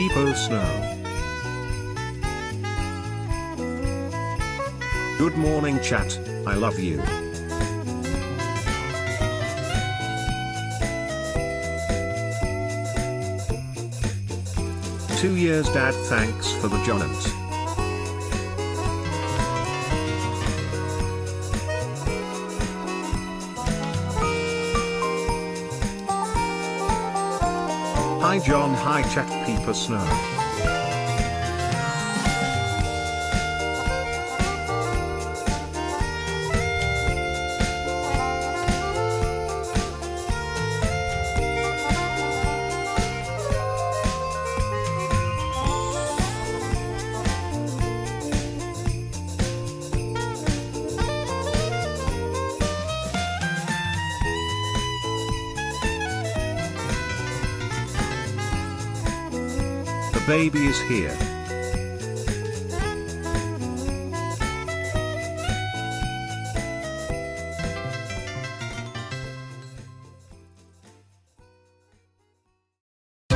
People Snow. Good morning chat, I love you. "2 years dad, thanks for the Jonant." Hi John, hi chat, People Snow. The baby is here.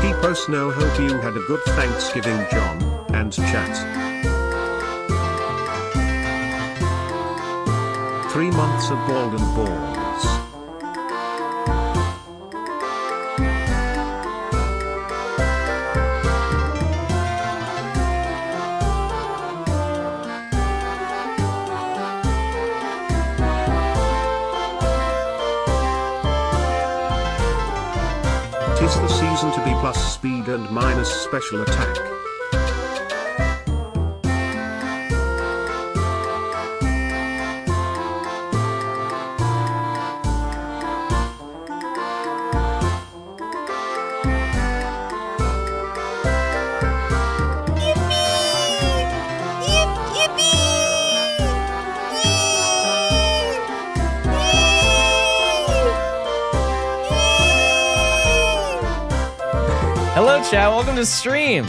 People Snow, hope you had a good Thanksgiving, John, and chat. 3 months of bald and balls. Tis the season to be plus speed and minus special attack. Hello chat, welcome to stream.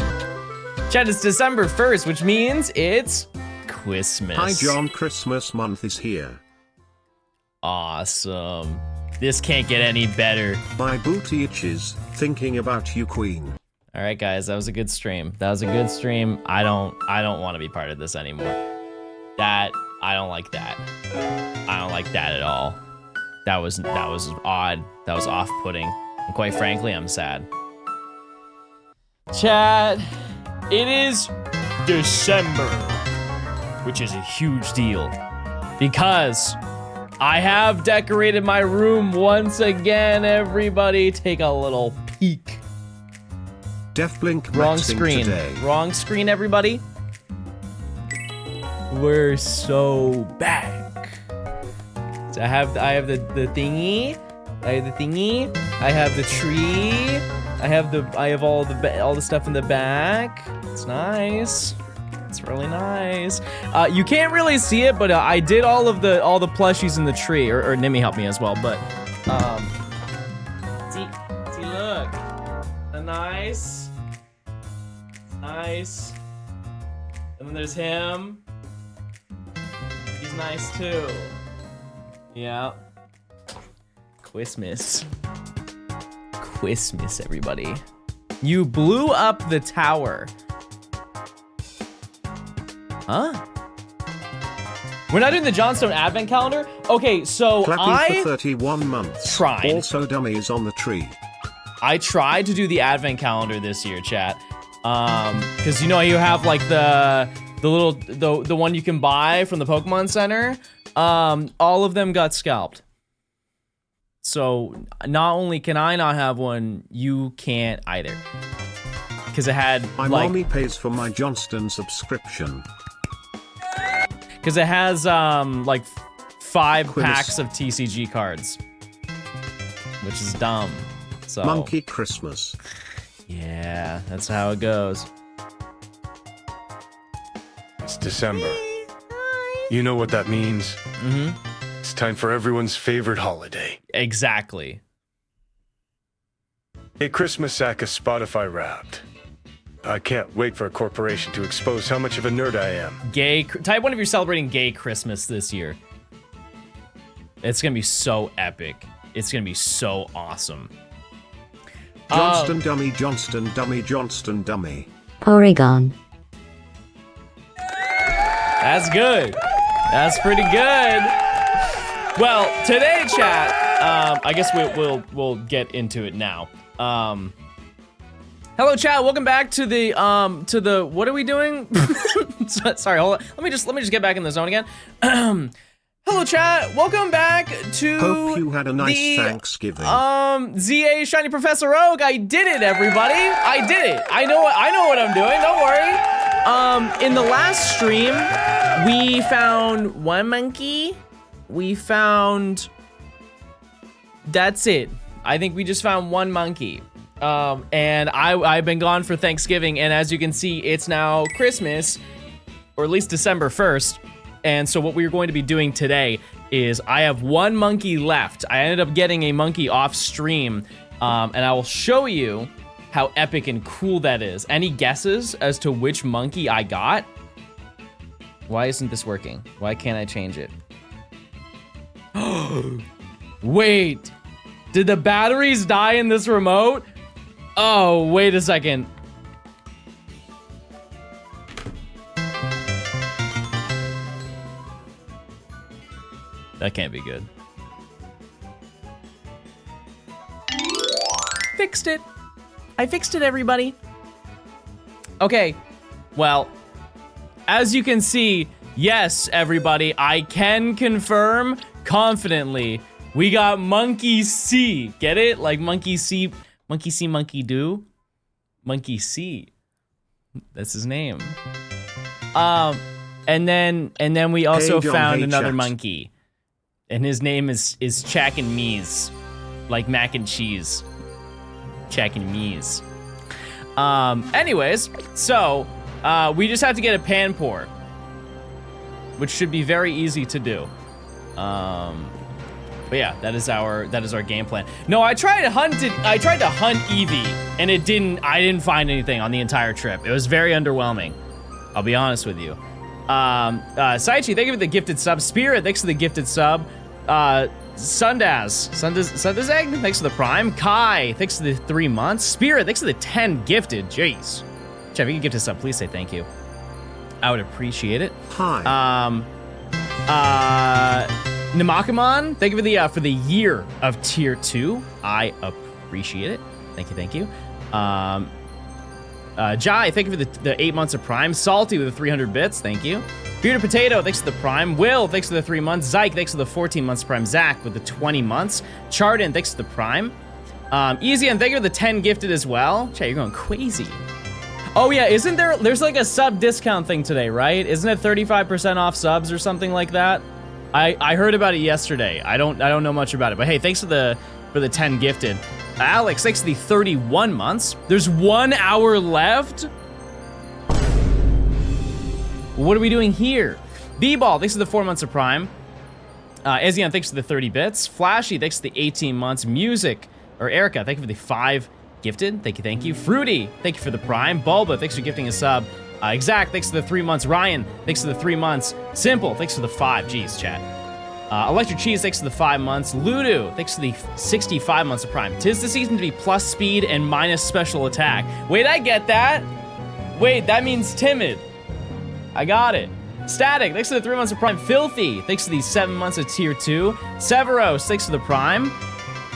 Chat, it's December 1st, which means it's Christmas. Hi John, Christmas month is here. Awesome. This can't get any better. My booty itches, thinking about you, queen. Alright guys, that was a good stream. That was a good stream. I don't want to be part of this anymore. I don't like that. I don't like that at all. That was odd. That was off-putting. And quite frankly, I'm sad. Chat, it is December, which is a huge deal because I have decorated my room once again. Everybody take a little peek. Def Blink Wrong maxing screen. today. Wrong screen, everybody. We're so back. So I have the thingy. I have the thingy. I have the tree. I have all the stuff in the back. It's nice. It's really nice. You can't really see it, but I did all the plushies in the tree, or Nimmy helped me as well. But see, look, nice, nice. And then there's him. He's nice too. Yeah. Christmas. Christmas, everybody. You blew up the tower. Huh? We're not doing the Johnstone advent calendar? Okay, so Clappy for 31 months. tried. Also dummies on the tree. I tried to do the advent calendar this year, chat. Cause you know you have like the one you can buy from the Pokemon Center. All of them got scalped. So not only can I not have one, you can't either. Cause it had My like, mommy pays for my Johnstone subscription. cause it has like 5 Quiz. packs of TCG cards, which is dumb. So Monkey Christmas. yeah, that's how it goes. It's December. You know what that means? Mm-hmm. It's time for everyone's favorite holiday. Exactly. Hey, Christmas sack is Spotify Wrapped. I can't wait for a corporation to expose how much of a nerd I am. Type one if you're celebrating gay Christmas this year. It's gonna be so epic. It's gonna be so awesome. Johnston dummy, Johnston dummy, Johnston dummy. Porygon. That's good. That's pretty good. Well, today, chat. I guess we'll get into it now. Hello, chat. Welcome back to the what are we doing? Sorry, hold on. Let me just get back in the zone again. Hello, chat. Welcome back to. Hope you had a nice Thanksgiving. ZA Shiny Professor Oak. I did it, everybody. I did it. I know what I'm doing. Don't worry. In the last stream, we found one monkey. We found. That's it. I think we just found one monkey. And I've been gone for Thanksgiving, and as you can see, it's now Christmas, or at least December 1st. And so what we're going to be doing today is I have one monkey left. I ended up getting a monkey off stream, and I will show you how epic and cool that is. Any guesses as to which monkey I got? Why isn't this working? Why can't I change it? Wait, did the batteries die in this remote? Oh, wait a second. That can't be good. Fixed it. I fixed it, everybody. Okay, well, as you can see, yes, everybody, I can confirm confidently we got Monkey C. Get it? Like Monkey C, Monkey do. Monkey C. That's his name. And then we also found another monkey. And his name is Chack and Mees. Like mac and cheese. Chack and Mees. Anyways, so we just have to get a pan pour, which should be very easy to do. But yeah, that is our game plan. No, I tried to hunt Eevee, and I didn't find anything on the entire trip. It was very underwhelming. I'll be honest with you. Saichi, thank you for the gifted sub. Spirit, thanks for the gifted sub. Sundaz Egg, thanks for the prime. Kai, thanks for the 3 months. Spirit, thanks for the 10 gifted. Jeez. Chef, if you can gift us sub, please say thank you. I would appreciate it. Hi. Namakamon, thank you for the year of tier 2. I appreciate it. Thank you. Jai, thank you for the 8 months of prime. Salty with the 300 bits, thank you. Bearded Potato, thanks for the prime. Will, thanks for the 3 months. Zyke, thanks for the 14 months prime. Zach with the 20 months. Chardon, thanks for the prime. Easy, and thank you for the 10 gifted as well. Chat, you're going crazy. Oh yeah, there's like a sub discount thing today, right? Isn't it 35% off subs or something like that? I heard about it yesterday. I don't know much about it, but hey, thanks for the 10 gifted. Alex, thanks for the 31 months. There's 1 hour left. What are we doing here? B-Ball, thanks for the 4 months of prime. Ezion, thanks for the 30 bits. Flashy, thanks for the 18 months. Erica, thank you for the 5 gifted. Thank you. Fruity, thank you for the prime. Bulba, thanks for gifting a sub. Exact, thanks for the 3 months. Ryan, thanks for the 3 months. Simple, thanks for the 5. Jeez, chat. Electric Cheese, thanks for the 5 months. Ludo, thanks for the 65 months of prime. 'Tis the season to be plus speed and minus special attack. Wait, I get that. Wait, that means timid. I got it. Static, thanks for the 3 months of prime. Filthy, thanks for the 7 months of tier 2. Severos, thanks for the prime.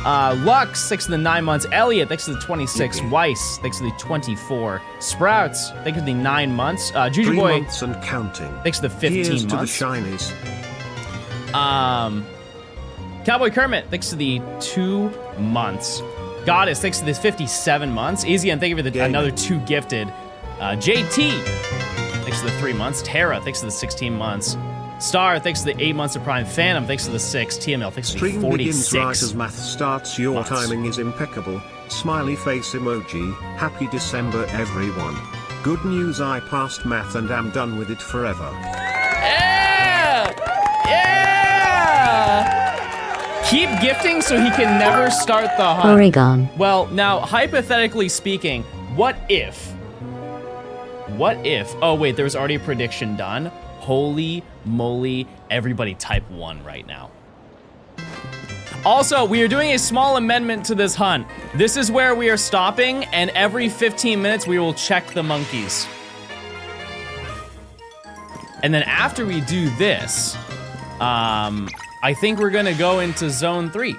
Lux, thanks for the 9 months. Elliot, thanks for the 26. Weiss, thanks for the 24. Sprouts, thanks for the 9 months. Juju 3 Boy, months and counting. thanks for the 15 Here's months. to the shinies. Cowboy Kermit, thanks for the 2 months. Goddess, thanks for the 57 months. Easy, and thank you for the another 2 gifted. JT, thanks for the 3 months. Tara, thanks for the 16 months. Star, thanks for the 8 months of prime. Phantom, thanks for the 6. TML, thanks for the Stream begins 46. right as math starts. Your months. timing is impeccable. Smiley face emoji. Happy December, everyone. Good news, I passed math and am done with it forever. Yeah! Yeah! Keep gifting so he can never start the hunt. Porygon. Well, now, hypothetically speaking, what if? Oh wait, there was already a prediction done. Holy moly, everybody type 1 right now. Also, we are doing a small amendment to this hunt. This is where we are stopping, and every 15 minutes we will check the monkeys. And then after we do this, I think we're gonna go into zone 3.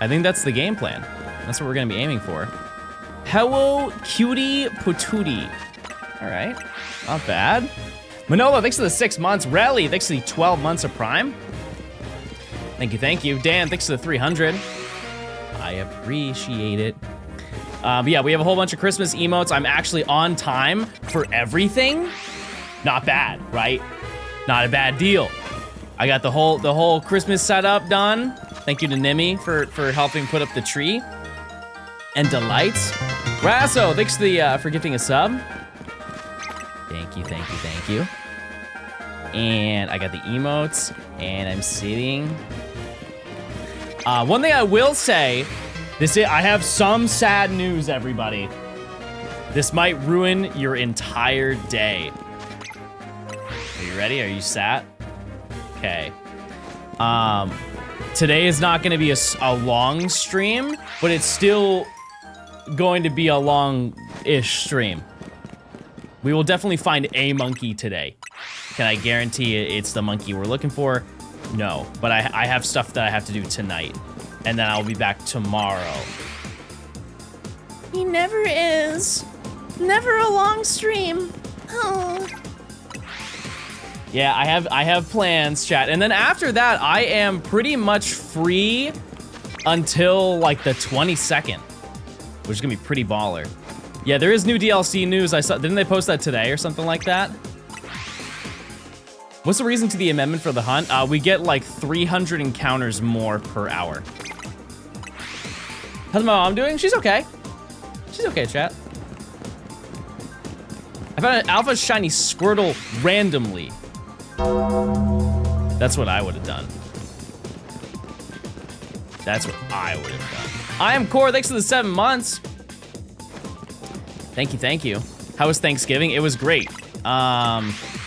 I think that's the game plan. That's what we're gonna be aiming for. Hello, cutie patootie. All right, not bad. Manolo, thanks for the 6 months. Relly, thanks for the 12 months of Prime. Thank you, thank you. Dan, thanks for the 300. I appreciate it. But yeah, we have a whole bunch of Christmas emotes. I'm actually on time for everything. Not bad, right? Not a bad deal. I got the whole Christmas setup done. Thank you to Nimi for helping put up the tree. And Delights. Grasso, thanks for gifting a sub. Thank you, thank you, thank you. And I got the emotes, and I'm sitting. One thing I will say, I have some sad news, everybody. This might ruin your entire day. Are you ready? Are you sat? Okay. Today is not gonna be a long stream, but it's still going to be a long-ish stream. We will definitely find a monkey today. Can I guarantee it's the monkey we're looking for? No, but I have stuff that I have to do tonight, and then I'll be back tomorrow. He never is. Never a long stream. Oh. Yeah, I have plans, chat. And then after that, I am pretty much free until like the 22nd, which is gonna be pretty baller. Yeah, there is new DLC news. I saw, didn't they post that today or something like that? What's the reason to the amendment for the hunt? We get like 300 encounters more per hour. How's my mom doing? She's okay. She's okay, chat. I found an alpha shiny Squirtle randomly. That's what I would have done. That's what I would have done. I am Core, thanks for the 7 months. Thank you, thank you. How was Thanksgiving? It was great.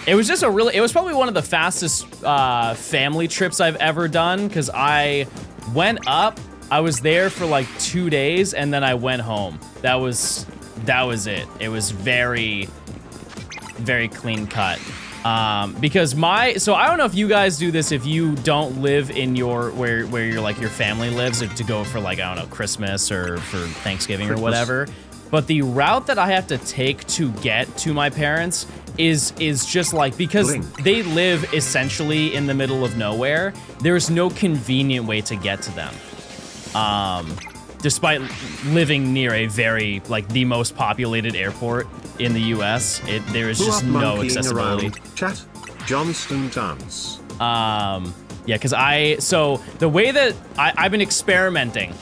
It was just it was probably one of the fastest family trips I've ever done, because I went up, I was there for like 2 days, and then I went home. That was it. It was very, very clean cut. Because so I don't know if you guys do this if you don't live in where your family lives, to go for like, I don't know, Christmas or for Thanksgiving or whatever. But the route that I have to take to get to my parents is just like, because they live essentially in the middle of nowhere, there's no convenient way to get to them. Despite living near a very, like, the most populated airport in the US, there is just no accessibility. Chat, Johnstone dance. Yeah, because so the way that I've been experimenting.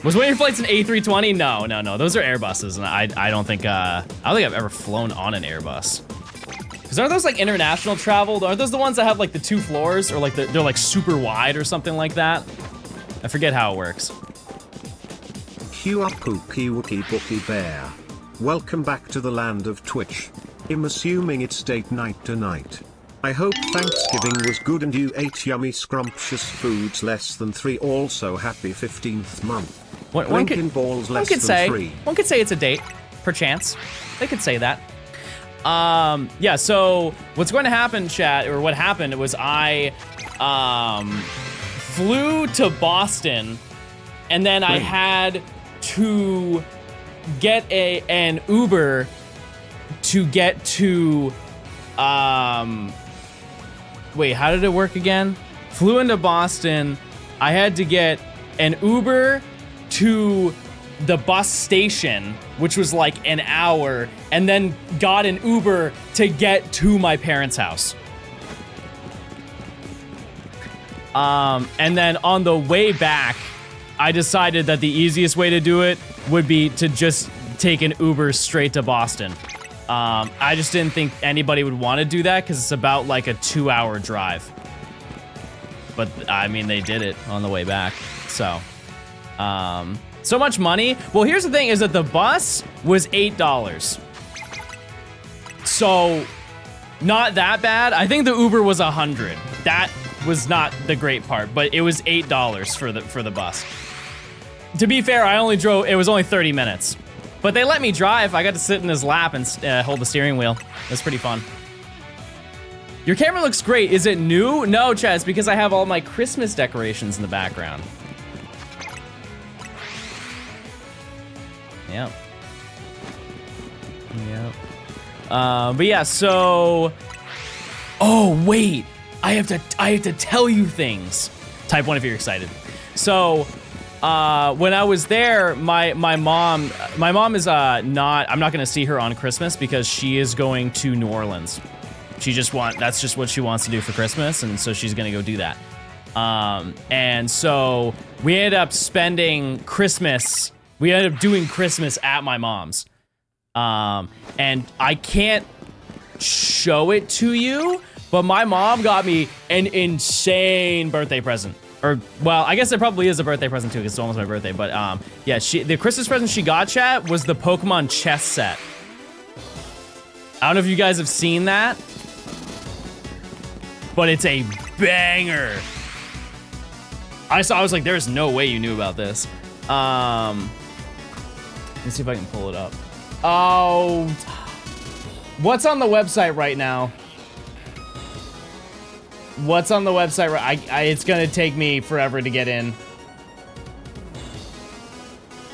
Was one of your flights an A320? No. Those are Airbuses, and I don't think I've ever flown on an Airbus. Because aren't those like international travel? Aren't those the ones that have like the 2 floors, or like they're like super wide or something like that? I forget how it works. Hua Pookie Wookie Bookie Bear. Welcome back to the land of Twitch. I'm assuming it's date night tonight. I hope Thanksgiving was good and you ate yummy scrumptious foods less than 3. Also happy 15th month. One could say it's a date, perchance. They could say that. Yeah, so what's going to happen, chat, or what happened was I flew to Boston, and then I had to get an Uber to get to wait, how did it work again? Flew into Boston, I had to get an Uber to the bus station, which was like an hour, and then got an Uber to get to my parents' house. And then on the way back, I decided that the easiest way to do it would be to just take an Uber straight to Boston. I just didn't think anybody would want to do that because it's about like a 2-hour drive. But I mean, they did it on the way back. So, so much money. Well, here's the thing is that the bus was $8. So not that bad. I think the Uber was $100. That was not the great part, but it was $8 for the bus. To be fair, it was only 30 minutes. But they let me drive. I got to sit in his lap and hold the steering wheel. It was pretty fun. Your camera looks great. Is it new? No, Chad, it's because I have all my Christmas decorations in the background. Yep. Yep. But yeah, so... Oh, wait. I have to tell you things. Type 1 if you're excited. So... when I was there, my mom is I'm not gonna see her on Christmas because she is going to New Orleans. That's just what she wants to do for Christmas, and so she's gonna go do that. And so we ended up spending Christmas, we ended up doing Christmas at my mom's. And I can't show it to you, but my mom got me an insane birthday present. Or, well, I guess it probably is a birthday present too, because it's almost my birthday, but yeah, the Christmas present she got, chat, was the Pokemon chess set. I don't know if you guys have seen that, but it's a banger. I was like, there's no way you knew about this. Let's see if I can pull it up. Oh, what's on the website right now? What's on the website? It's gonna take me forever to get in.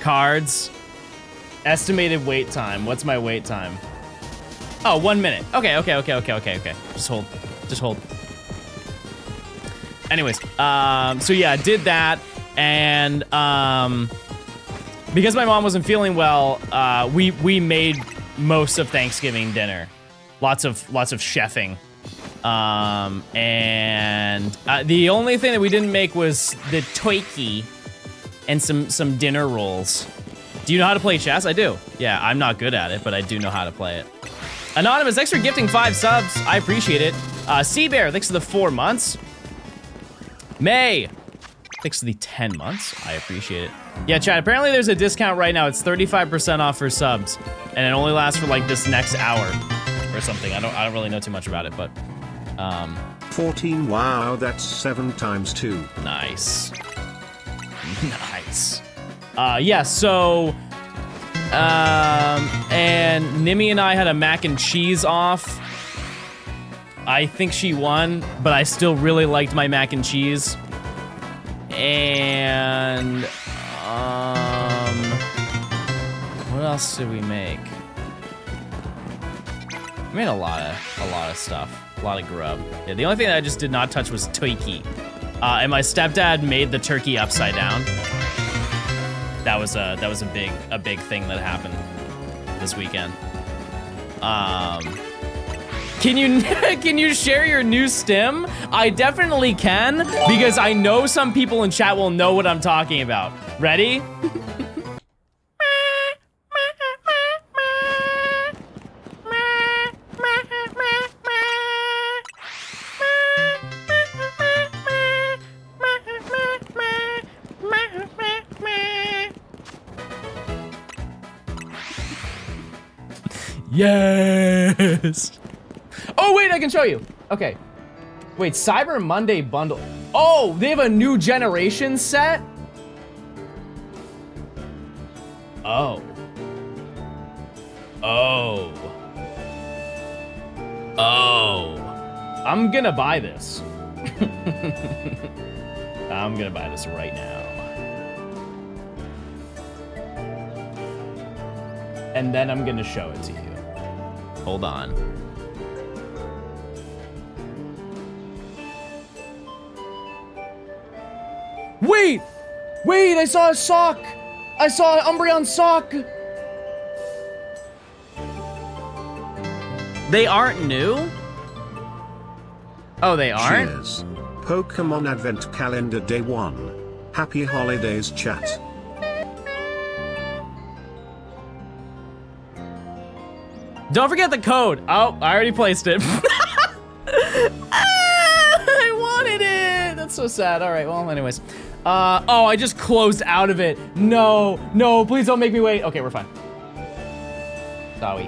Cards. Estimated wait time. What's my wait time? Oh, 1 minute. Okay. Just hold. Anyways, so yeah, I did that, and because my mom wasn't feeling well, we made most of Thanksgiving dinner. Lots of chefing. And the only thing that we didn't make was the turkey and some dinner rolls. Do you know how to play chess? I do. Yeah, I'm not good at it, but I do know how to play it. Anonymous, thanks for gifting 5 subs. I appreciate it. Seabear, thanks for the 4 months. May, thanks for the 10 months. I appreciate it. Yeah, chat, apparently there's a discount right now. It's 35% off for subs, and it only lasts for like this next hour or something. I don't really know too much about it, but 14, wow, that's 7 times 2. Nice. Nice. Yeah, so and Nimi and I had a mac and cheese off. I think she won, but I still really liked my mac and cheese. And what else did we make? We made a lot of stuff. A lot of grub. Yeah, the only thing that I just did not touch was turkey. And my stepdad made the turkey upside down. That was a big thing that happened this weekend. Can you share your new stim? I definitely can, because I know some people in chat will know what I'm talking about. Ready? Yes. Oh, wait, I can show you. Okay. Wait, Cyber Monday bundle. Oh, they have a new generation set? Oh. Oh. Oh. I'm gonna buy this. I'm gonna buy this right now. And then I'm gonna show it to you. Hold on. Wait! Wait, I saw a sock! I saw an Umbreon sock! They aren't new? Oh, they aren't? Cheers. Pokemon Advent Calendar Day 1. Happy holidays, chat. Don't forget the code. Oh, I already placed it. I wanted it. That's so sad. All right, well, anyways. Oh, I just closed out of it. No, no, please don't make me wait. Okay, we're fine. Sorry.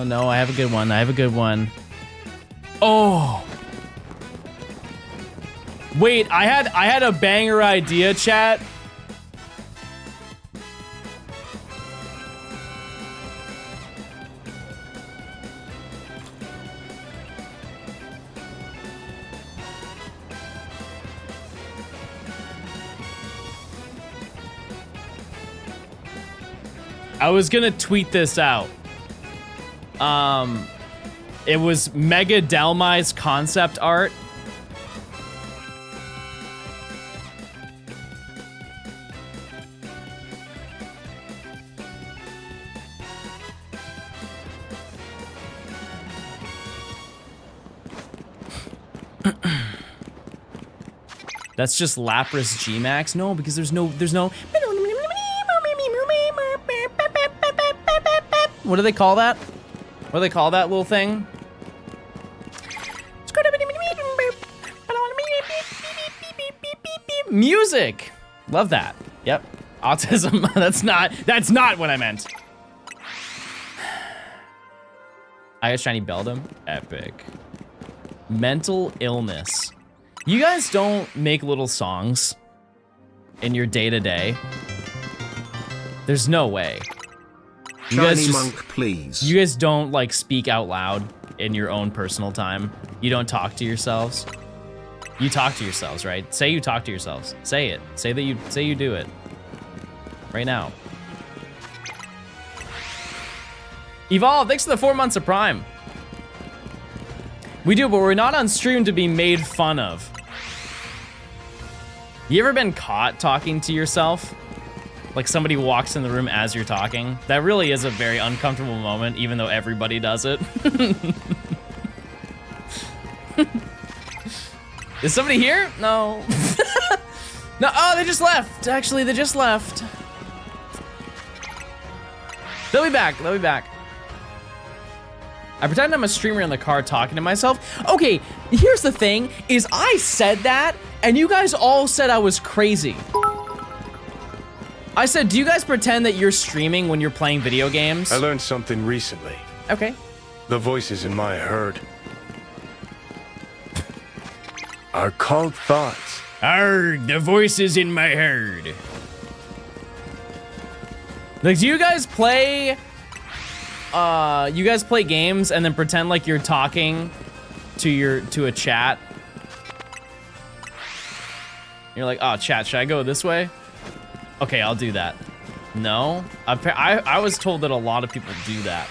no, I have a good one. I have a good one. Oh. Wait, I had a banger idea, chat. I was gonna tweet this out. It was Mega Delmai's concept art. That's just Lapras Gmax? No, because there's no. What do they call that? What do they call that little thing? Music. Love that. Yep. Autism. That's not what I meant. I got shiny Beldum. Epic. Mental illness. You guys don't make little songs in your day-to-day. There's no way. You guys Shiny monk, please. You guys don't like speak out loud in your own personal time. You don't talk to yourselves. You talk to yourselves, right? Say you talk to yourselves. Say it. Say you do it. Right now. Evolve, thanks for the 4 months of Prime. We do, but we're not on stream to be made fun of. You ever been caught talking to yourself? Like somebody walks in the room as you're talking? That really is a very uncomfortable moment, even though everybody does it. Is somebody here? No. No, oh, they just left. Actually, they just left. They'll be back, they'll be back. I pretend I'm a streamer in the car talking to myself. Okay, here's the thing, is I said that, and you guys all said I was crazy. I said, do you guys pretend that you're streaming when you're playing video games? I learned something recently. Okay. The voices in my herd are called thoughts. The voices in my herd. Like, do you guys play games and then pretend like you're talking to a chat? You're like, oh, chat, should I go this way? Okay, I'll do that. No? I was told that a lot of people do that.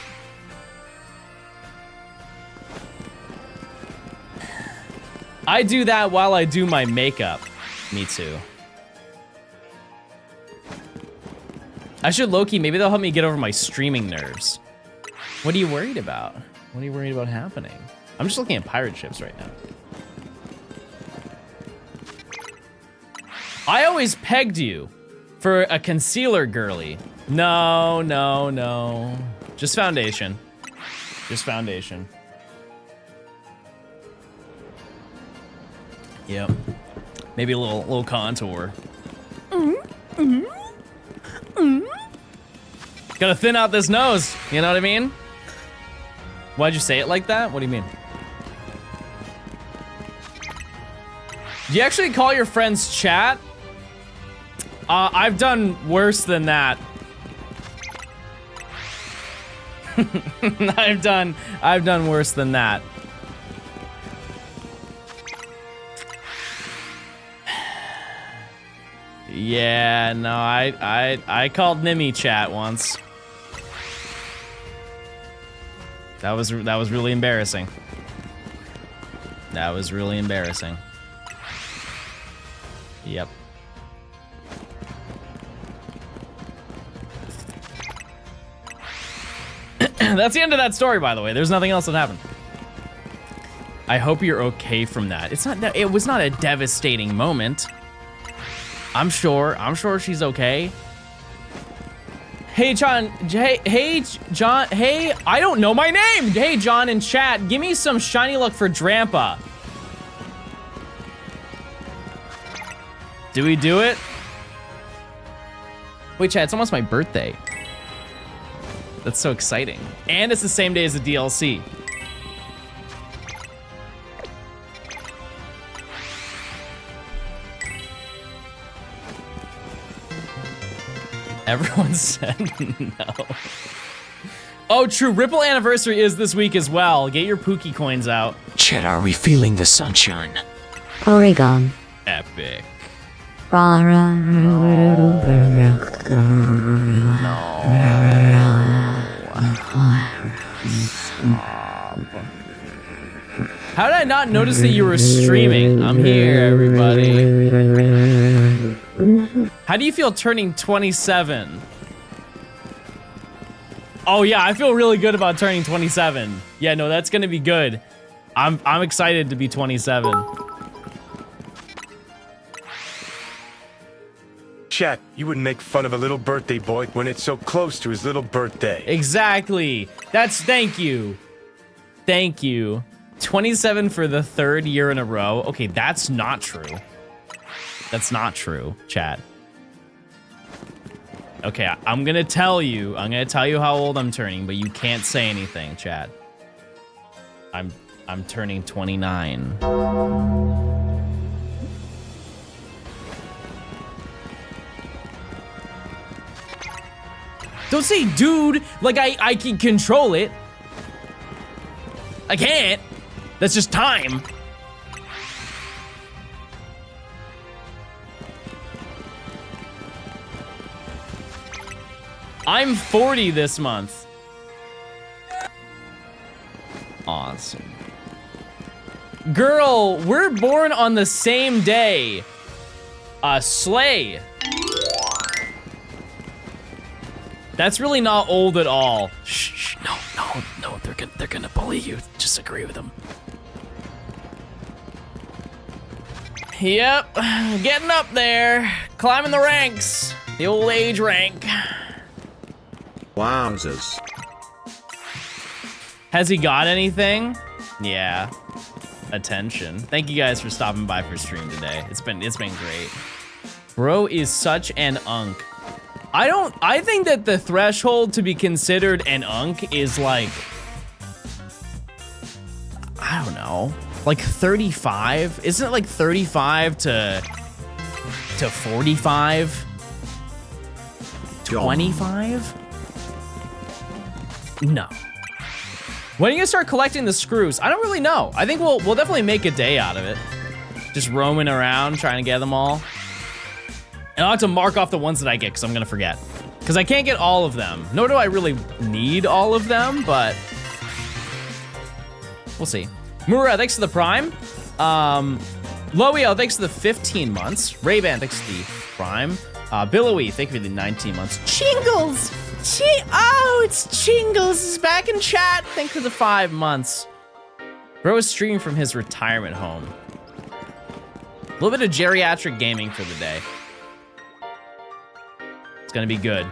I do that while I do my makeup. Me too. I should low-key, maybe they'll help me get over my streaming nerves. What are you worried about? What are you worried about happening? I'm just looking at pirate ships right now. I always pegged you for a concealer girly. No, no, no. Just foundation. Just foundation. Yep. Maybe a little contour. Gotta thin out this nose. You know what I mean? Why'd you say it like that? What do you mean? Do you actually call your friends chat? I've done worse than that. I've done worse than that. Yeah, no, I called Nimmy chat once. That was really embarrassing. That was really embarrassing. Yep. That's the end of that story, by the way. There's nothing else that happened. I hope you're okay from that. It was not a devastating moment. I'm sure she's okay. Hey, John, hey, John, hey, I don't know my name. Hey, John in chat, give me some shiny luck for Drampa. Do we do it? Wait, chat, it's almost my birthday. That's so exciting. And it's the same day as the DLC. Everyone said no. Oh, true. Ripple anniversary is this week as well. Get your Pookie coins out. Chet, are we feeling the sunshine? Oregon. Epic. How did I not notice that you were streaming? I'm here, everybody. How do you feel turning 27? Oh yeah, I feel really good about turning 27. Yeah, no, that's gonna be good. I'm excited to be 27. Chat, you wouldn't make fun of a little birthday boy when it's so close to his little birthday. Exactly. Thank you. Thank you. 27 for the 3rd year in a row. Okay, that's not true. That's not true, chat. Okay, I'm gonna tell you how old I'm turning, but you can't say anything, chat. I'm turning 29. Don't say dude, like I can control it. I can't. That's just time. I'm 40 this month. Awesome. Girl, we're born on the same day. Slay. That's really not old at all. Shh, no, they're gonna bully you. Just agree with them. Yep, getting up there, climbing the ranks, the old age rank. Wowzers. Has he got anything? Yeah, attention. Thank you guys for stopping by for stream today. It's been great. Bro is such an unk. I think that the threshold to be considered an unk is like, I don't know, like 35? Isn't it like 35 to 45? 25? No. When are you gonna start collecting the screws? I don't really know. I think we'll definitely make a day out of it. Just roaming around, trying to get them all. And I'll have to mark off the ones that I get, because I'm gonna forget. Because I can't get all of them. Nor do I really need all of them, but we'll see. Mura, thanks for the Prime. Loio, thanks for the 15 months. Ray-Ban, thanks for the Prime. Billowy, thank you for the 19 months. Chingles! Oh, it's Chingles is back in chat. Thanks for the 5 months. Bro is streaming from his retirement home. A little bit of geriatric gaming for the day. It's gonna be good.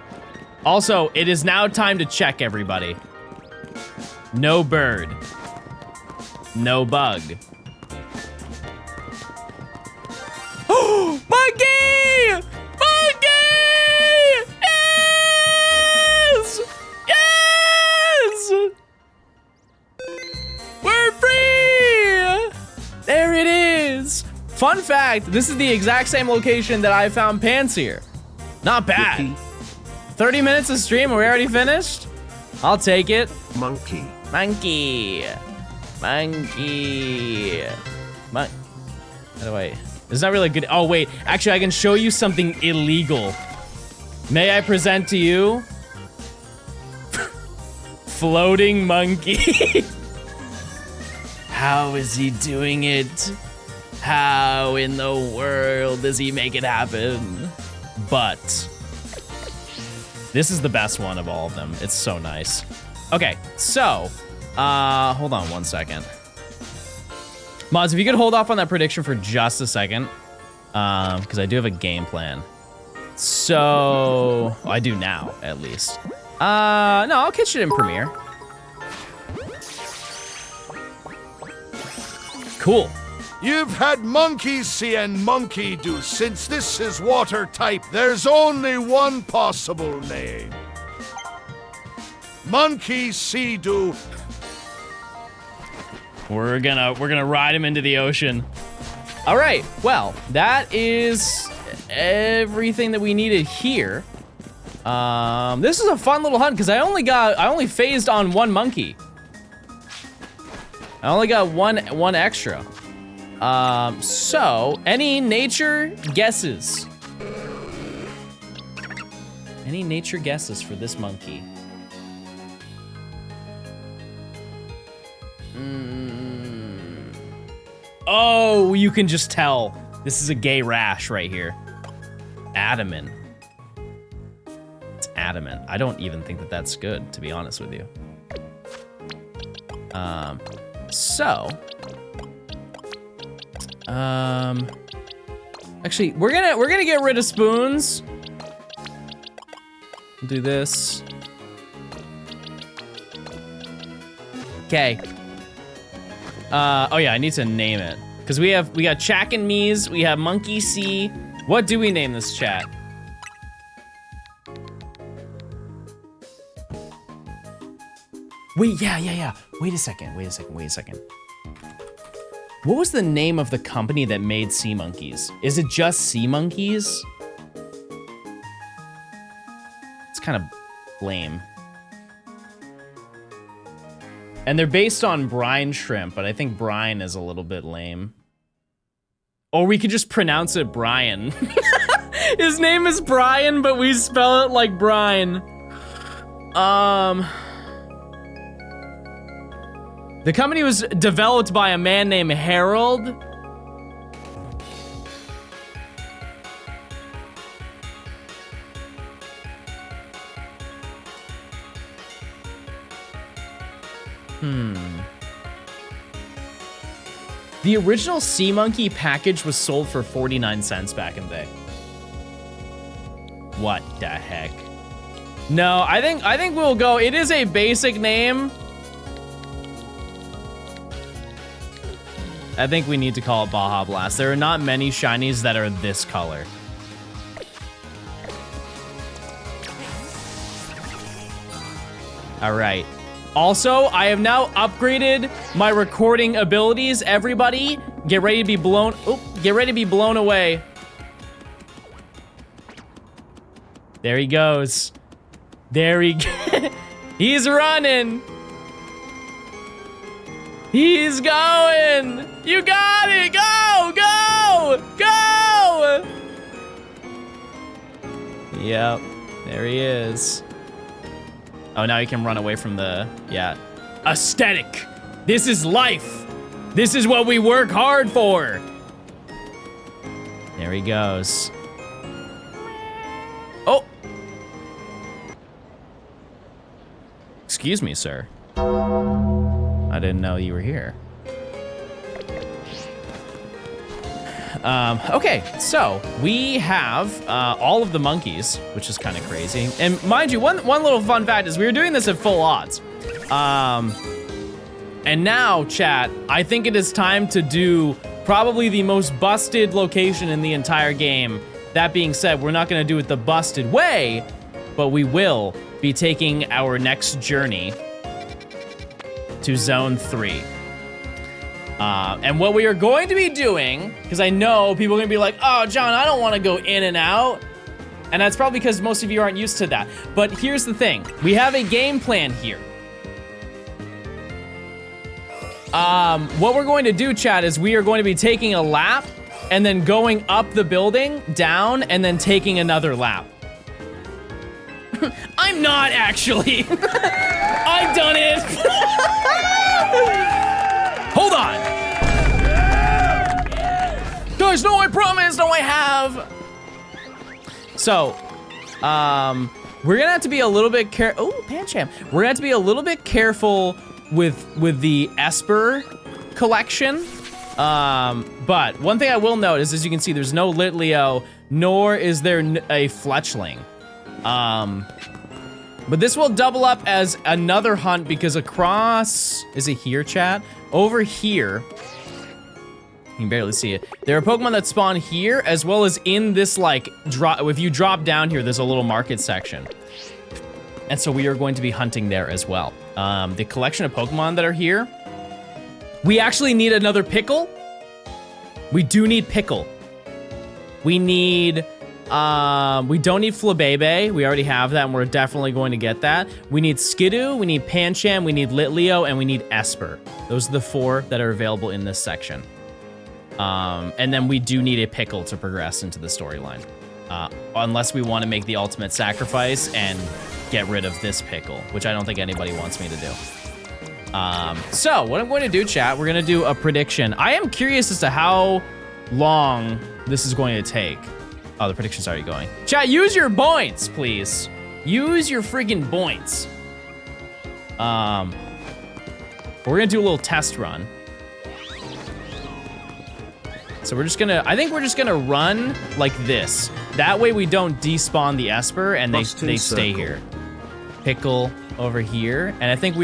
Also, it is now time to check, everybody. No bird. No bug. Oh, monkey! Monkey! Yes! Yes! We're free! There it is. Fun fact, this is the exact same location that I found pants here. Not bad. 30 minutes of stream, are we already finished? I'll take it. Monkey. Monkey. Monkey. How do I? It's not really good. Oh, wait. Actually, I can show you something illegal. May I present to you? Floating monkey. How is he doing it? How in the world does he make it happen? But this is the best one of all of them. It's so nice. Okay, so hold on 1 second. Mods, if you could hold off on that prediction for just a second, because I do have a game plan. So I do now, at least. No, I'll catch it in Premiere. Cool. You've had monkey see and monkey do. Since this is water type, there's only one possible name. monkey see-do. We're gonna ride him into the ocean. All right, well, that is everything that we needed here. This is a fun little hunt because I only phased on one monkey. I only got one extra. So any nature guesses? Any nature guesses for this monkey? Oh, you can just tell. This is a gay rash right here. Adamant. It's adamant. I don't even think that that's good, to be honest with you. Actually, we're gonna get rid of spoons. Do this. Okay. Oh yeah, I need to name it. Because we got Chack and Mees, we have Monkey C. What do we name this chat? Wait, yeah. Wait a second. What was the name of the company that made Sea Monkeys? Is it just Sea Monkeys? It's kind of lame. And they're based on brine shrimp, but I think brine is a little bit lame. Or we could just pronounce it Brian. His name is Brian, but we spell it like brine. The company was developed by a man named Harold. The original Sea Monkey package was sold for 49 cents back in the day. What the heck? No, I think we'll go. It is a basic name. I think we need to call it Baja Blast. There are not many shinies that are this color. All right. Also, I have now upgraded my recording abilities. Everybody, get ready to be blown. Oh, get ready to be blown away. There he goes. There he goes. He's running. He's going. You got it. Go, go, go. Yep. There he is. Oh, now he can run away from the, yeah. Aesthetic. This is life. This is what we work hard for. There he goes. Oh. Excuse me, sir. I didn't know you were here. Okay, so we have all of the monkeys, which is kind of crazy. And mind you, one little fun fact is we were doing this at full odds. And now, chat, I think it is time to do probably the most busted location in the entire game. That being said, we're not gonna do it the busted way, but we will be taking our next journey to Zone 3. And what we are going to be doing, because I know people are gonna be like, oh, John, I don't wanna go in and out. And that's probably because most of you aren't used to that. But here's the thing, we have a game plan here. What we're going to do, chat, is we are going to be taking a lap and then going up the building, down, and then taking another lap. I'm not actually. I've done it. Hold on. Guys, no, I promise. No, I have. So, we're gonna have to be a little bit careful. Oh, Pancham. We're gonna have to be a little bit careful with the Esper collection. But one thing I will note is, as you can see, there's no Litleo, nor is there a Fletchling. But this will double up as another hunt because across, is it here, chat? Over here, you can barely see it. There are Pokemon that spawn here, as well as in this, like, drop. If you drop down here, there's a little market section. And so we are going to be hunting there as well. The collection of Pokemon that are here. We actually need another Pickle. We do need Pickle. We need, we don't need Flabebe. We already have that, and we're definitely going to get that. We need Skidoo, we need Pancham, we need Litleo, and we need Esper. Those are the 4 that are available in this section. And then we do need a Pickle to progress into the storyline. Unless we want to make the ultimate sacrifice and get rid of this Pickle, which I don't think anybody wants me to do. So what I'm going to do, chat, we're going to do a prediction. I am curious as to how long this is going to take. Oh, the prediction's already going. Chat, use your points, please. Use your freaking points. We're going to do a little test run. So we're just gonna, I think we're just gonna run like this. That way we don't despawn the Esper and they stay here. Pickle over here. And I think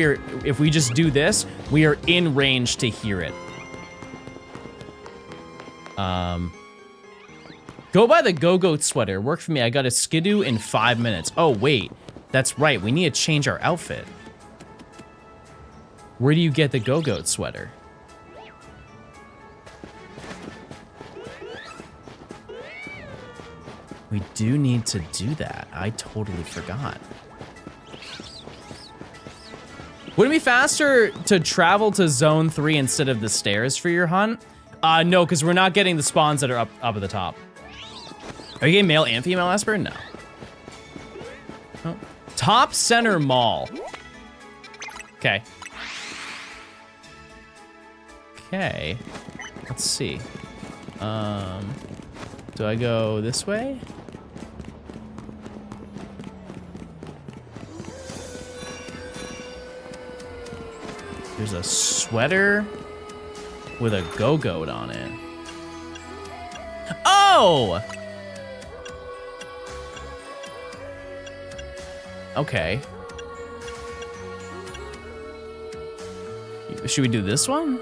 if we just do this, we are in range to hear it. Go buy the Go-Goat sweater. Work for me. I got a Skidoo in 5 minutes. Oh, wait. That's right. We need to change our outfit. Where do you get the Go-Goat sweater? We do need to do that. I totally forgot. Would it be faster to travel to Zone 3 instead of the stairs for your hunt? No, because we're not getting the spawns that are up at the top. Are you getting male and female Esper? No. Oh. Top Center Mall. Okay. Okay. Let's see. Do I go this way? There's a sweater with a Go-Goat on it. Oh! Okay. Should we do this one?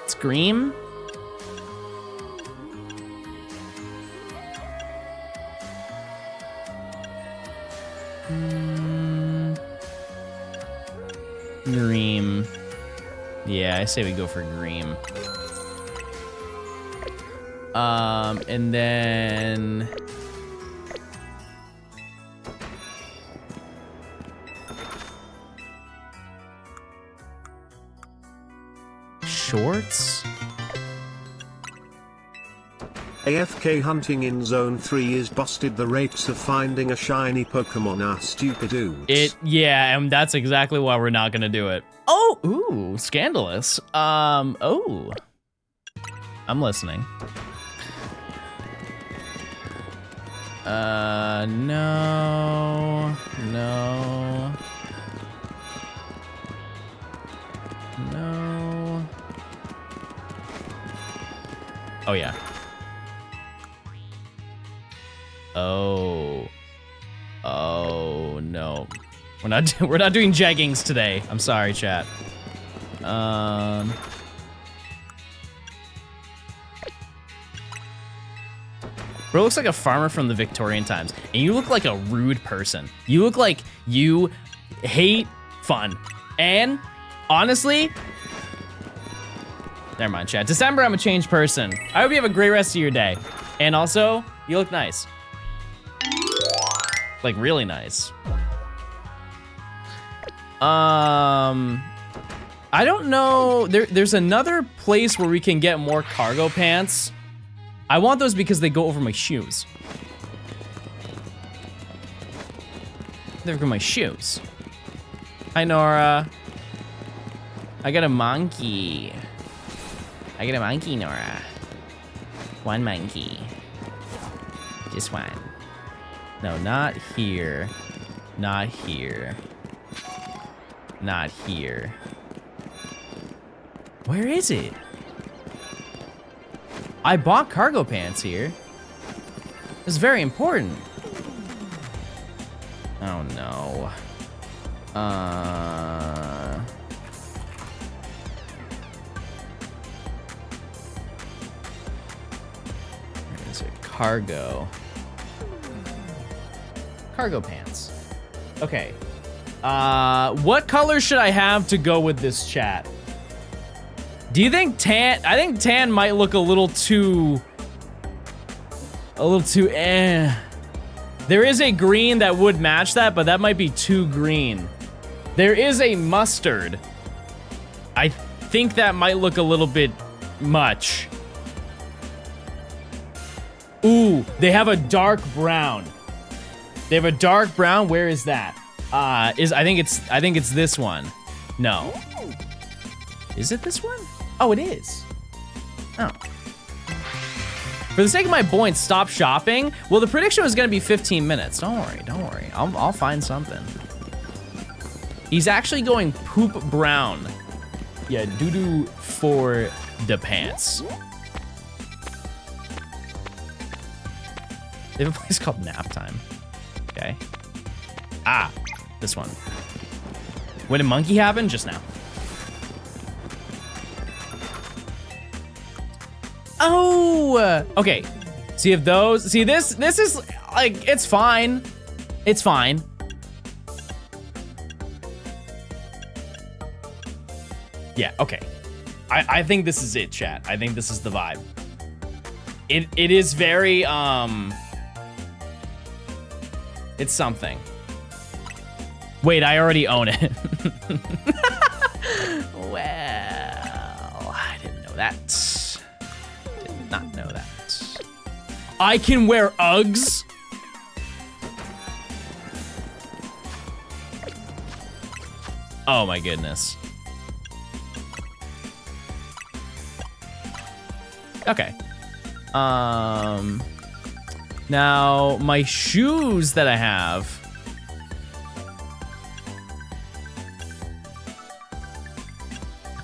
Scream? Dream. Yeah, I say we go for Dream. And then... Shorts? AFK hunting in Zone 3 is busted. The rates of finding a shiny Pokemon are stupid dudes. Yeah, and that's exactly why we're not gonna do it. Oh, ooh, scandalous. Oh. I'm listening. No. Oh, yeah. Oh no. We're not doing jeggings today. I'm sorry, chat. Bro looks like a farmer from the Victorian times, and you look like a rude person. You look like you hate fun. And honestly, never mind, chat. December, I'm a changed person. I hope you have a great rest of your day. And also, you look nice. Like, really nice. I don't know. There's another place where we can get more cargo pants. I want those because they go over my shoes. They go over my shoes. Hi, Nora. I got a monkey. I got a monkey, Nora. One monkey. Just one. No, not here. Not here. Not here. Where is it? I bought cargo pants here. It's very important. Oh no. Where is it? Cargo. Cargo pants. Okay. What color should I have to go with this chat? Do you think tan? I think tan might look a little too eh. There is a green that would match that, but that might be too green. There is a mustard. I think that might look a little bit much. Ooh, they have a dark brown. They have a dark brown. Where is that? I think it's this one. No. Is it this one? Oh, it is. Oh. For the sake of my points, stop shopping. Well, the prediction was gonna be 15 minutes. Don't worry. I'll find something. He's actually going poop brown. Yeah, doo-doo for the pants. They have a place called Nap Time. Okay. Ah, this one. When did monkey happen? Just now. Oh, okay. See if those, see this is like, it's fine. It's fine. Yeah, okay. I think this is it, chat. I think this is the vibe. It is very, it's something. Wait, I already own it. Well, I didn't know that. Did not know that. I can wear Uggs? Oh my goodness. Okay. Now my shoes that I have.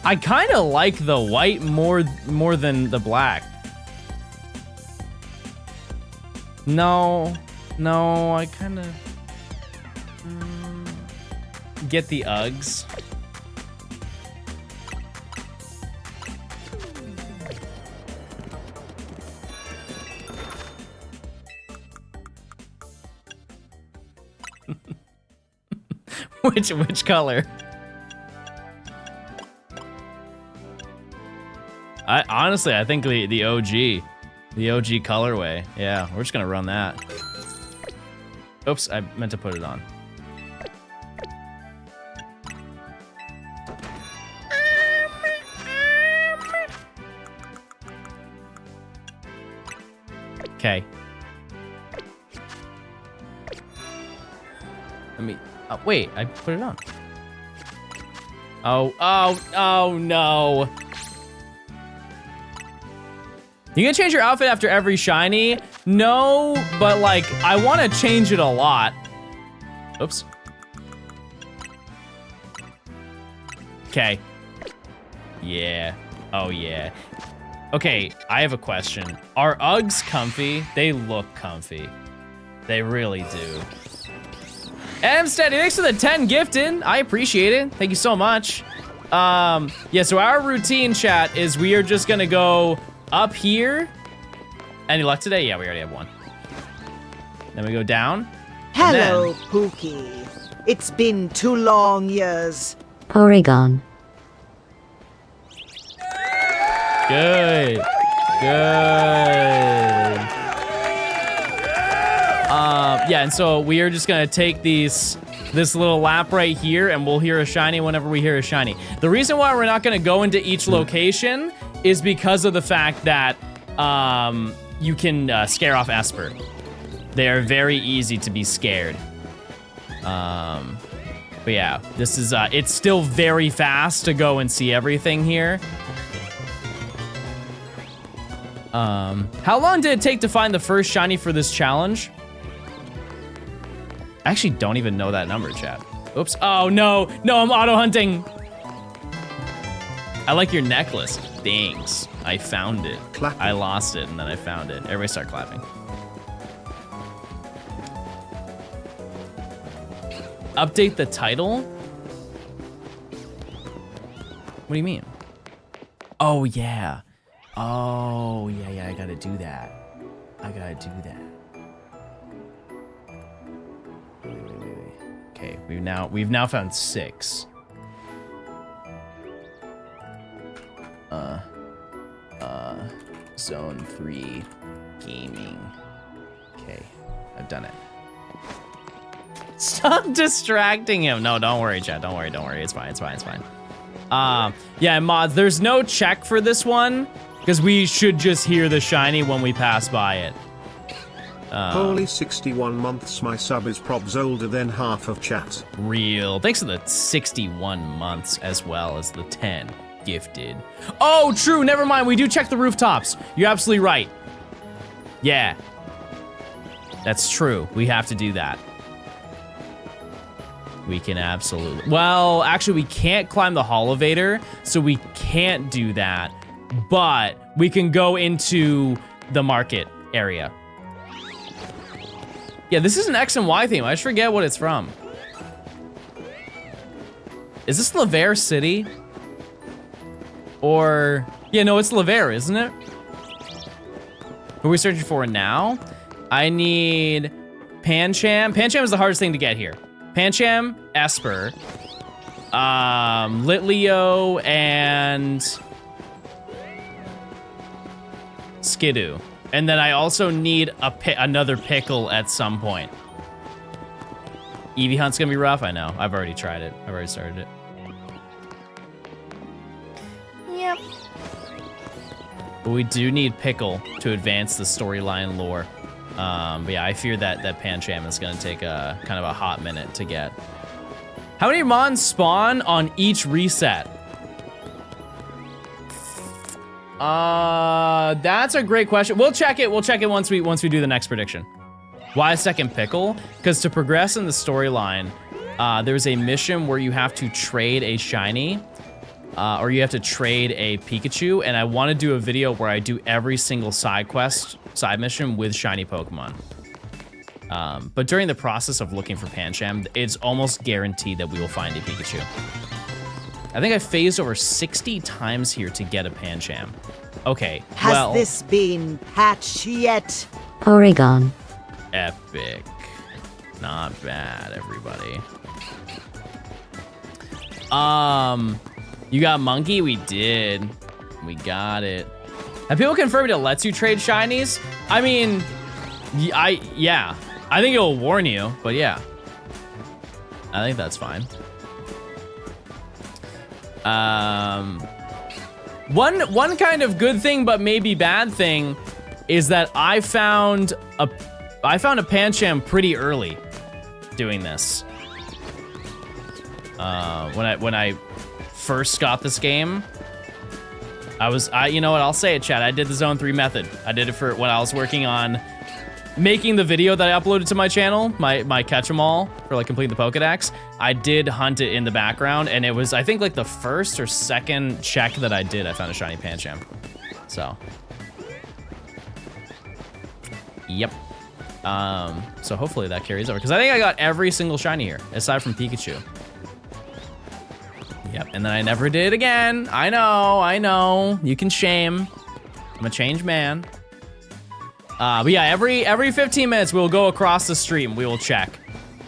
I kind of like the white more than the black. No, I kind of get the Uggs. Which color? I think the OG colorway. Yeah, we're just gonna run that. Oops, I meant to put it on. Okay. Let me. Oh, wait, I put it on. Oh no. You gonna change your outfit after every shiny? No, but like, I wanna change it a lot. Oops. Okay. Yeah. Oh yeah. Okay, I have a question. Are Uggs comfy? They look comfy. They really do. M Steady, thanks for the 10 gifted. I appreciate it. Thank you so much. Yeah, so our routine, chat, is we are just gonna go up here. Any luck today? Yeah, we already have one. Then we go down. Hello, Pookie. It's been 2 long years. Porygon. Good. Yeah, and so we are just gonna take this little lap right here, and we'll hear a shiny whenever we hear a shiny. The reason why we're not gonna go into each location is because of the fact that you can scare off Esper. They are very easy to be scared. But yeah, this is it's still very fast to go and see everything here. How long did it take to find the first shiny for this challenge? I actually don't even know that number, chat. Oops. Oh, no, I'm auto hunting. I like your necklace. Thanks. I found it. Clapping. I lost it, and then I found it. Everybody start clapping. Update the title? What do you mean? Oh, yeah. Oh, yeah, I gotta do that. Okay, we've now found 6. Zone 3 gaming. Okay, I've done it. Stop distracting him. No, don't worry, chat. Don't worry. It's fine. Yeah, mods, there's no check for this one because we should just hear the shiny when we pass by it. Holy 61 months, my sub is probs older than half of chat. Real. Thanks for the 61 months as well as the 10 gifted. Oh, true. Never mind. We do check the rooftops. You're absolutely right. Yeah. That's true. We have to do that. We can absolutely. Well, actually, we can't climb the Holovator, so we can't do that. But we can go into the market area. Yeah, this is an X and Y theme. I just forget what it's from. Is this Lavere City? Or, yeah, no, it's Lavere, isn't it? Who are we searching for now? I need Pancham. Pancham is the hardest thing to get here. Pancham, Esper, Litleo, and Skidoo. And then I also need another pickle at some point. Eevee Hunt's gonna be rough, I know. I've already tried it. I've already started it. Yep. But we do need pickle to advance the storyline lore. But yeah, I fear that Pancham is gonna take a kind of a hot minute to get. How many mons spawn on each reset? That's a great question. We'll check it. We'll check it once we do the next prediction. Why a second pickle? Because to progress in the storyline, there's a mission where you have to trade a shiny, or you have to trade a Pikachu, and I want to do a video where I do every single side mission with shiny Pokemon. But during the process of looking for Pancham, it's almost guaranteed that we will find a Pikachu. I think I phased over 60 times here to get a Pancham. Okay, Has this been patched yet? Oregon. Epic. Not bad, everybody. You got Monkey? We did. We got it. Have people confirmed it lets you trade shinies? I mean, yeah. I think it'll warn you, but yeah. I think that's fine. One kind of good thing, but maybe bad thing, is that I found a Pancham pretty early doing this. When I first got this game, you know what, I'll say it, chat. I did the Zone 3 method. I did it for when I was working on making the video that I uploaded to my channel, my catch 'em all for like complete the Pokedex. I did hunt it in the background, and it was, I think, like the first or second check that I did, I found a shiny Pancham. So, yep. So hopefully that carries over, because I think I got every single shiny here aside from Pikachu. Yep, and then I never did it again. I know. You can shame. I'm a changed man. But yeah, every 15 minutes we'll go across the street and we will check,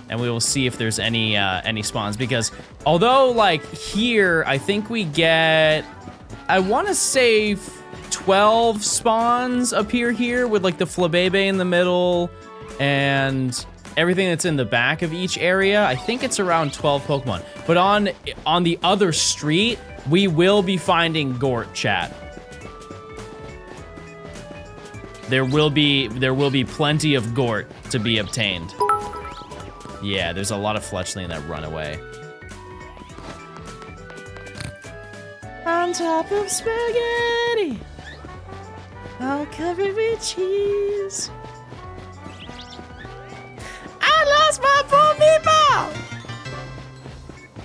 and we will see if there's any spawns. Because although like here, I think we get, I want to say 12 spawns appear here with like the Flabebe in the middle and everything that's in the back of each area. I think it's around 12 Pokemon. But on the other street, we will be finding Gort, chat. There will be plenty of Gort to be obtained. Yeah, there's a lot of Fletchling that run away. On top of spaghetti, I'll cover it with cheese. I lost my poor meatball!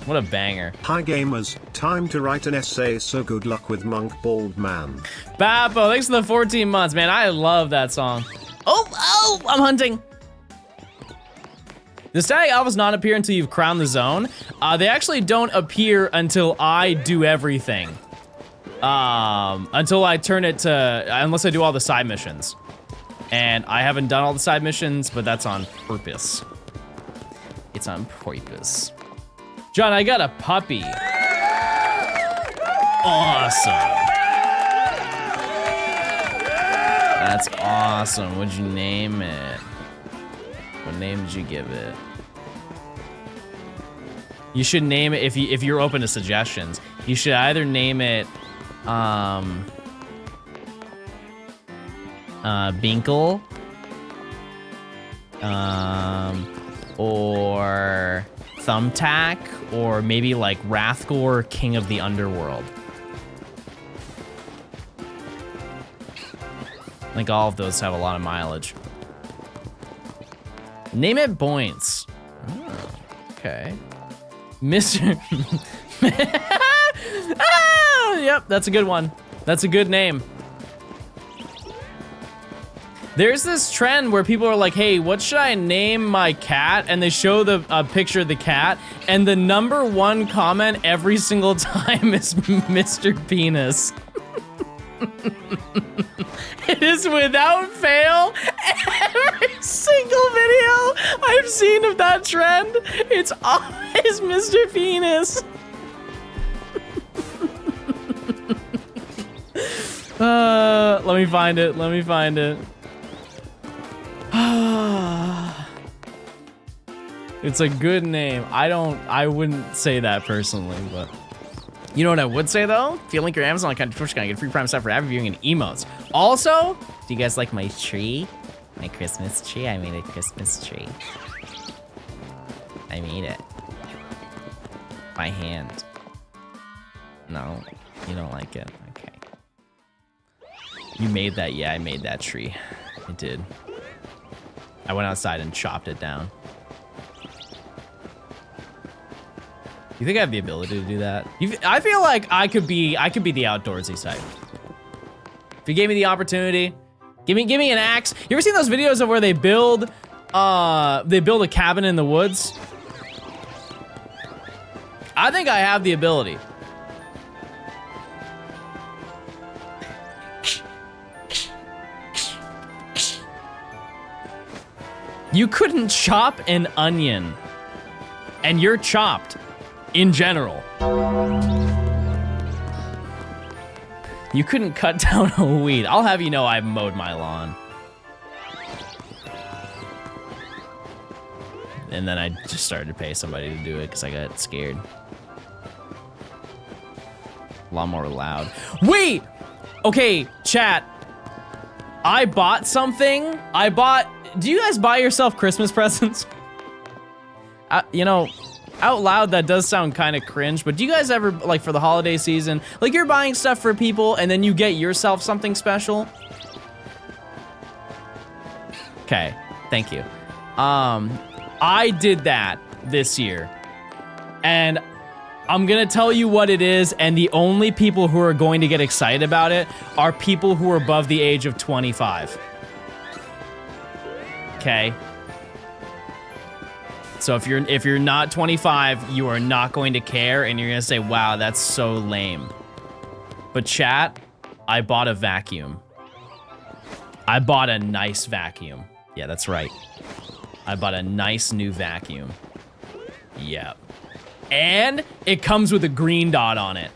What a banger. Hi gamers, time to write an essay, so good luck with Monk Bald Man. Bappo, thanks for the 14 months, man. I love that song. Oh, I'm hunting. The static alphas not appear until you've crowned the zone. They actually don't appear until I do everything. Until I turn it to, unless I do all the side missions. And I haven't done all the side missions, but that's on purpose. It's on purpose. John, I got a puppy. Awesome. That's awesome. What'd you name it? What name did you give it? You should name it, if you're open to suggestions, you should either name it Binkle, or Thumbtack, or maybe like Wrathgore, King of the Underworld. I think all of those have a lot of mileage. Name it Boints. Oh, okay. Mr. Ah, yep, that's a good one. That's a good name. There's this trend where people are like, hey, what should I name my cat? And they show the picture of the cat, and the #1 comment every single time is Mr. Penis. It is without fail every single video I've seen of that trend. It's always Mr. Penis. Let me find it. Let me find it. It's a good name. I wouldn't say that personally, but you know what I would say though? If you link your Amazon account to Twitch account, get free Prime stuff for avid viewing and emotes. Also, do you guys like my tree? My Christmas tree? I made a Christmas tree. I made it. By hand. No, you don't like it. Okay. You made that? Yeah, I made that tree. I did. I went outside and chopped it down. You think I have the ability to do that? I feel like I could be the outdoorsy side. If you gave me the opportunity, give me an axe. You ever seen those videos of where they build a cabin in the woods? I think I have the ability. You couldn't chop an onion, and you're chopped. In general. You couldn't cut down a weed. I'll have you know I mowed my lawn. And then I just started to pay somebody to do it because I got scared. Lawnmower loud. Wait! Okay, chat. I bought something. Do you guys buy yourself Christmas presents? You know, out loud, that does sound kind of cringe, but do you guys ever, like for the holiday season, like you're buying stuff for people and then you get yourself something special? Okay, thank you. I did that this year, and I'm gonna tell you what it is, and the only people who are going to get excited about it are people who are above the age of 25. Okay? So if you're not 25, you are not going to care, and you're gonna say, wow, that's so lame. But chat, I bought a vacuum. I bought a nice vacuum. Yeah, that's right. I bought a nice new vacuum. Yep. And it comes with a green dot on it.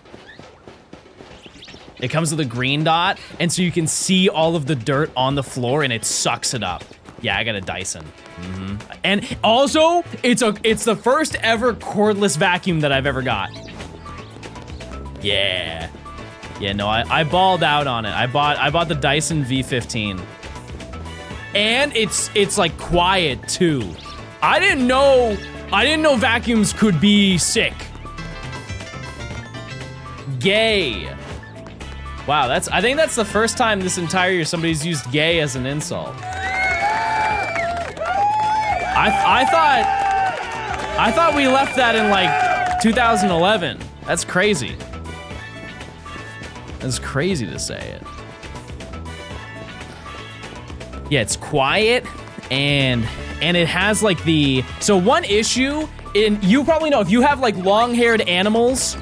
It comes with a green dot, and so you can see all of the dirt on the floor, and it sucks it up. Yeah, I got a Dyson. Mm-hmm. And also, it's the first ever cordless vacuum that I've ever got. Yeah. Yeah, no, I balled out on it. I bought the Dyson V15. And it's like quiet too. I didn't know vacuums could be sick. Gay. Wow, I think that's the first time this entire year somebody's used gay as an insult. I thought we left that in like 2011. That's crazy. That's crazy to say it. Yeah, it's quiet and it has like so one issue, and you probably know if you have like long-haired animals,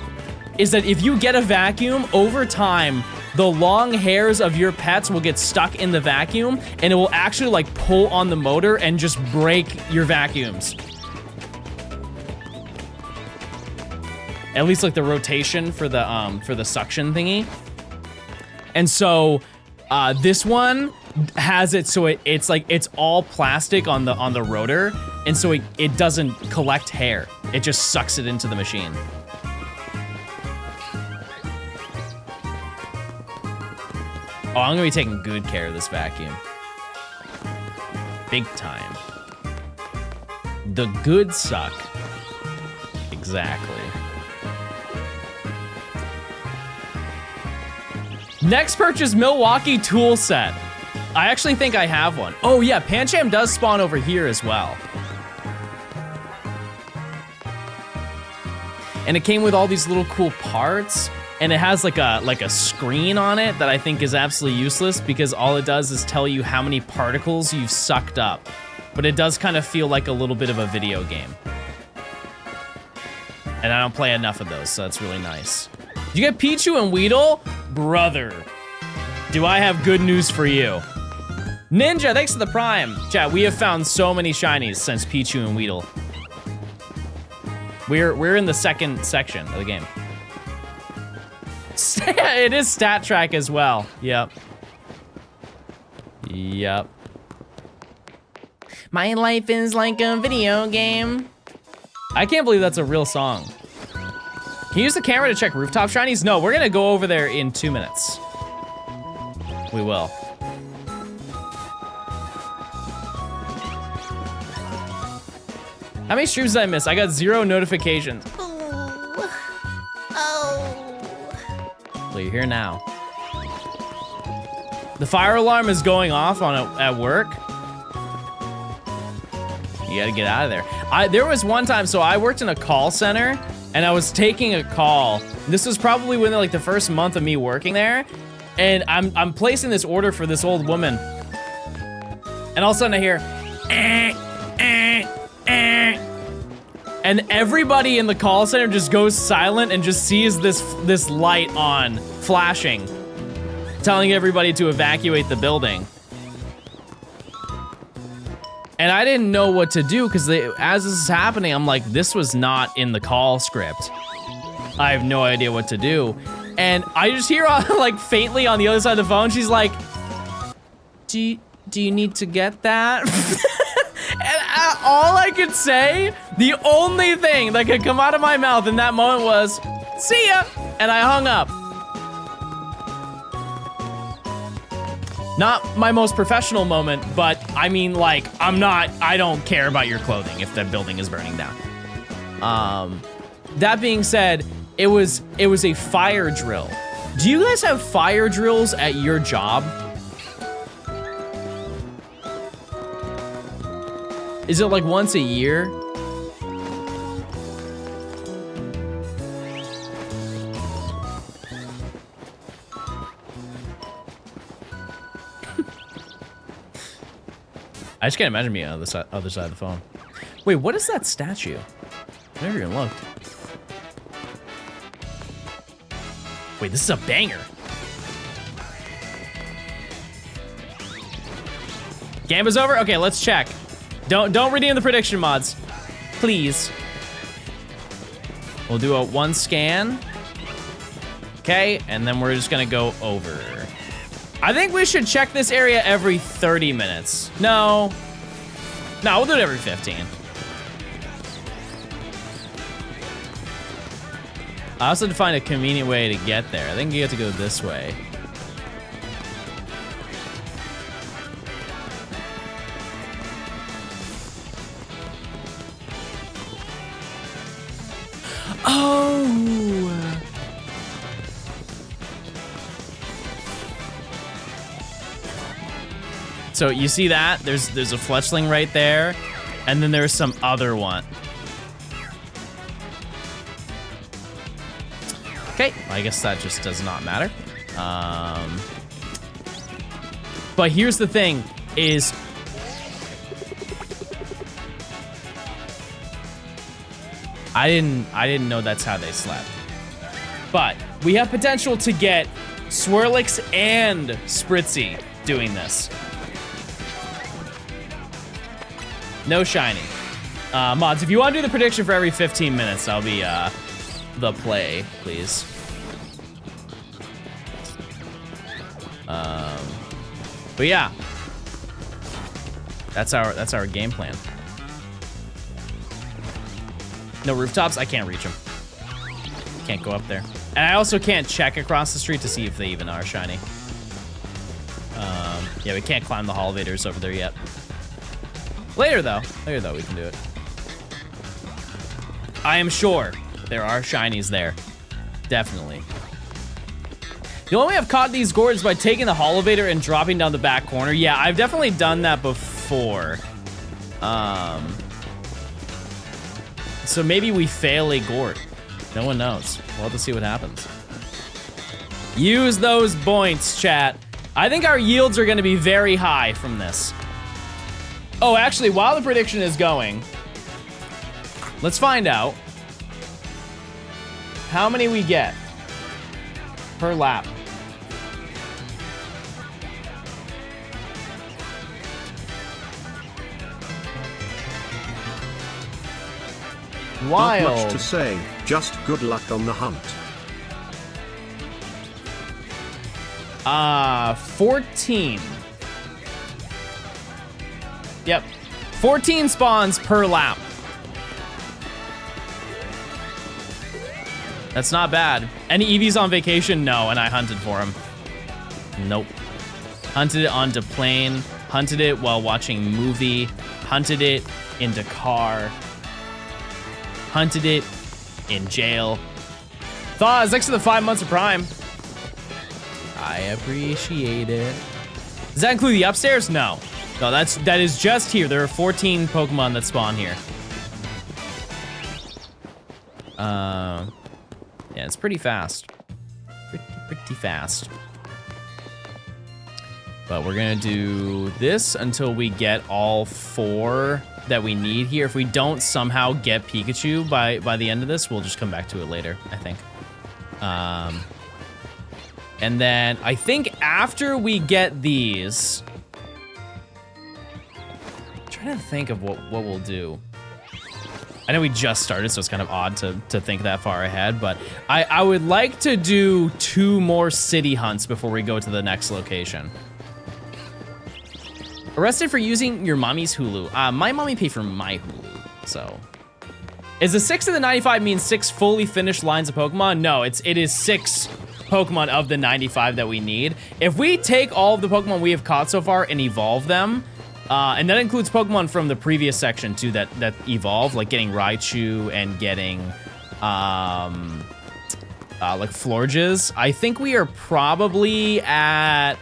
is that if you get a vacuum, over time, the long hairs of your pets will get stuck in the vacuum, and it will actually like pull on the motor and just break your vacuums. at least like the rotation for the suction thingy. And so this one has it so it's like it's all plastic on the rotor, and so it doesn't collect hair. It just sucks it into the machine. Oh, I'm gonna be taking good care of this vacuum. Big time. The good suck. Exactly. Next purchase, Milwaukee tool set. I actually think I have one. Oh yeah, Pancham does spawn over here as well. And it came with all these little cool parts, and it has like a screen on it that I think is absolutely useless because all it does is tell you how many particles you've sucked up. But it does kind of feel like a little bit of a video game. And I don't play enough of those, so that's really nice. Did you get Pichu and Weedle? Brother, do I have good news for you. Ninja, thanks for the prime. Chat, we have found so many shinies since Pichu and Weedle. We're in the second section of the game. It is stat track as well. Yep. Yep. My life is like a video game. I can't believe that's a real song. Can you use the camera to check rooftop shinies? No, we're gonna go over there in 2 minutes. We will. How many streams did I miss? I got 0 notifications. Oh. Well, you're here now. The fire alarm is going off at work. You gotta get out of there. There was one time, so I worked in a call center, and I was taking a call. This was probably within like the first month of me working there, and I'm placing this order for this old woman, and all of a sudden I hear, and everybody in the call center just goes silent and just sees this light on, flashing, telling everybody to evacuate the building. And I didn't know what to do because as this is happening, I'm like, this was not in the call script. I have no idea what to do. And I just hear like faintly on the other side of the phone, she's like, do you need to get that? And all I could say, the only thing that could come out of my mouth in that moment was, see ya, and I hung up. Not my most professional moment, but I mean, like, I don't care about your clothing if that building is burning down. That being said, it was a fire drill. Do you guys have fire drills at your job? Is it like once a year? I just can't imagine being on the other side of the phone. Wait, what is that statue? I never even looked. Wait, this is a banger. Gamba's over? Okay, let's check. Don't redeem the prediction mods. Please. We'll do a 1 scan. Okay, and then we're just gonna go over. I think we should check this area every 30 minutes. No, we'll do it every 15. I also had to find a convenient way to get there. I think you have to go this way. Oh! So you see that? There's a fletchling right there, and then there's some other one. Okay, well, I guess that just does not matter. But here's the thing: is I didn't know that's how they slept. But we have potential to get Swirlix and Spritzy doing this. No shiny. Mods, if you want to do the prediction for every 15 minutes, that'll the play, please. But yeah, that's our game plan. No rooftops. I can't reach them. Can't go up there, and I also can't check across the street to see if they even are shiny. Yeah, we can't climb the elevators over there yet. Later though, we can do it. I am sure there are shinies there, definitely. The only way I've caught these gourds is by taking the elevator and dropping down the back corner. Yeah, I've definitely done that before. So maybe we fail a gourd. No one knows. We'll have to see what happens. Use those points, chat. I think our yields are going to be very high from this. Oh, actually, while the prediction is going, let's find out how many we get per lap. Wild. Not much to say, just good luck on the hunt. 14. Yep. 14 spawns per lap. That's not bad. Any EVs on vacation? No, and I hunted for him. Nope. Hunted it onto plane. Hunted it while watching movie. Hunted it into car. Hunted it in jail. Thought next to the 5 months of Prime. I appreciate it. Does that include the upstairs? No. No, that is just here. There are 14 Pokemon that spawn here. Yeah, it's pretty fast. Pretty fast. But we're gonna do this until we get all 4 that we need here. If we don't somehow get Pikachu by the end of this, we'll just come back to it later, I think. And then I think after we get these, I'm trying to think of what we'll do. I know we just started, so it's kind of odd to think that far ahead, but I would like to do 2 more city hunts before we go to the next location. Arrested for using your mommy's Hulu. My mommy paid for my Hulu, so. Is the 6 of the 95 mean 6 fully finished lines of Pokemon? No, it is 6 Pokemon of the 95 that we need. If we take all of the Pokemon we have caught so far and evolve them, and that includes Pokemon from the previous section too that evolve, like getting Raichu and getting like Florges, I think we are probably at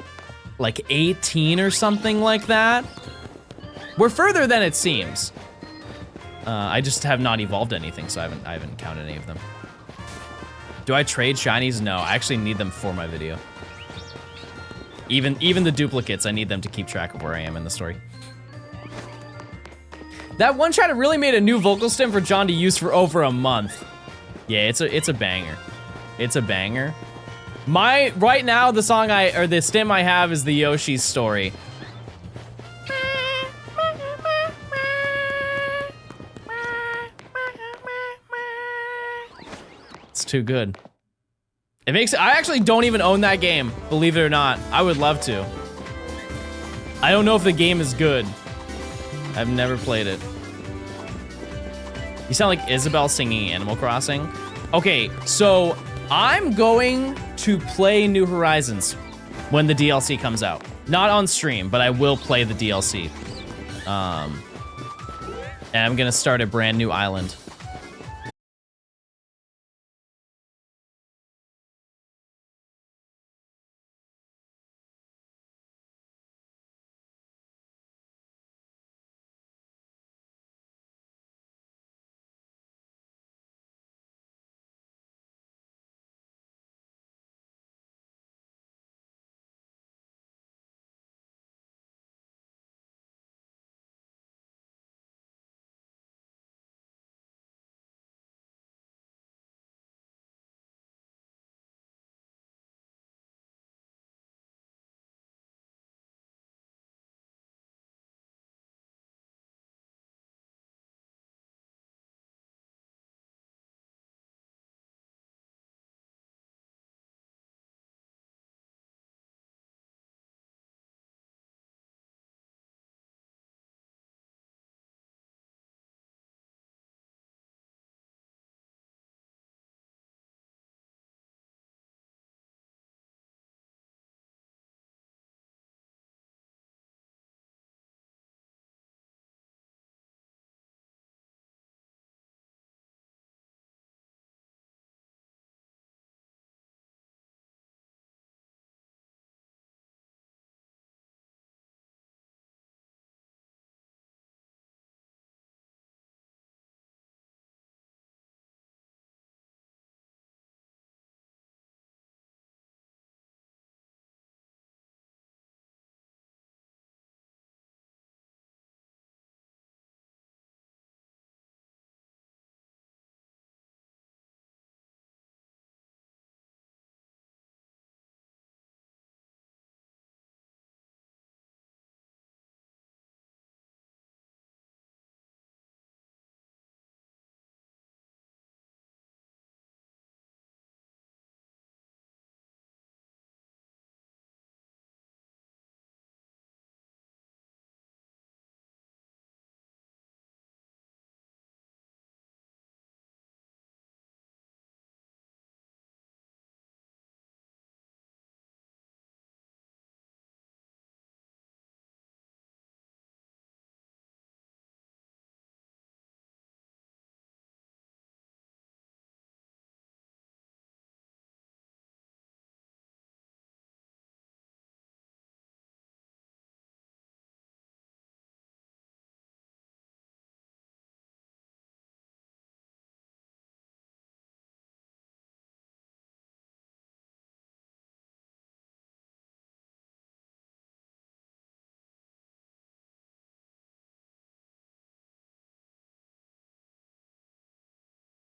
like 18 or something like that. We're further than it seems. I just have not evolved anything, so I haven't counted any of them. Do I trade shinies? No, I actually need them for my video. Even the duplicates, I need them to keep track of where I am in the story. That one chat really made a new vocal stem for John to use for over a month. Yeah, it's a banger. It's a banger. Right now the song the stem I have is the Yoshi's story. It's too good. I actually don't even own that game, believe it or not. I would love to. I don't know if the game is good. I've never played it. You sound like Isabelle singing Animal Crossing. Okay, so I'm going to play New Horizons when the DLC comes out. Not on stream, but I will play the DLC. And I'm gonna start a brand new island.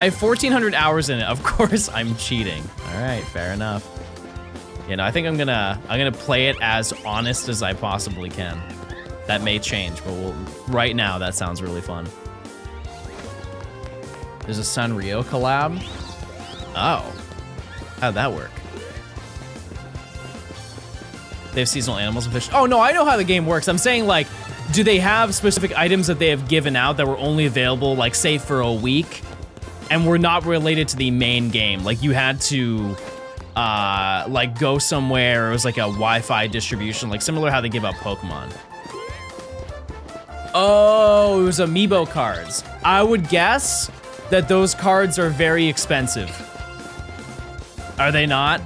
I have 1,400 hours in it. Of course, I'm cheating. All right, fair enough. You know, I think I'm gonna play it as honest as I possibly can. That may change, but right now that sounds really fun. There's a Sanrio collab. Oh, how'd that work? They have seasonal animals and fish. Oh no, I know how the game works. I'm saying like, do they have specific items that they have given out that were only available, like say for a week, and were not related to the main game? Like you had to, like go somewhere. It was like a Wi-Fi distribution, like similar to how they give out Pokemon. Oh, it was amiibo cards. I would guess that those cards are very expensive. Are they not?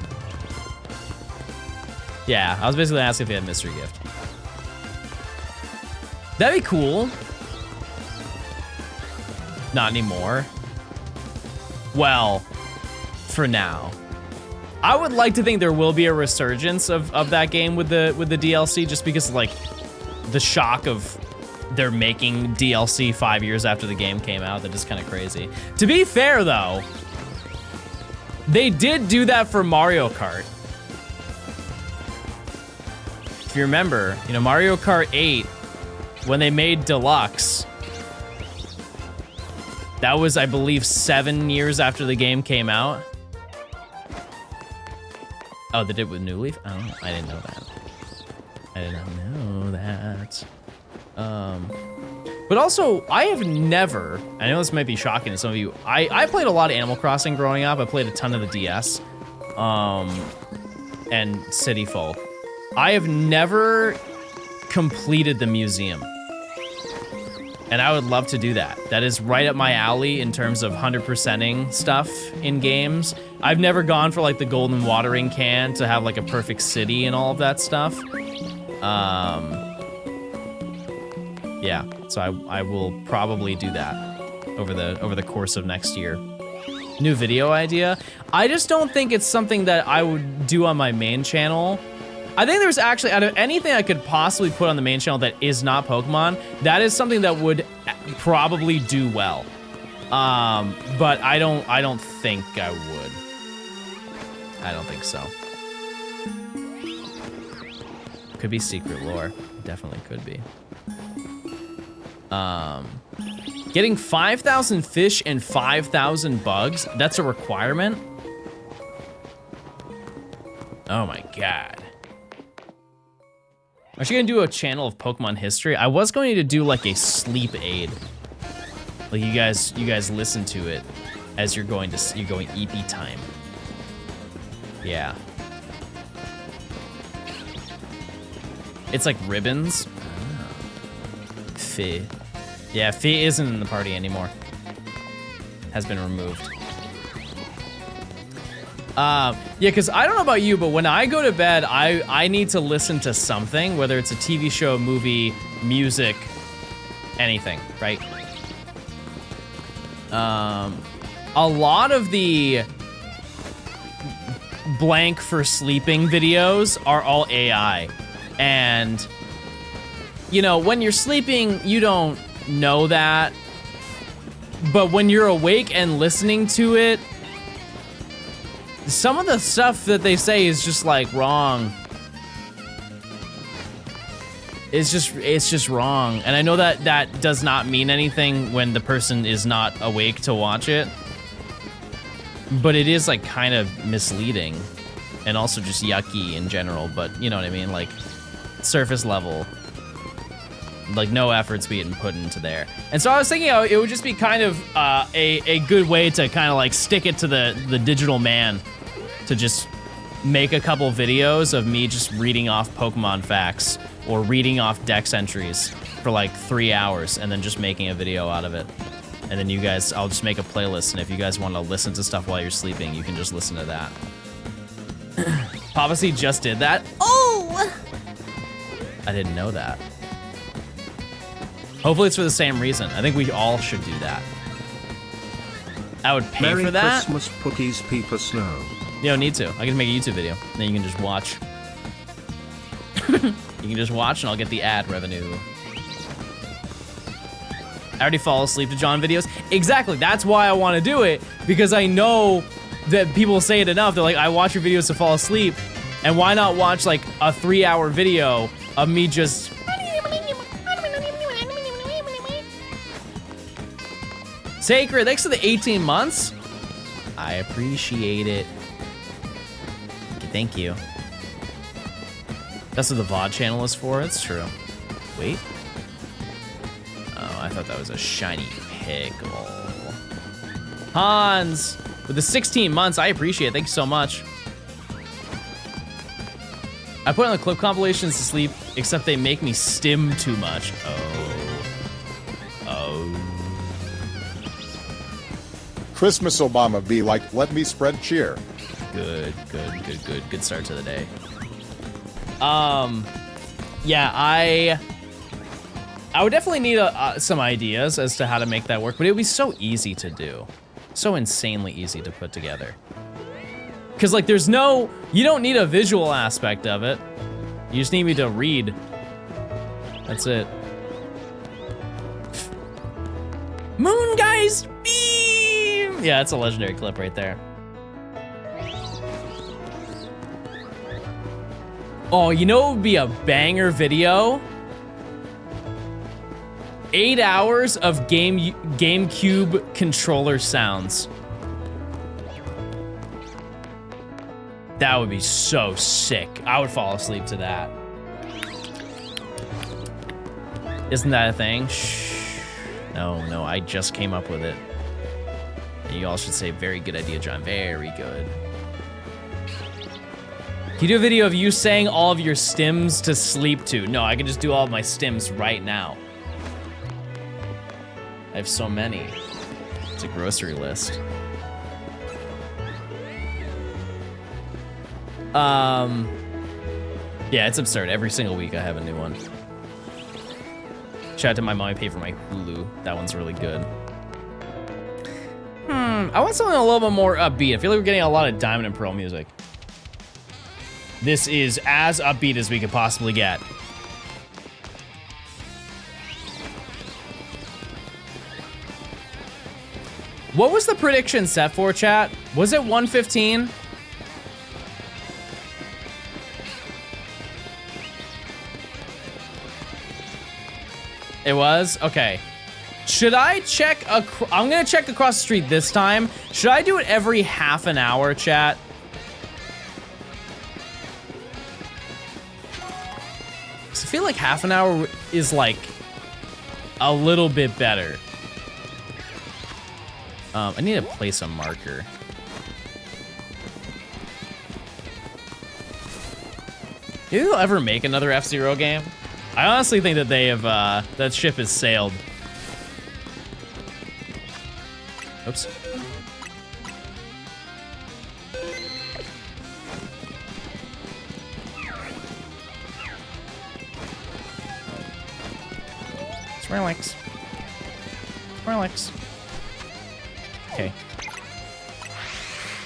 Yeah, I was basically asking if they had mystery gift. That'd be cool. Not anymore. Well, for now. I would like to think there will be a resurgence of that game with the DLC, just because like the shock of they're making DLC 5 years after the game came out. That is kind of crazy. To be fair though, they did do that for Mario Kart. If you remember, you know, Mario Kart 8, when they made Deluxe, that was, I believe, 7 years after the game came out. Oh, they did with New Leaf? Oh, I didn't know that. I did not know that. But also, I have never, I know this might be shocking to some of you, I played a lot of Animal Crossing growing up. I played a ton of the DS, and City Folk. I have never completed the museum. And I would love to do that. That is right up my alley in terms of 100%ing stuff in games. I've never gone for like the golden watering can to have like a perfect city and all of that stuff. Yeah, so I will probably do that over the course of next year. New video idea. I just don't think it's something that I would do on my main channel. I think there's actually, out of anything I could possibly put on the main channel that is not Pokemon, that is something that would probably do well. But I don't think I would. I don't think so. Could be secret lore. Definitely could be. Getting 5,000 fish and 5,000 bugs, that's a requirement? Oh my god. Aren't you gonna do a channel of Pokemon history? I was going to do like a sleep aid. Like you guys listen to it as you're going EP time. Yeah. It's like ribbons. Oh. Fee. Yeah, Fee isn't in the party anymore. Has been removed. Yeah, because I don't know about you, but when I go to bed, I need to listen to something, whether it's a TV show, movie, music, anything, right? A lot of the blank for sleeping videos are all AI. And, you know, when you're sleeping, you don't know that. But when you're awake and listening to it, some of the stuff that they say is just like wrong. It's just wrong. And I know that that does not mean anything when the person is not awake to watch it. But it is like kind of misleading and also just yucky in general, but you know what I mean? Like surface level, like no effort's being put into there. And so I was thinking it would just be kind of a good way to kind of like stick it to the digital man, to just make a couple videos of me just reading off Pokemon facts or reading off dex entries for like 3 hours and then just making a video out of it. And then you guys, I'll just make a playlist, and if you guys want to listen to stuff while you're sleeping, you can just listen to that. Papa C just did that. Oh! I didn't know that. Hopefully it's for the same reason. I think we all should do that. I would pay Merry for that. Christmas, Cookies, Peeper Snow. You don't need to. I can make a YouTube video. Then you can just watch. You can just watch and I'll get the ad revenue. I already fall asleep to John videos. Exactly, that's why I want to do it, because I know that people say it enough. They're like, I watch your videos to fall asleep, and why not watch like a 3-hour video of me just... Sacred, thanks for the 18 months. I appreciate it. Thank you. That's what the VOD channel is for, it's true. Wait. Oh, I thought that was a shiny pickle. Hans, with the 16 months, I appreciate it. Thank you so much. I put on the clip compilations to sleep, except they make me stim too much. Oh. Christmas Obama be like, let me spread cheer. Good start to the day. Yeah, I would definitely need some ideas as to how to make that work, but it would be so easy to do. So insanely easy to put together. Cause like you don't need a visual aspect of it. You just need me to read. That's it. Moongeist beam! Yeah, that's a legendary clip right there. Oh, you know what would be a banger video? 8 hours of GameCube controller sounds. That would be so sick. I would fall asleep to that. Isn't that a thing? Shh. No, I just came up with it. And you all should say, very good idea, John. Very good. Can you do a video of you saying all of your stims to sleep to? No, I can just do all of my stims right now. I have so many. It's a grocery list. Yeah, it's absurd. Every single week I have a new one. Shout out to my mommy paid for my Hulu. That one's really good. I want something a little bit more upbeat. I feel like we're getting a lot of Diamond and Pearl music. This is as upbeat as we could possibly get. What was the prediction set for, chat? Was it 115? It was? Okay. Should I check? I'm gonna check across the street this time. Should I do it every half an hour, chat? I feel like half an hour is like a little bit better. I need to place a marker. Do you think they'll ever make another F-Zero game? I honestly think that they have, that ship has sailed. Oops. Relax. Relax. Okay.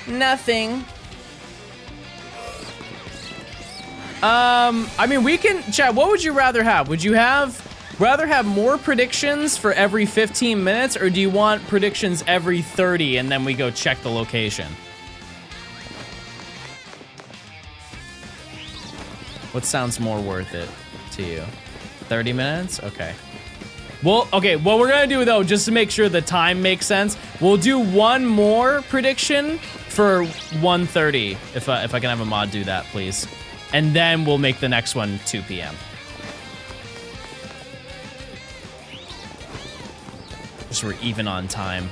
Nothing. I mean, we can, chat, what would you rather have? Would you rather have more predictions for every 15 minutes, or do you want predictions every 30 and then we go check the location? What sounds more worth it to you? 30 minutes? Okay. Well, okay, what we're gonna do though, just to make sure the time makes sense, we'll do one more prediction for 1:30, if I can have a mod do that, please. And then we'll make the next one 2 p.m. Just so we're even on time.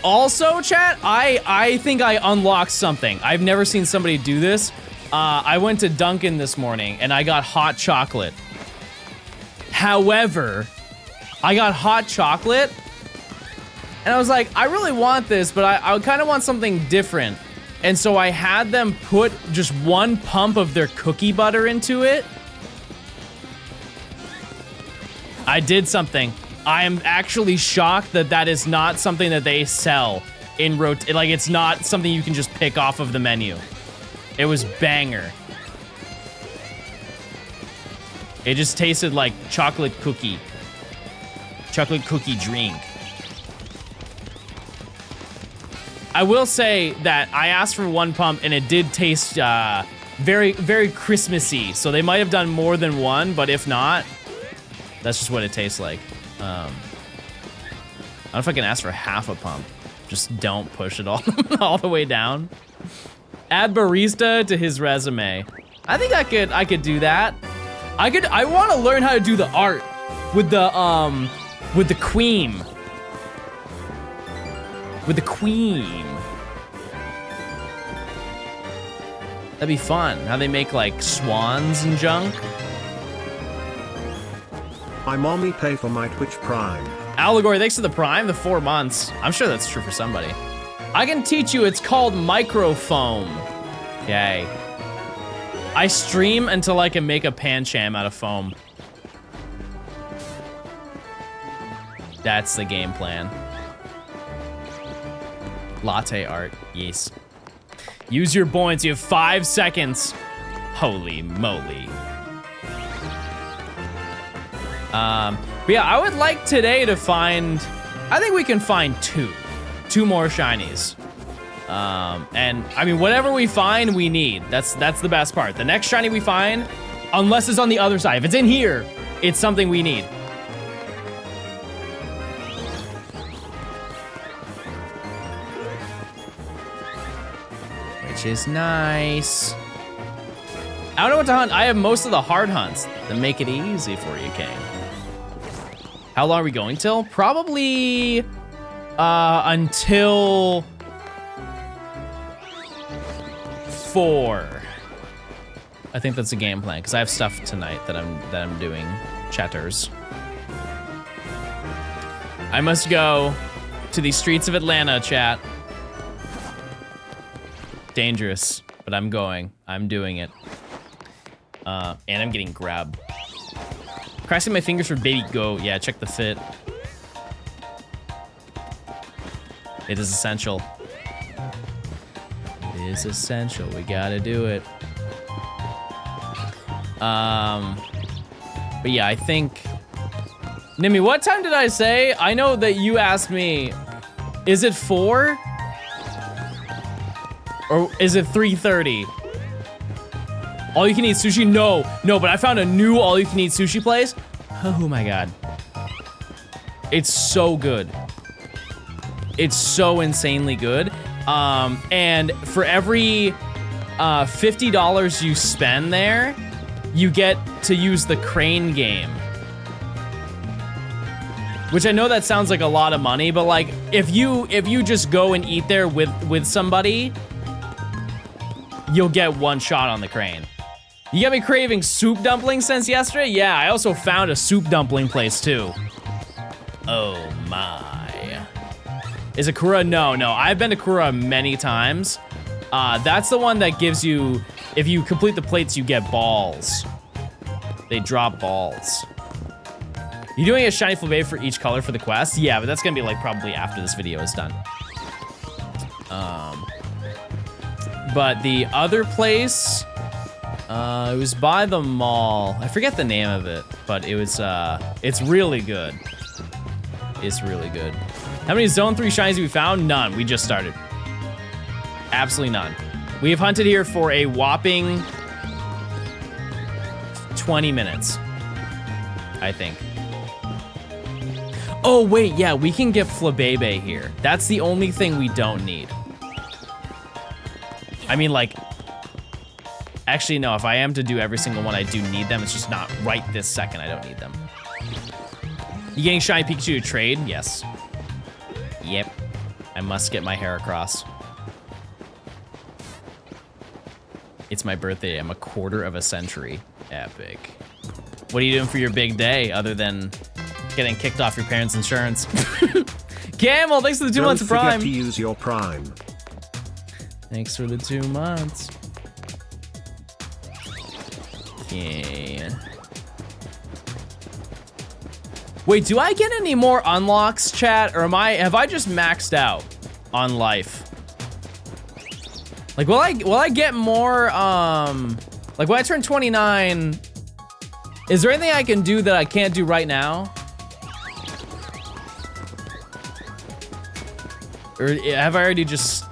Also, chat, I think I unlocked something. I've never seen somebody do this. I went to Dunkin' this morning and I got hot chocolate. However, I got hot chocolate and I was like, I really want this, but I kind of want something different. And so I had them put just one pump of their cookie butter into it. I did something. I am actually shocked that that is not something that they sell in like it's not something you can just pick off of the menu. It was banger. It just tasted like chocolate cookie drink. I will say that I asked for 1 pump and it did taste very, very Christmassy. So they might have done more than 1, but if not, that's just what it tastes like. I don't know if I can ask for half a pump. Just don't push it all the way down. Add barista to his resume. I think I could do that. I want to learn how to do the art with the queen. With the queen. That'd be fun. How they make like swans and junk. My mommy pay for my Twitch Prime. Allegory, thanks for the Prime, the 4 months. I'm sure that's true for somebody. I can teach you, it's called microfoam. Okay. I stream until I can make a pancham out of foam. That's the game plan. Latte art, yes. Use your points, you have 5 seconds. Holy moly. But yeah, I would like today to find, I think we can find 2 more shinies. And I mean, whatever we find, we need. That's the best part. The next shiny we find, unless it's on the other side, if it's in here, it's something we need. Which is nice. I don't know what to hunt. I have most of the hard hunts that make it easy for you, Kane. How long are we going till? Probably until 4. I think that's the game plan because I have stuff tonight that I'm doing. Chatters. I must go to the streets of Atlanta, chat. Dangerous, but I'm going. I'm doing it. And I'm getting grabbed. Crossing my fingers for baby goat. Yeah, check the fit. It is essential. It is essential. We gotta do it. But yeah, I think... Nimi, what time did I say? I know that you asked me, is it 4? Or is it 3:30? All you can eat sushi? No, but I found a new all you can eat sushi place. Oh my God. It's so good. It's so insanely good. And for every $50 you spend there, you get to use the crane game. Which I know that sounds like a lot of money, but like if you just go and eat there with somebody, you'll get 1 shot on the crane. You got me craving soup dumplings since yesterday? Yeah, I also found a soup dumpling place too. Oh my. Is it Kura? No. I've been to Kura many times. That's the one that gives you, if you complete the plates, you get balls. They drop balls. You doing a shiny flabe for each color for the quest? Yeah, but that's gonna be like probably after this video is done. But the other place, it was by the mall. I forget the name of it, but it was, it's really good. It's really good. How many Zone 3 shinies have we found? None, we just started. Absolutely none. We have hunted here for a whopping 20 minutes, I think. Oh wait, yeah, we can get Flabebe here. That's the only thing we don't need. I mean, like, actually, no, if I am to do every single one, I do need them. It's just not right this second. I don't need them. You getting Shiny Pikachu to trade? Yes. Yep. I must get my hair across. It's my birthday. I'm a quarter of a century. Epic. What are you doing for your big day other than getting kicked off your parents' insurance? Camel, thanks for the 2 months of Prime. Don't forget to use your Prime. Thanks for the 2 months. Yeah. Wait, do I get any more unlocks, chat? Or have I just maxed out on life? Like, will I get more, like when I turn 29, Is there anything I can do that I can't do right now? Or have I already just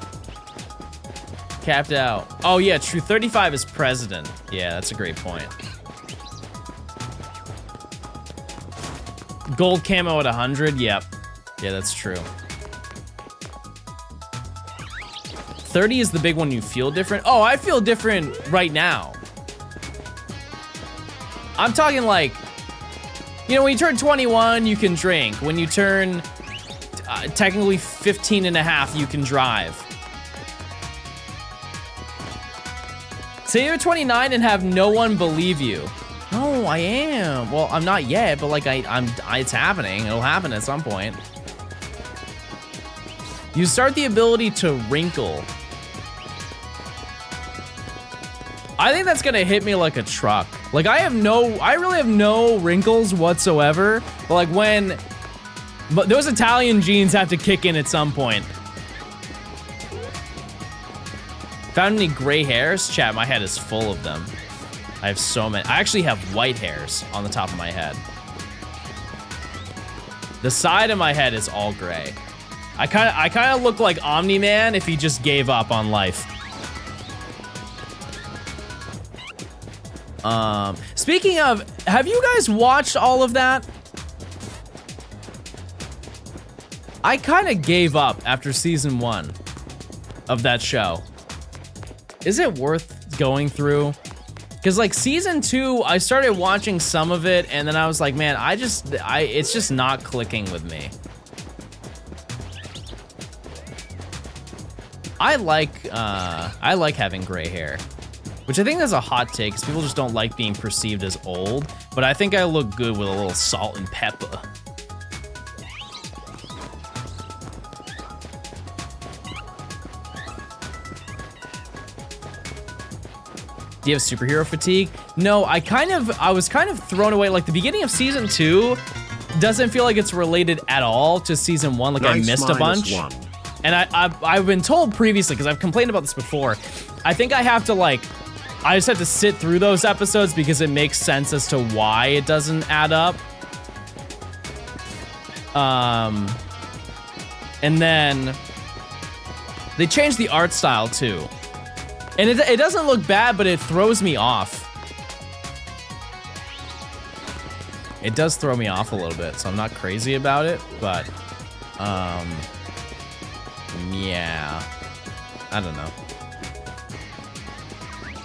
capped out? Oh yeah, true, 35 is president. Yeah, that's a great point. Gold camo at 100, yep. Yeah, that's true. 30 is the big one you feel different? Oh, I feel different right now. I'm talking like, you know, when you turn 21, you can drink. When you turn technically 15 and a half, you can drive. Say you're 29 and have no one believe you. No, I am. Well, I'm not yet, but like it's happening. It'll happen at some point. You start the ability to wrinkle. I think that's gonna hit me like a truck. Like I really have no wrinkles whatsoever. But like but those Italian genes have to kick in at some point. Found any gray hairs? Chat, my head is full of them. I have so many. I actually have white hairs on the top of my head. The side of my head is all gray. I kind of look like Omni-Man if he just gave up on life. Speaking of, have you guys watched all of that? I kind of gave up after season 1 of that show. Is it worth going through? Because like season 2, I started watching some of it and then I was like, man, it's just not clicking with me. I like having gray hair, which I think is a hot take because people just don't like being perceived as old, but I think I look good with a little salt and pepper. Do you have superhero fatigue? No, I was kind of thrown away. Like the beginning of season 2 doesn't feel like it's related at all to season 1. Like Nice I missed a bunch. -1. And I've been told previously, because I've complained about this before, I think I have to like, I just have to sit through those episodes because it makes sense as to why it doesn't add up. And then they changed the art style too. And it doesn't look bad, but it throws me off. It does throw me off a little bit, so I'm not crazy about it, but yeah, I don't know.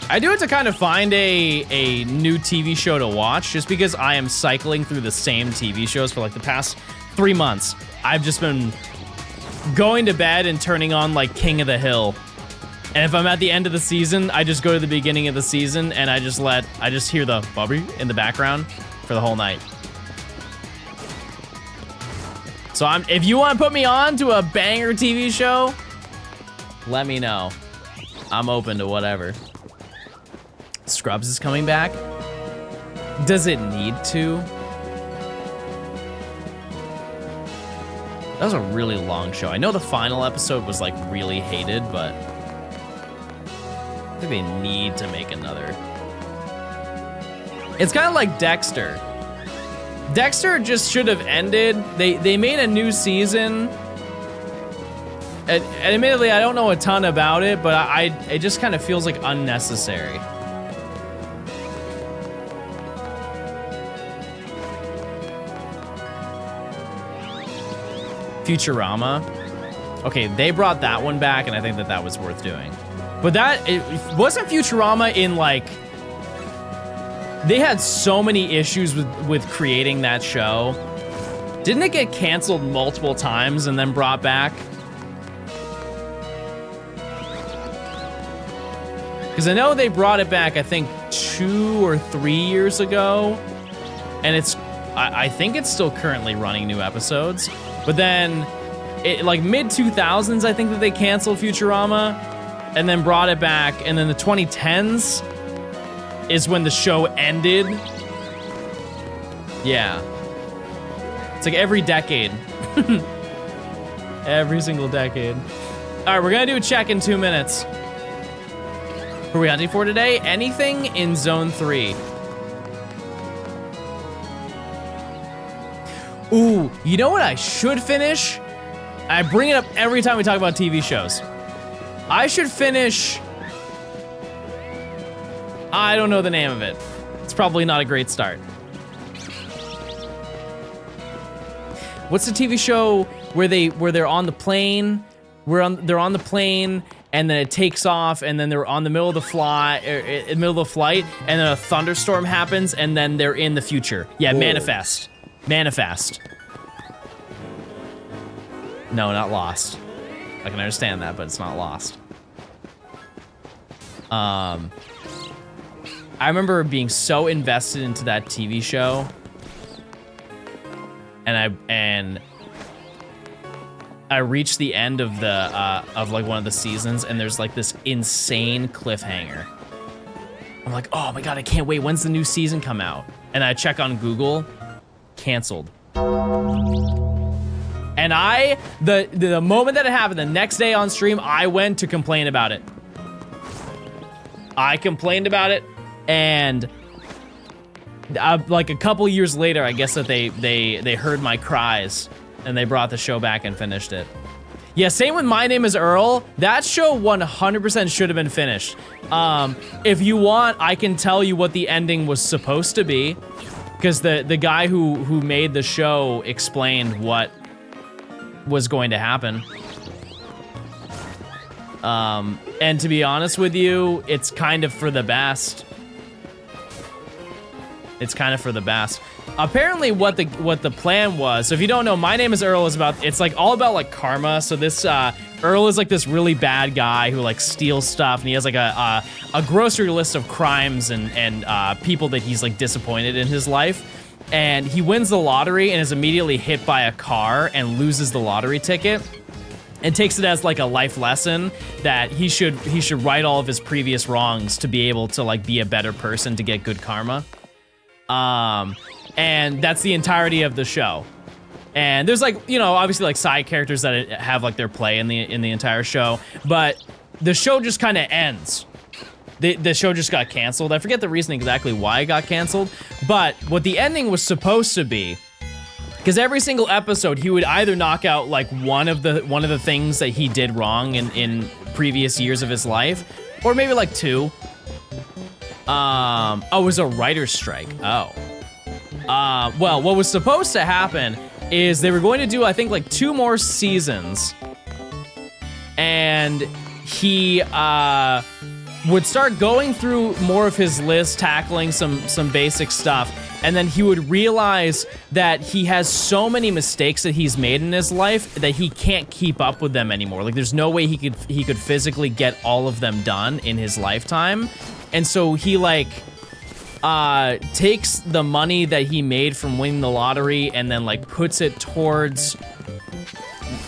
I do it to kind of find a new TV show to watch, just because I am cycling through the same TV shows for like the past 3 months. I've just been going to bed and turning on like King of the Hill. And if I'm at the end of the season, I just go to the beginning of the season and I just hear the Bobby in the background for the whole night. So if you want to put me on to a banger TV show, let me know. I'm open to whatever. Scrubs is coming back. Does it need to? That was a really long show. I know the final episode was like really hated, but I think they need to make another. It's kind of like Dexter. Dexter just should have ended. They made a new season. And admittedly, I don't know a ton about it, but it just kind of feels like unnecessary. Futurama. Okay, they brought that one back, and I think that was worth doing. But it wasn't Futurama in like, they had so many issues with creating that show. Didn't it get canceled multiple times and then brought back? Because I know they brought it back, I think 2 or 3 years ago, and I think it's still currently running new episodes. But then, like mid 2000s, I think that they canceled Futurama, and then brought it back, and then the 2010s is when the show ended. Yeah. It's like every decade. Every single decade. All right, we're gonna do a check in 2 minutes. Who are we hunting for today? Anything in Zone 3. Ooh, you know what I should finish? I bring it up every time we talk about TV shows. I should finish... I don't know the name of it. It's probably not a great start. What's the TV show where they're on the plane? They're on the plane, and then it takes off, and then they're on the middle of the flight, and then a thunderstorm happens, and then they're in the future. Yeah, Manifest. Manifest. No, not Lost. I can understand that, but it's not Lost. I remember being so invested into that TV show, and I reached the end of like one of the seasons, and there's like this insane cliffhanger. I'm like, oh my god, I can't wait. When's the new season come out? And I check on Google, canceled. And the moment that it happened, the next day on stream, I went to complain about it. I complained about it, and like a couple years later, I guess that they heard my cries, and they brought the show back and finished it. Yeah, same with My Name is Earl. That show 100% should have been finished. If you want, I can tell you what the ending was supposed to be, because the guy who made the show explained what was going to happen. And to be honest with you, it's kind of for the best. It's kind of for the best. Apparently what the plan was, so if you don't know, My Name is Earl is about, it's like all about like karma. So this Earl is like this really bad guy who like steals stuff, and he has like a grocery list of crimes and people that he's like disappointed in his life. And he wins the lottery and is immediately hit by a car and loses the lottery ticket, and takes it as like a life lesson that he should right all of his previous wrongs to be able to like be a better person to get good karma. And that's the entirety of the show. And there's like, you know, obviously like side characters that have like their play in the entire show, but the show just kind of ends. The show just got canceled. I forget the reason exactly why it got canceled, but what the ending was supposed to be, because every single episode he would either knock out like one of the things that he did wrong in previous years of his life, or maybe like two. Oh, it was a writer's strike. Oh. Well, what was supposed to happen is they were going to do, I think, like 2 more seasons, and he would start going through more of his list, tackling some basic stuff, and then he would realize that he has so many mistakes that he's made in his life that he can't keep up with them anymore. Like, there's no way he could physically get all of them done in his lifetime. And so he like takes the money that he made from winning the lottery and then like puts it towards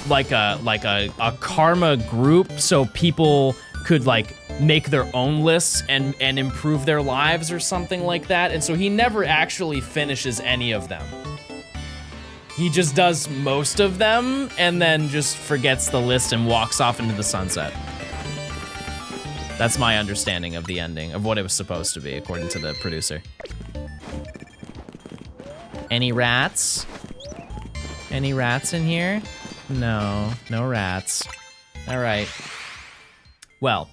like a karma group, so people could like make their own lists and improve their lives or something like that. And so he never actually finishes any of them. He just does most of them and then just forgets the list and walks off into the sunset. That's my understanding of the ending, of what it was supposed to be, according to the producer. Any rats? Any rats in here? No, no rats. All right. Well,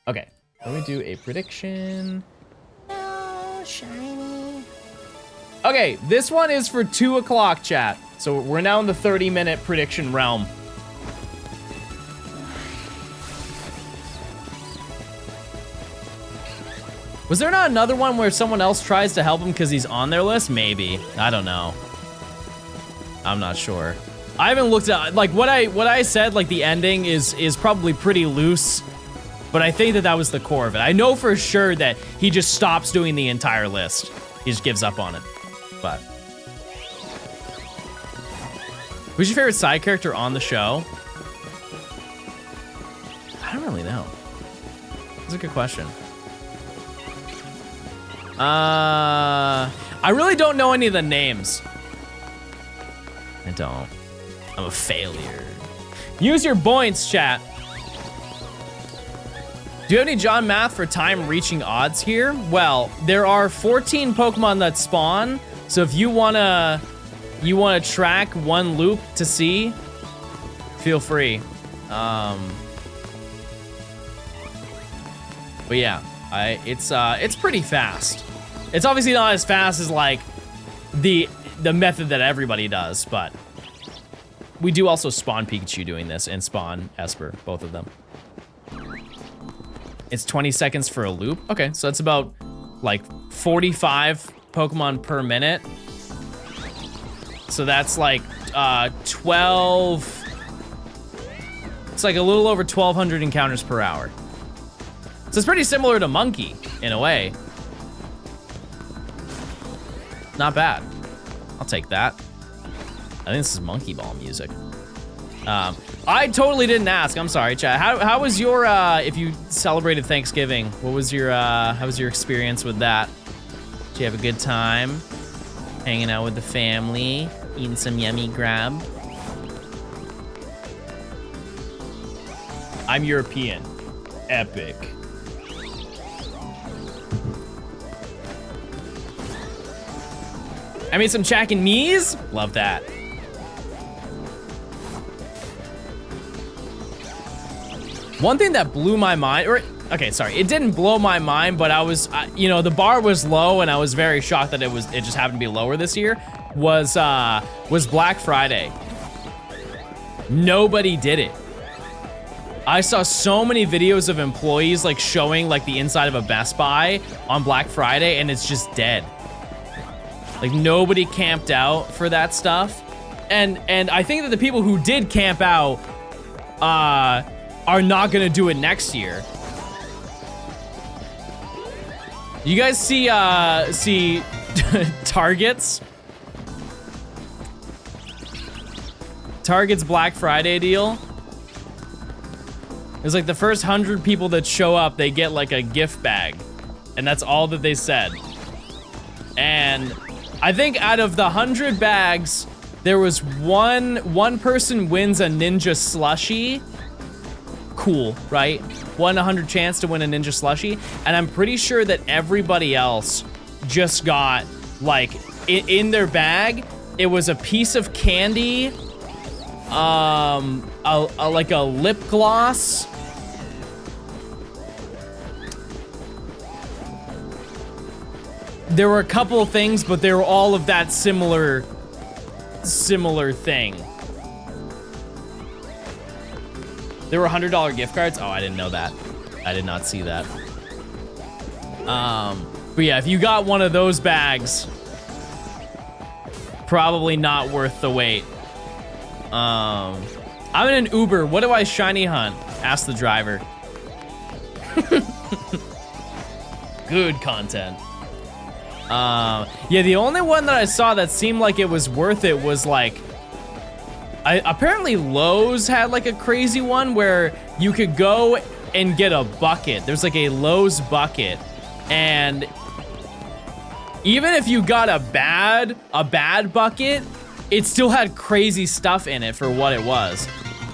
okay. Let me do a prediction. No, shiny. Okay, this one is for 2 o'clock, chat. So we're now in the 30-minute prediction realm. Was there not another one where someone else tries to help him because he's on their list? Maybe. I don't know. I'm not sure. I haven't looked at, like, what I said, like, the ending is probably pretty loose, but I think that was the core of it. I know for sure that he just stops doing the entire list. He just gives up on it. But who's your favorite side character on the show? I don't really know. That's a good question. I really don't know any of the names. I don't. I'm a failure. Use your points, chat. Do you have any John math for time reaching odds here? Well, there are 14 Pokemon that spawn, so if you wanna you want to track one loop to see, feel free. But yeah, it's pretty fast. It's obviously not as fast as like the method that everybody does, but we do also spawn Pikachu doing this and spawn Esper, both of them. It's 20 seconds for a loop. Okay, so that's about like 45 Pokemon per minute. So that's like 12. It's like a little over 1,200 encounters per hour. So it's pretty similar to Monkey in a way. Not bad. I'll take that. I think this is Monkey Ball music. I totally didn't ask. I'm sorry, chat. How was your if you celebrated Thanksgiving? What was your how was your experience with that? Did you have a good time? Hanging out with the family, eating some yummy grab? I'm European. Epic. I made some Chack and Me's. Love that. One thing that blew my mind, or okay, sorry, it didn't blow my mind, but I was, you know, the bar was low, and I was very shocked that it just happened to be lower this year. Was Black Friday. Nobody did it. I saw so many videos of employees like showing like the inside of a Best Buy on Black Friday, and it's just dead. Like nobody camped out for that stuff, and I think that the people who did camp out are not gonna do it next year. You guys see Target's Black Friday deal? It's like the first 100 people that show up, they get like a gift bag, and that's all that they said. And I think out of the 100 bags, there was one person wins a Ninja Slushie. Cool, right? 1 in 100 chance to win a Ninja Slushie, and I'm pretty sure that everybody else just got like in their bag. It was a piece of candy, like a lip gloss. There were a couple of things, but they were all of that similar thing. There were $100 gift cards. Oh, I didn't know that. I did not see that. But yeah, if you got one of those bags, probably not worth the wait. I'm in an Uber. What do I shiny hunt? Ask the driver. Good content. Yeah, the only one that I saw that seemed like it was worth it was like, apparently Lowe's had like a crazy one where you could go and get a bucket. There's like a Lowe's bucket, and even if you got a bad bucket, it still had crazy stuff in it for what it was.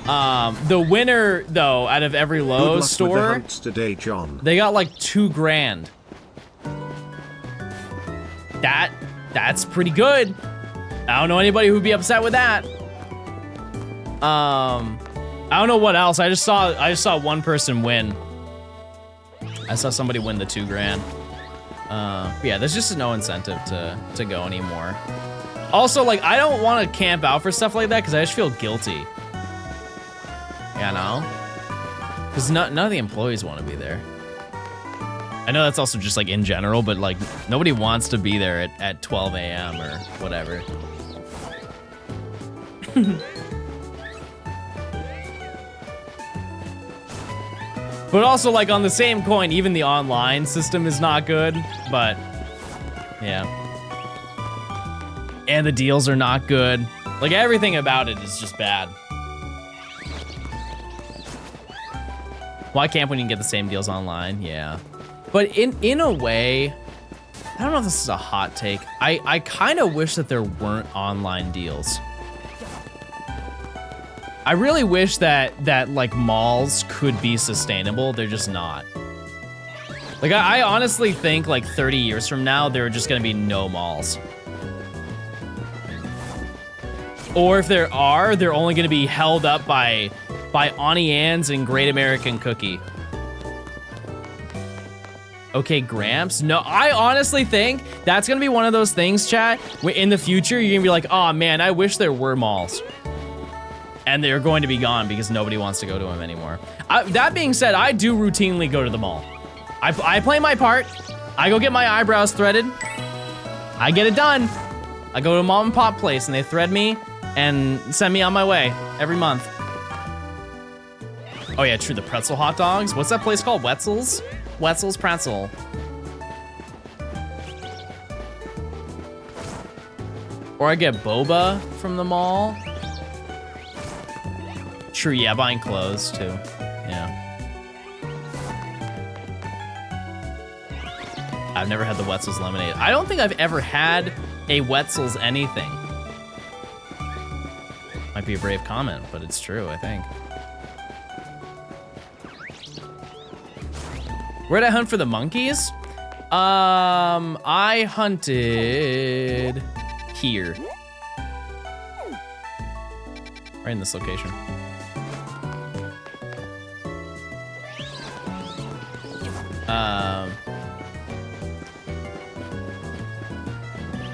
The winner though, out of every Lowe's store, today, John. They got like $2 grand. That's pretty good. I don't know anybody who'd be upset with that. I don't know what else. I just saw one person win. I saw somebody win the $2 grand. Yeah, there's just no incentive to go anymore. Also, like, I don't want to camp out for stuff like that because I just feel guilty. You know? Because none of the employees want to be there. I know that's also just like in general, but like nobody wants to be there at 12 a.m. or whatever. But also like on the same coin, even the online system is not good, but yeah. And the deals are not good. Like everything about it is just bad. Why camp when you can get the same deals online? Yeah. But in a way, I don't know if this is a hot take. I kind of wish that there weren't online deals. I really wish that like malls could be sustainable. They're just not. Like I honestly think like 30 years from now, there are just gonna be no malls. Or if there are, they're only gonna be held up by Auntie Anne's and Great American Cookie. Okay, Gramps. No, I honestly think that's gonna be one of those things, chat, where in the future you're gonna be like, oh man, I wish there were malls. And they're going to be gone because nobody wants to go to them anymore. That being said, I do routinely go to the mall. I play my part. I go get my eyebrows threaded. I get it done. I go to a mom and pop place and they thread me and send me on my way every month. Oh yeah, true, the pretzel hot dogs. What's that place called? Wetzel's? Wetzel's Pretzel. Or I get boba from the mall. True, yeah, buying clothes too. Yeah. I've never had the Wetzel's lemonade. I don't think I've ever had a Wetzel's anything. Might be a brave comment, but it's true, I think. Where'd I hunt for the monkeys? I hunted here. Right in this location.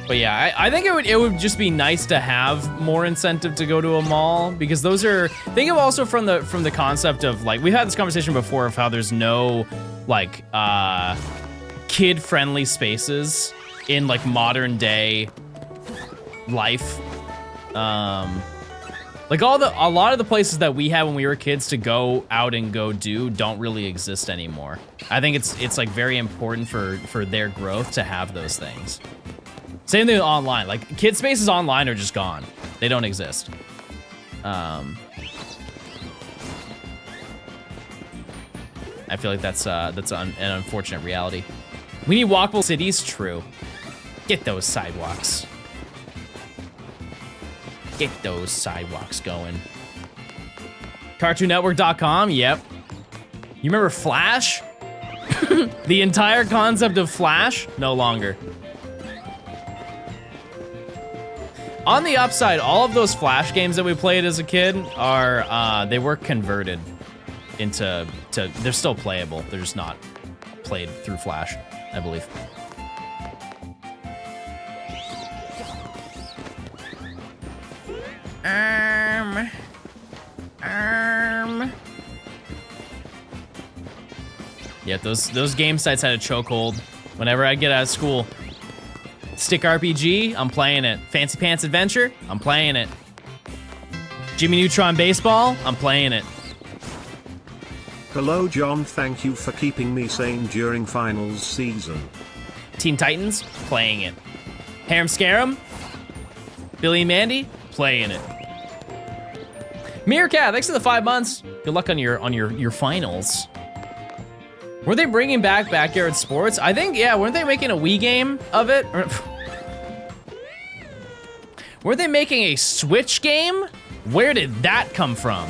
But yeah, I think it would just be nice to have more incentive to go to a mall, because those are, think of also from the concept of, like, we've had this conversation before of how there's no like kid-friendly spaces in like modern day life. Like a lot of the places that we had when we were kids to go out and go do don't really exist anymore. I think it's like very important for their growth to have those things. Same thing online. Like kid spaces online are just gone. They don't exist. I feel like that's an unfortunate reality. We need walkable cities. True. Get those sidewalks. Get those sidewalks going. CartoonNetwork.com. Yep. You remember Flash? The entire concept of Flash? No longer. On the upside, all of those Flash games that we played as a kid are, they were converted into, they're still playable. They're just not played through Flash, I believe. Yeah, those game sites had a chokehold whenever I get out of school. Stick RPG, I'm playing it. Fancy Pants Adventure, I'm playing it. Jimmy Neutron Baseball, I'm playing it. Hello John, thank you for keeping me sane during finals season. Teen Titans, playing it. Harem Scarum, Billy and Mandy, playing it. Meerkat, thanks for the 5 months. Good luck on your finals. Were they bringing back Backyard Sports? I think, yeah, weren't they making a Wii game of it? Or, were they making a Switch game? Where did that come from?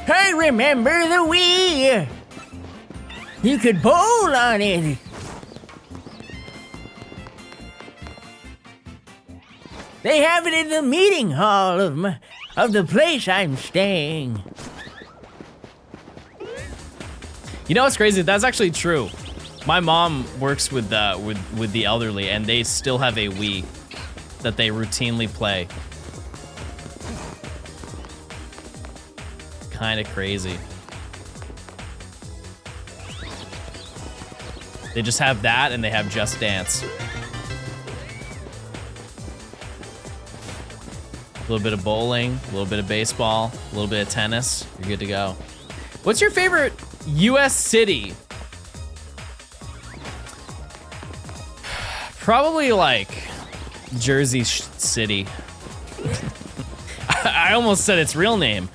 I remember the Wii. You could bowl on it. They have it in the meeting hall of the place I'm staying. You know what's crazy? That's actually true. My mom works with the elderly, and they still have a Wii that they routinely play. Kind of crazy. They just have that, and they have Just Dance. A little bit of bowling, a little bit of baseball, a little bit of tennis. You're good to go. What's your favorite U.S. city? Probably like Jersey City. I almost said its real name.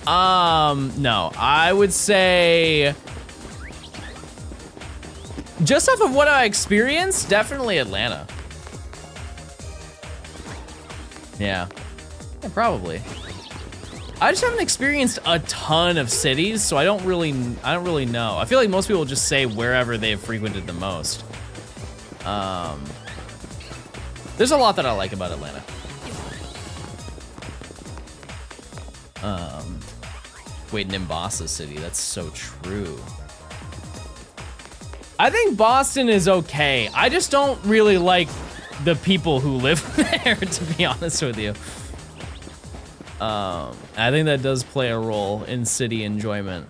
No, I would say, just off of what I experienced, definitely Atlanta. Yeah, probably. I just haven't experienced a ton of cities, so I don't really know. I feel like most people just say wherever they've frequented the most. There's a lot that I like about Atlanta. Wait, Nimbasa City, that's so true. I think Boston is okay. I just don't really like the people who live there, to be honest with you. I think that does play a role in city enjoyment.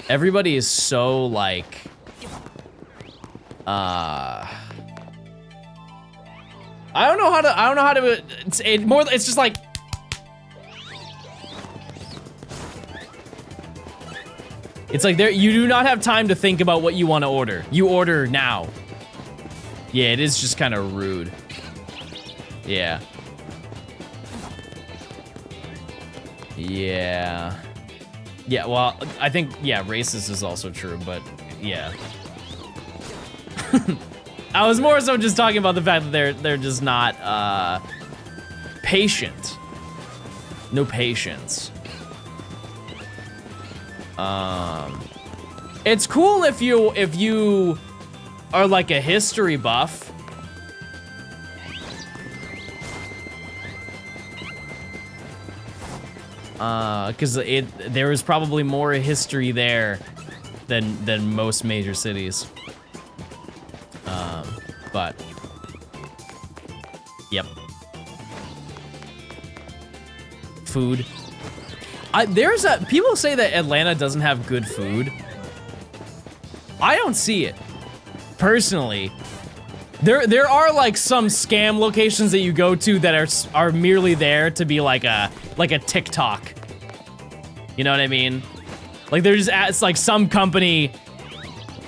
Everybody is so like, I don't know how to, it's just like, it's like you do not have time to think about what you want to order. You order now. Yeah, it is just kind of rude. Yeah. Yeah. Yeah, well, I think, yeah, racist is also true, but yeah. I was more so just talking about the fact that they're just not patient. No patience. It's cool if you are like a history buff. Because there is probably more history there than most major cities. But yep. Food. People say that Atlanta doesn't have good food. I don't see it. Personally. There are like some scam locations that you go to that are merely there to be like a TikTok. You know what I mean? Like it's like some company,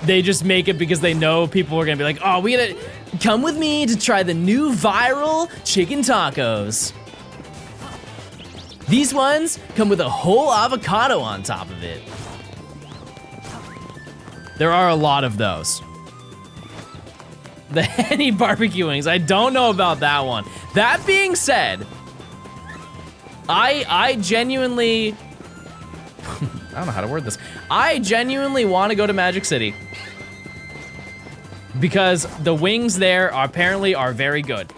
they just make it because they know people are gonna be like, oh, we gotta come with me to try the new viral chicken tacos. These ones come with a whole avocado on top of it. There are a lot of those. The Henny barbecue wings, I don't know about that one. That being said, I genuinely, I don't know how to word this. I genuinely want to go to Magic City because the wings there apparently are very good.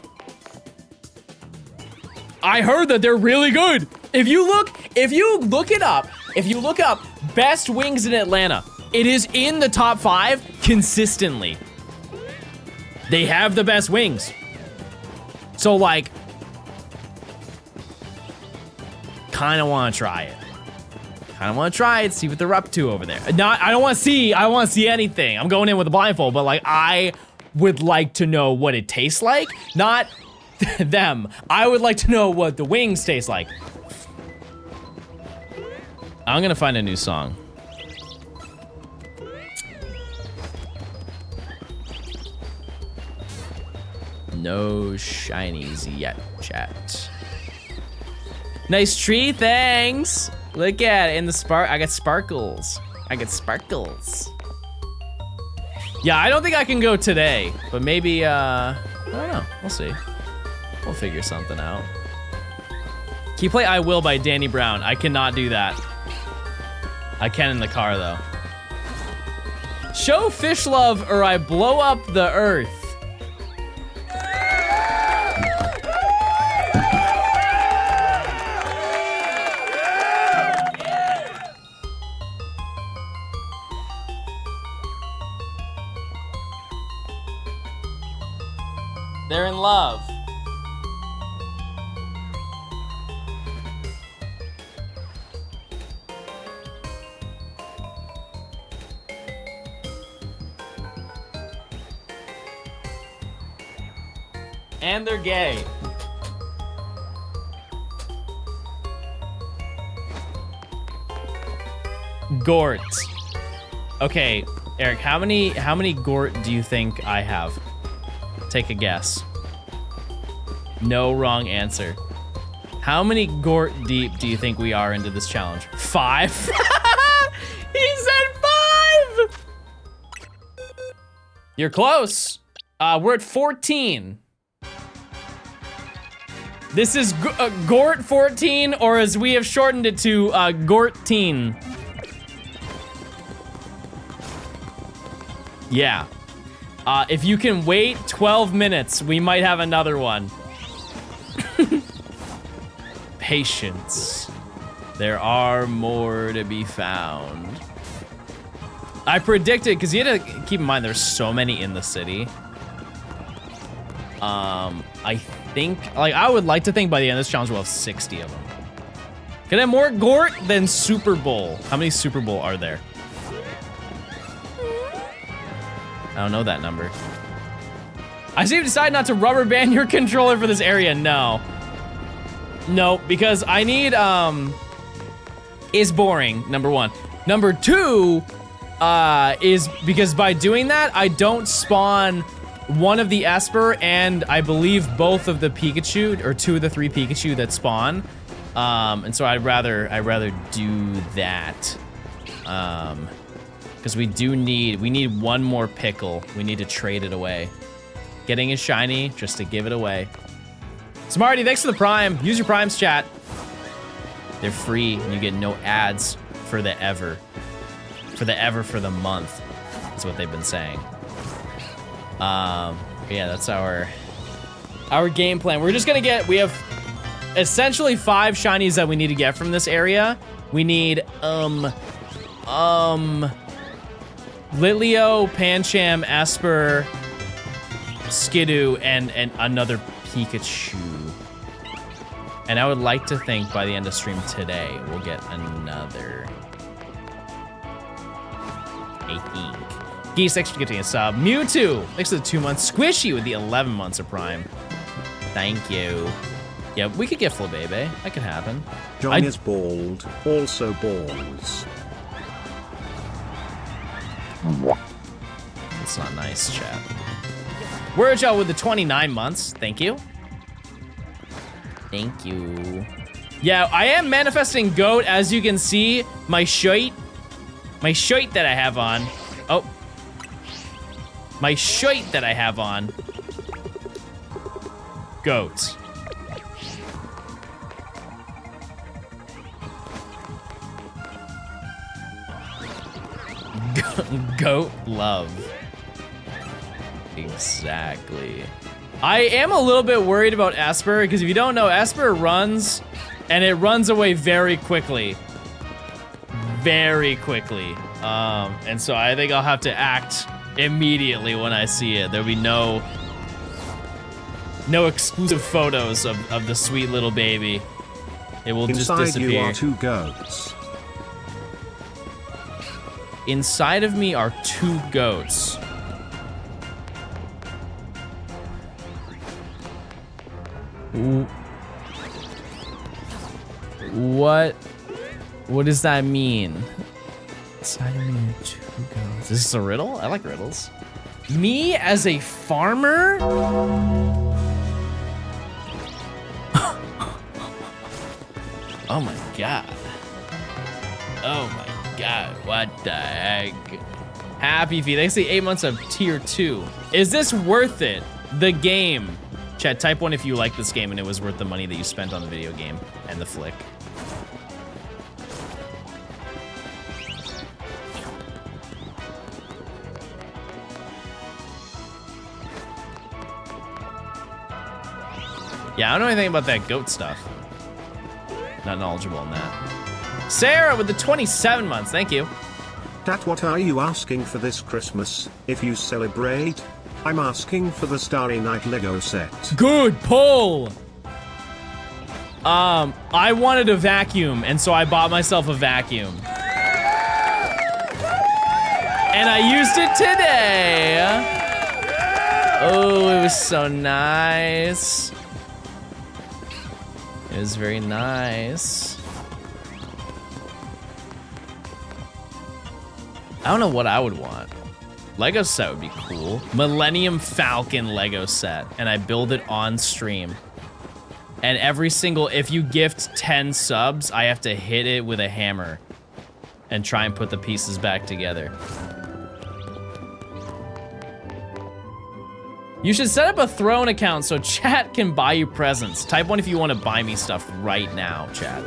I heard that they're really good. If you look up best wings in Atlanta, it is in the top 5 consistently. They have the best wings. So like, kind of want to try it. See what they're up to over there. I don't want to see anything. I'm going in with a blindfold, but like, I would like to know what it tastes like, not them. I would like to know what the wings taste like. I'm gonna find a new song. No shinies yet, chat. Nice tree, thanks. Look at it in the I got sparkles. Yeah, I don't think I can go today, but maybe, I don't know, we'll see. We'll figure something out. Can you play I Will by Danny Brown? I cannot do that. I can in the car though. Show fish love or I blow up the earth. They're in love. And they're gay. Gort. Okay, Eric, how many Gort do you think I have? Take a guess. No wrong answer. How many Gort deep do you think we are into this challenge? 5? He said 5! You're close. We're at 14. This is Gort 14, or as we have shortened it to, Gorteen. Yeah. If you can wait 12 minutes, we might have another one. Patience. There are more to be found. I predicted, because you had to keep in mind there's so many in the city. I think, like, I would like to think by the end of this challenge we'll have 60 of them. Can I have more Gort than Super Bowl? How many Super Bowl are there? I don't know that number. I seem to decide not to rubber band your controller for this area. No. No, because I need, is boring, number one. Number two, is because by doing that, I don't spawn one of the Esper and I believe both of the Pikachu, or 2 of the 3 Pikachu that spawn. And so I'd rather do that. Because we need one more pickle. We need to trade it away. Getting a shiny just to give it away. Smarty, thanks for the Prime. Use your Primes, chat. They're free and you get no ads for the ever. For the month, is what they've been saying. Yeah, that's our game plan. We're just gonna we have essentially 5 shinies that we need to get from this area. We need, Litleo, Pancham, Esper, Skidoo, and another Pikachu. And I would like to think by the end of stream today, we'll get another. I think. Geese, thanks for getting a sub. Mewtwo, thanks for the 2 months. Squishy with the 11 months of Prime. Thank you. Yeah, we could get Flabebe. That could happen. John is bald, also balls. That's not nice, chat. Word y'all with the 29 months. Thank you. Thank you. Yeah, I am manifesting goat, as you can see. My shirt that I have on. Oh. My shirt that I have on. Goat. Goat love. Exactly. I am a little bit worried about Esper, because if you don't know, Esper runs, and it runs away very quickly. Very quickly. And so I think I'll have to act immediately when I see it. There'll be no exclusive photos of the sweet little baby. It will just disappear. Inside you are 2 goats. Inside of me are 2 goats. What does that mean? Inside of me are 2 goats. Is this a riddle? I like riddles. Me as a farmer? Oh my god. Oh my god, what the heck? Happy feet. They say 8 months of tier 2. Is this worth it? The game. Chat, type 1 if you like this game and it was worth the money that you spent on the video game and the flick. Yeah, I don't know anything about that goat stuff. Not knowledgeable on that. Sarah with the 27 months, thank you. Tat, what are you asking for this Christmas, if you celebrate? I'm asking for the Starry Night Lego set. Good pull! I wanted a vacuum, and so I bought myself a vacuum. And I used it today! Oh, it was so nice. It was very nice. I don't know what I would want. Lego set would be cool. Millennium Falcon Lego set. And I build it on stream. And every single, if you gift 10 subs, I have to hit it with a hammer and try and put the pieces back together. You should set up a Throne account so chat can buy you presents. Type 1 if you want to buy me stuff right now, chat.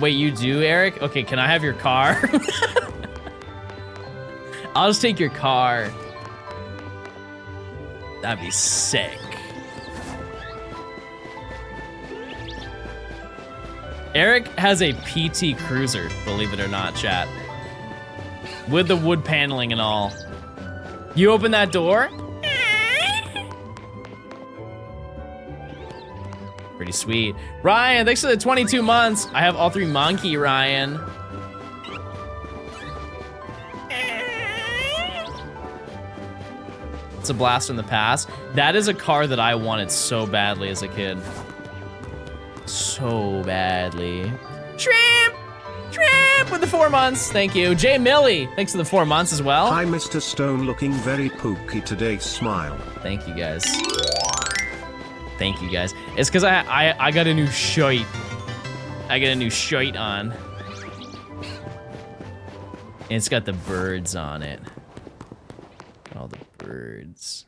Wait, you do, Eric? Okay, can I have your car? I'll just take your car. That'd be sick. Eric has a PT Cruiser, believe it or not, chat. With the wood paneling and all. You open that door? Pretty sweet. Ryan, thanks for the 22 months. I have all 3 monkey, Ryan. It's a blast from the past. That is a car that I wanted so badly as a kid. So badly. Shrimp! Shrimp with the 4 months. Thank you. Jay Millie, thanks for the 4 months as well. Hi, Mr. Stone, looking very pooky today. Smile. Thank you, guys. Thank you, guys. It's because I got a new shirt. I got a new shirt on. And it's got the birds on it. All the birds.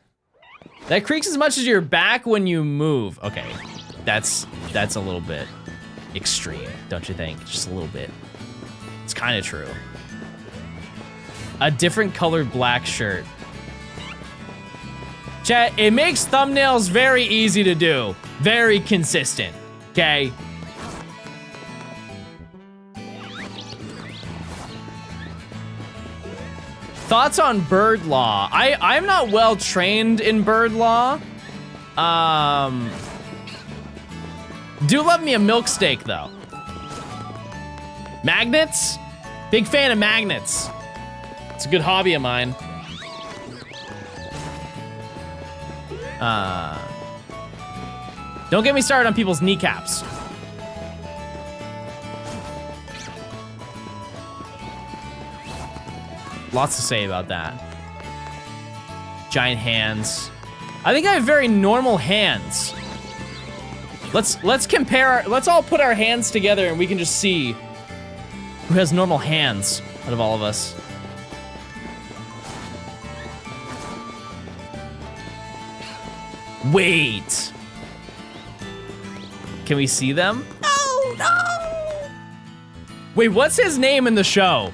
That creaks as much as your back when you move. Okay, that's a little bit extreme, don't you think? Just a little bit. It's kind of true. A different colored black shirt. Chat, it makes thumbnails very easy to do. Very consistent, okay? Thoughts on bird law? I'm not well trained in bird law. Do love me a milk steak though. Magnets? Big fan of magnets. It's a good hobby of mine. Don't get me started on people's kneecaps. Lots to say about that. Giant hands. I think I have very normal hands. Let's compare, let's all put our hands together and we can just see who has normal hands out of all of us. Wait. Can we see them? No. Wait, what's his name in the show?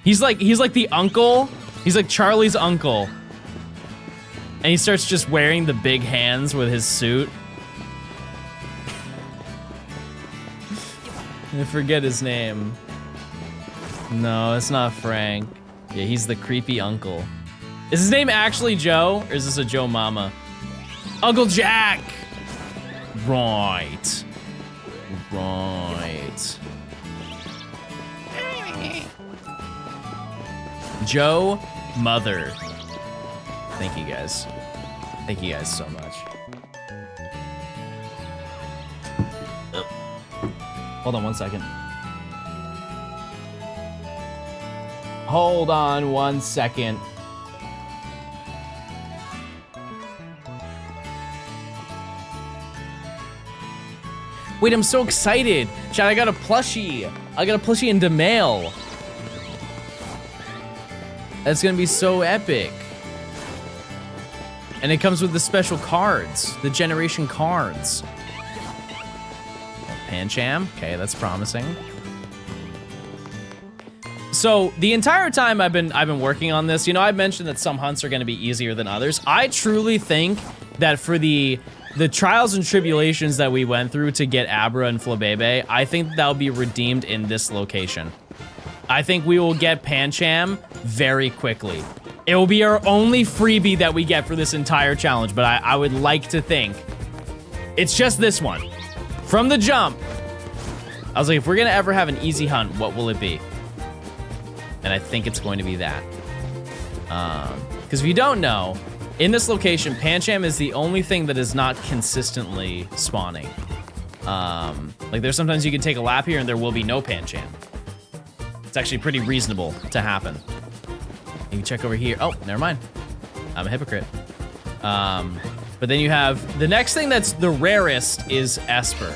He's like the uncle. He's like Charlie's uncle. And he starts just wearing the big hands with his suit. I forget his name. No, it's not Frank. Yeah, he's the creepy uncle. Is his name actually Joe? Or is this a Joe Mama? Uncle Jack! Right. Right. Joe Mother. Thank you guys. Thank you guys so much. Hold on 1 second. Hold on 1 second. Wait, I'm so excited. Chat, I got a plushie. I got a plushie in the mail. That's gonna be so epic. And it comes with the special cards, the generation cards. Pancham, okay, that's promising. So the entire time I've been working on this, you know, I mentioned that some hunts are gonna be easier than others. I truly think that for the trials and tribulations that we went through to get Abra and Flabebe, I think that'll be redeemed in this location. I think we will get Pancham very quickly. It will be our only freebie that we get for this entire challenge, but I would like to think it's just this one. From the jump, I was like, if we're gonna ever have an easy hunt, what will it be? And I think it's going to be that. Because if you don't know, in this location, Pancham is the only thing that is not consistently spawning. Like there's sometimes you can take a lap here and there will be no Pancham. It's actually pretty reasonable to happen. You can check over here. Oh, never mind. I'm a hypocrite. But then you have, the next thing that's the rarest is Esper.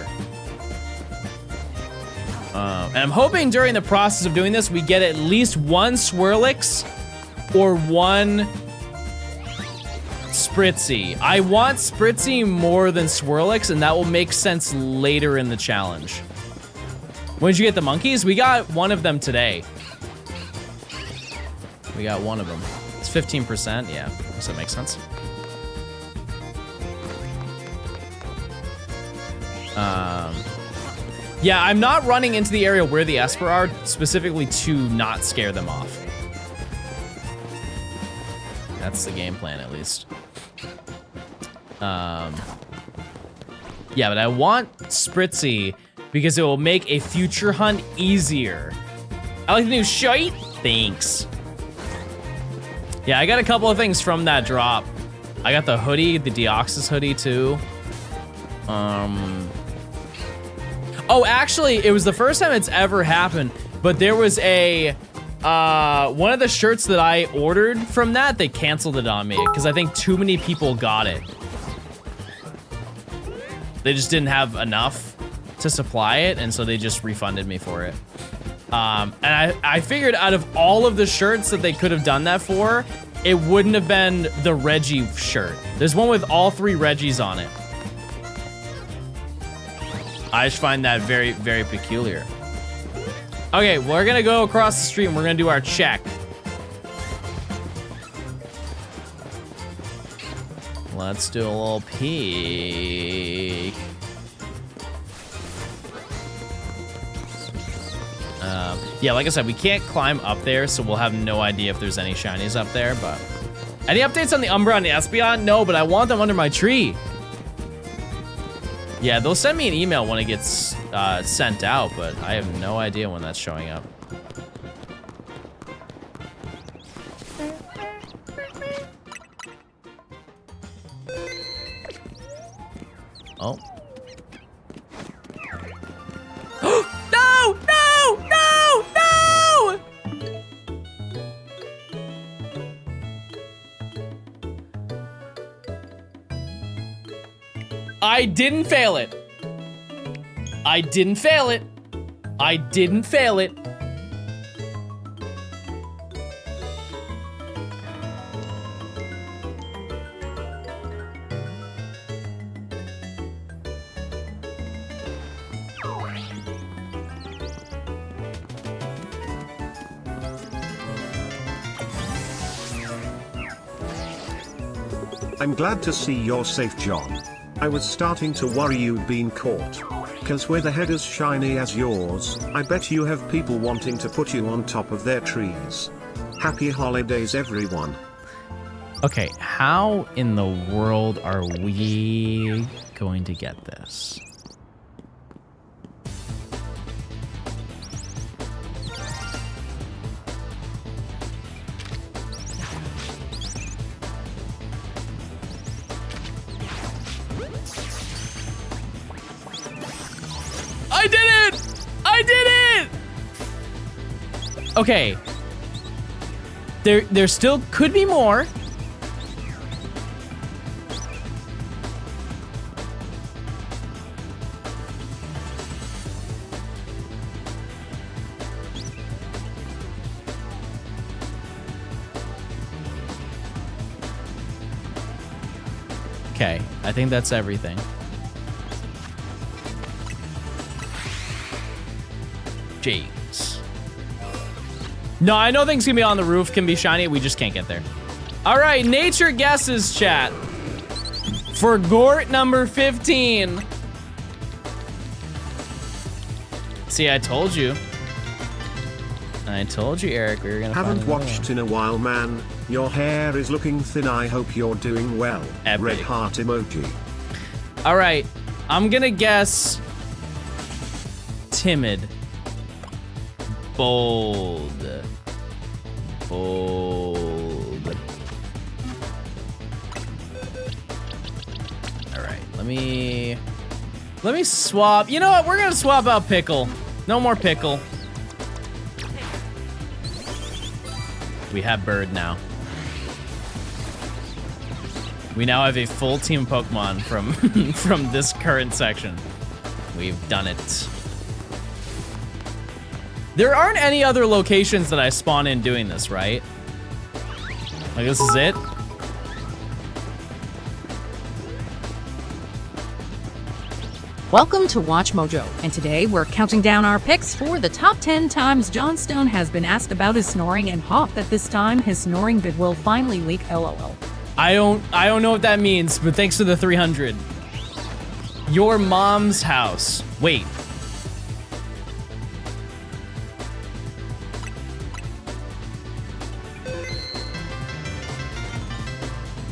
And I'm hoping during the process of doing this, we get at least one Swirlix or one Spritzy. I want Spritzy more than Swirlix, and that will make sense later in the challenge. When did you get the monkeys? We got one of them today. We got one of them. It's 15%. Yeah, does that make sense? Yeah, I'm not running into the area where the Esper are, specifically to not scare them off. That's the game plan, at least. Yeah, but I want Spritzy because it will make a future hunt easier. I like the new shite. Thanks. Yeah, I got a couple of things from that drop. I got the hoodie, the Deoxys hoodie too. Oh, actually, it was the first time it's ever happened, but there was a, one of the shirts that I ordered from that, they canceled it on me because I think too many people got it. They just didn't have enough to supply it, and so they just refunded me for it. And I figured out of all of the shirts that they could have done that for, it wouldn't have been the Reggie shirt. There's one with all 3 Reggies on it. I just find that very, very peculiar. Okay, we're gonna go across the street and we're gonna do our check. Let's do a little peek. Yeah, like I said, we can't climb up there, so we'll have no idea if there's any shinies up there, but... Any updates on the Umbra and the Espeon? No, but I want them under my tree. Yeah, they'll send me an email when it gets sent out, but I have no idea when that's showing up. Oh. No! No! No! No! I didn't fail it. I didn't fail it. I didn't fail it. I'm glad to see you're safe, John. I was starting to worry you'd been caught. Cause with a head as shiny as yours, I bet you have people wanting to put you on top of their trees. Happy holidays, everyone. Okay, how in the world are we going to get this? I did it! I did it! Okay. There still could be more. Okay, I think that's everything. Jeez. No, I know things can be on the roof, can be shiny. We just can't get there. All right, nature guesses, chat. For Gort number 15. See, I told you. I told you, Eric, we were gonna Haven't watched in a while, man. Your hair is looking thin. I hope you're doing well. Epic. Red heart emoji. All right, I'm gonna guess timid. Bold. Bold. All right, let me swap. You know what? We're gonna swap out Pickle. No more Pickle. We have Bird now. We now have a full team Pokemon from from this current section. We've done it. There aren't any other locations that I spawn in doing this, right? Like, this is it? Welcome to Watch Mojo, and today we're counting down our picks for the top 10 times Johnstone has been asked about his snoring and hope that this time his snoring bit will finally leak, lol. I don't know what that means, but thanks for the 300. Your mom's house. Wait.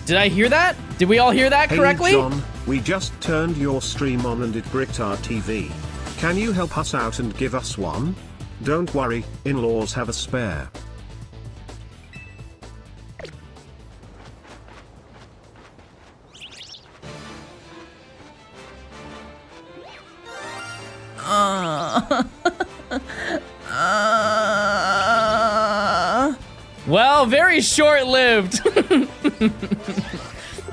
Did I hear that? Did we all hear that correctly? Hey John, we just turned your stream on and it bricked our TV. Can you help us out and give us one? Don't worry, in-laws have a spare. Well, very short-lived.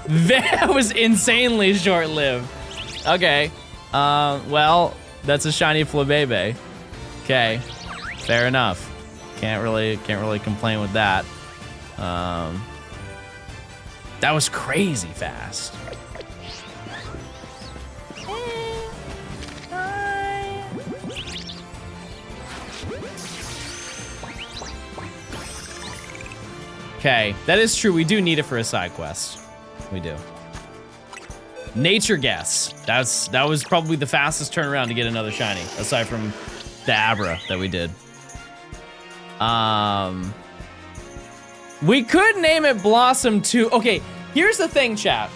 That was insanely short-lived. Okay. Well, that's a shiny Flabébé. Okay. Fair enough. Can't really complain with that. That was crazy fast. Okay, that is true. We do need it for a side quest. We do. Nature guess. That was probably the fastest turnaround to get another shiny, aside from the Abra that we did. We could name it Blossom 2. Okay, here's the thing, chat.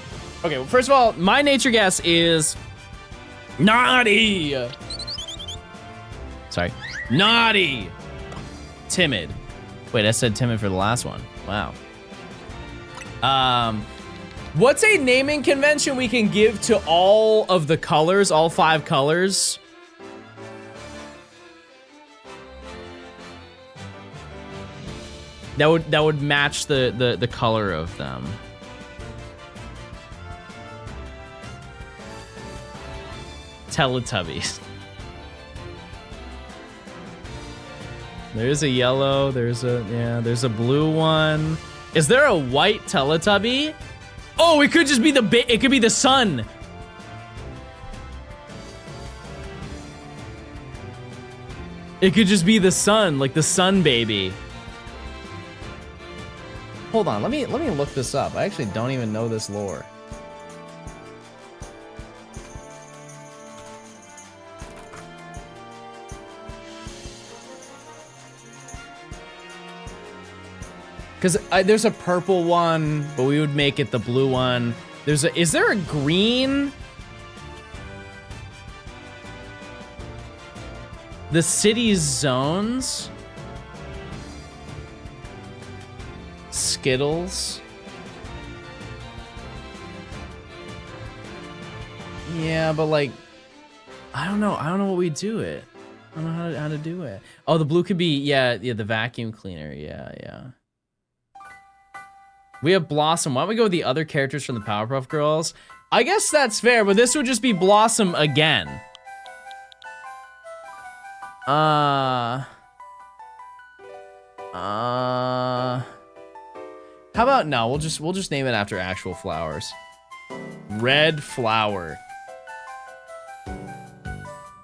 Okay, well, first of all, my nature guess is naughty. Sorry, naughty. Timid. Wait, I said timid for the last one. Wow. What's a naming convention we can give to all of the colors, all 5 colors? That would match the color of them. Teletubbies. There's a yellow, there's a blue one. Is there a white Teletubby? Oh, it could just be it could be the sun. It could just be the sun, like the sun baby. Hold on, let me look this up. I actually don't even know this lore. Because there's a purple one, but we would make it the blue one. Is there a green? The city's zones? Skittles? Yeah, but like, I don't know what we do it. I don't know how to do it. Oh, the blue could be, yeah, the vacuum cleaner, yeah. We have Blossom. Why don't we go with the other characters from the Powerpuff Girls? I guess that's fair, but this would just be Blossom again. How about no? We'll just name it after actual flowers. Red flower.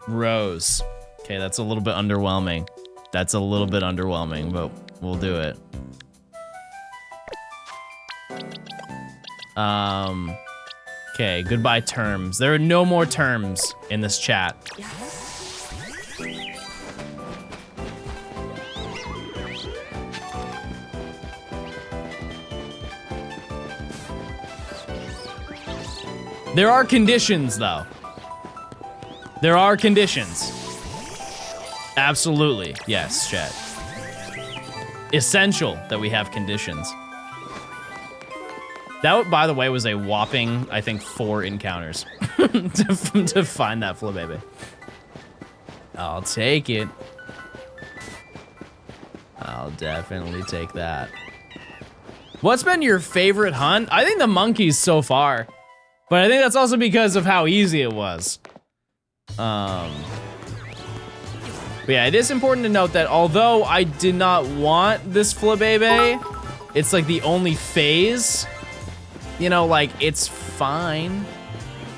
Rose. Okay, that's a little bit underwhelming. But we'll do it. Okay, goodbye terms. There are no more terms in this chat. There are conditions, though. There are conditions. Absolutely, yes, chat. Essential that we have conditions. That, by the way, was a whopping, I think, 4 encounters to find that Flabébé. I'll take it. I'll definitely take that. What's been your favorite hunt? I think the monkeys so far. But I think that's also because of how easy it was. But yeah, it is important to note that although I did not want this Flabébé, it's like the only phase. You know, like, it's fine.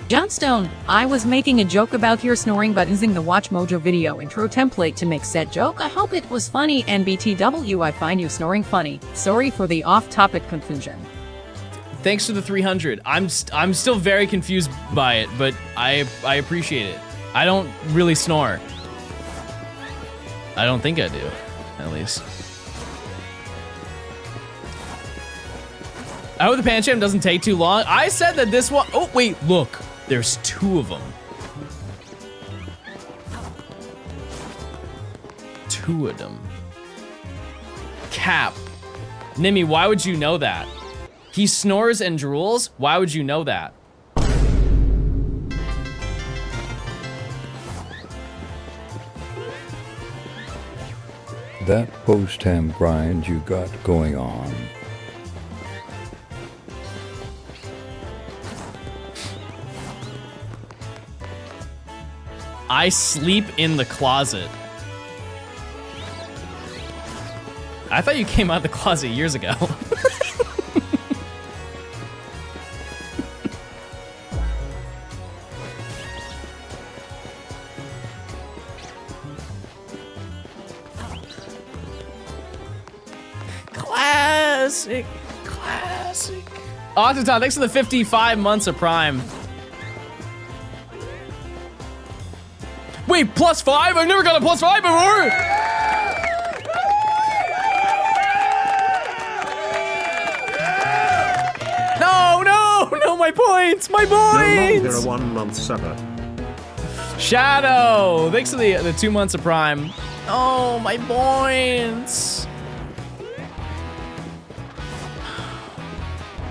Johnstone, I was making a joke about your snoring but using the Watch Mojo video intro template to make said joke. I hope it was funny, and BTW, I find you snoring funny. Sorry for the off-topic confusion. Thanks for the 300. I'm still very confused by it, but I appreciate it. I don't really snore. I don't think I do, at least. I hope the Pancham doesn't take too long. I said that this one. Oh wait, look. There's 2 of them. 2 of them. Cap. Nimi, why would you know that? He snores and drools? Why would you know that? That post-ham grind you got going on. I sleep in the closet. I thought you came out of the closet years ago. Classic. Octaton, thanks for the 55 months of Prime. Wait, +5? I've never got a +5 before! No, my points! My No longer points! a 1 month subber. Shadow, thanks for the 2 months of Prime. Oh, my points!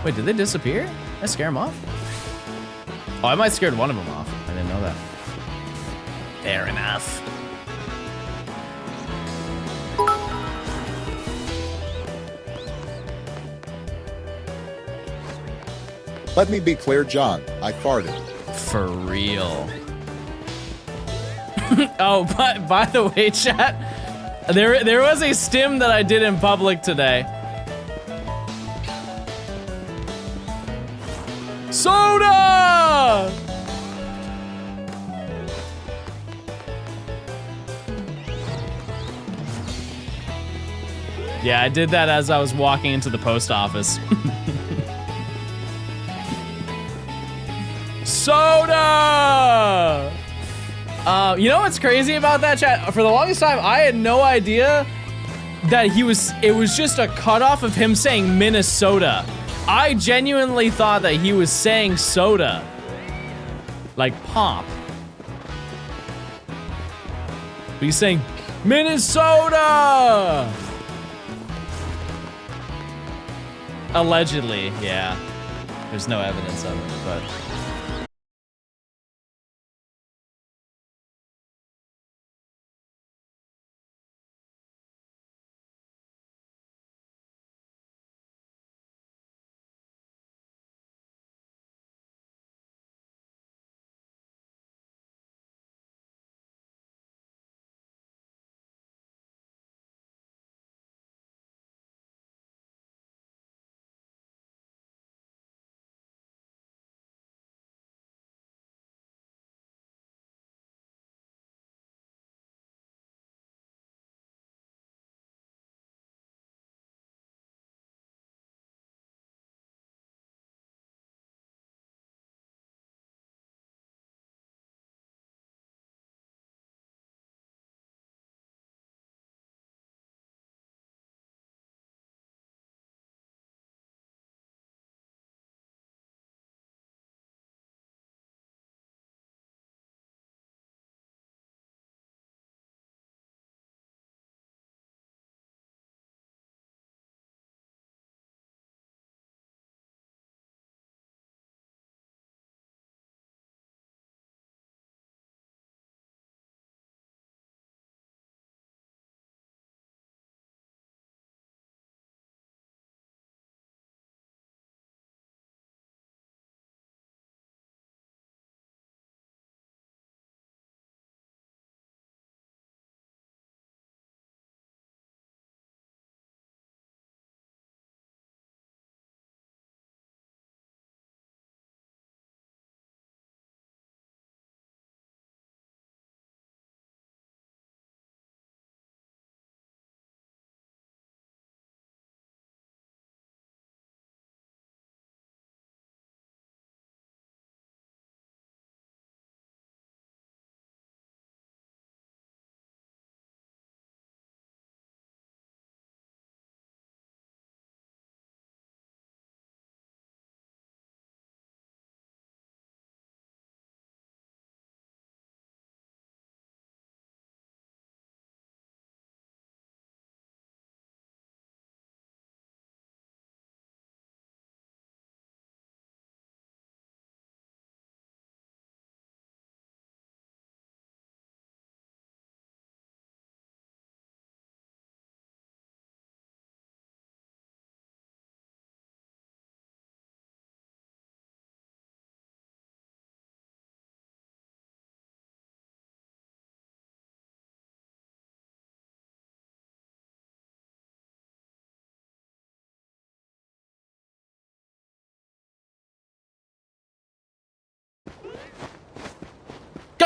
Wait, did they disappear? Did I scare them off? Oh, I might have scared one of them off. I didn't know that. Fair enough. Let me be clear, John. I farted. For real. Oh, by the way, chat, there was a stim that I did in public today. Soda! Yeah, I did that as I was walking into the post office. Soda! You know what's crazy about that, chat? For the longest time, I had no idea that it was just a cutoff of him saying Minnesota. I genuinely thought that he was saying soda. Like pop. But he's saying Minnesota! Allegedly, yeah. There's no evidence of it, but...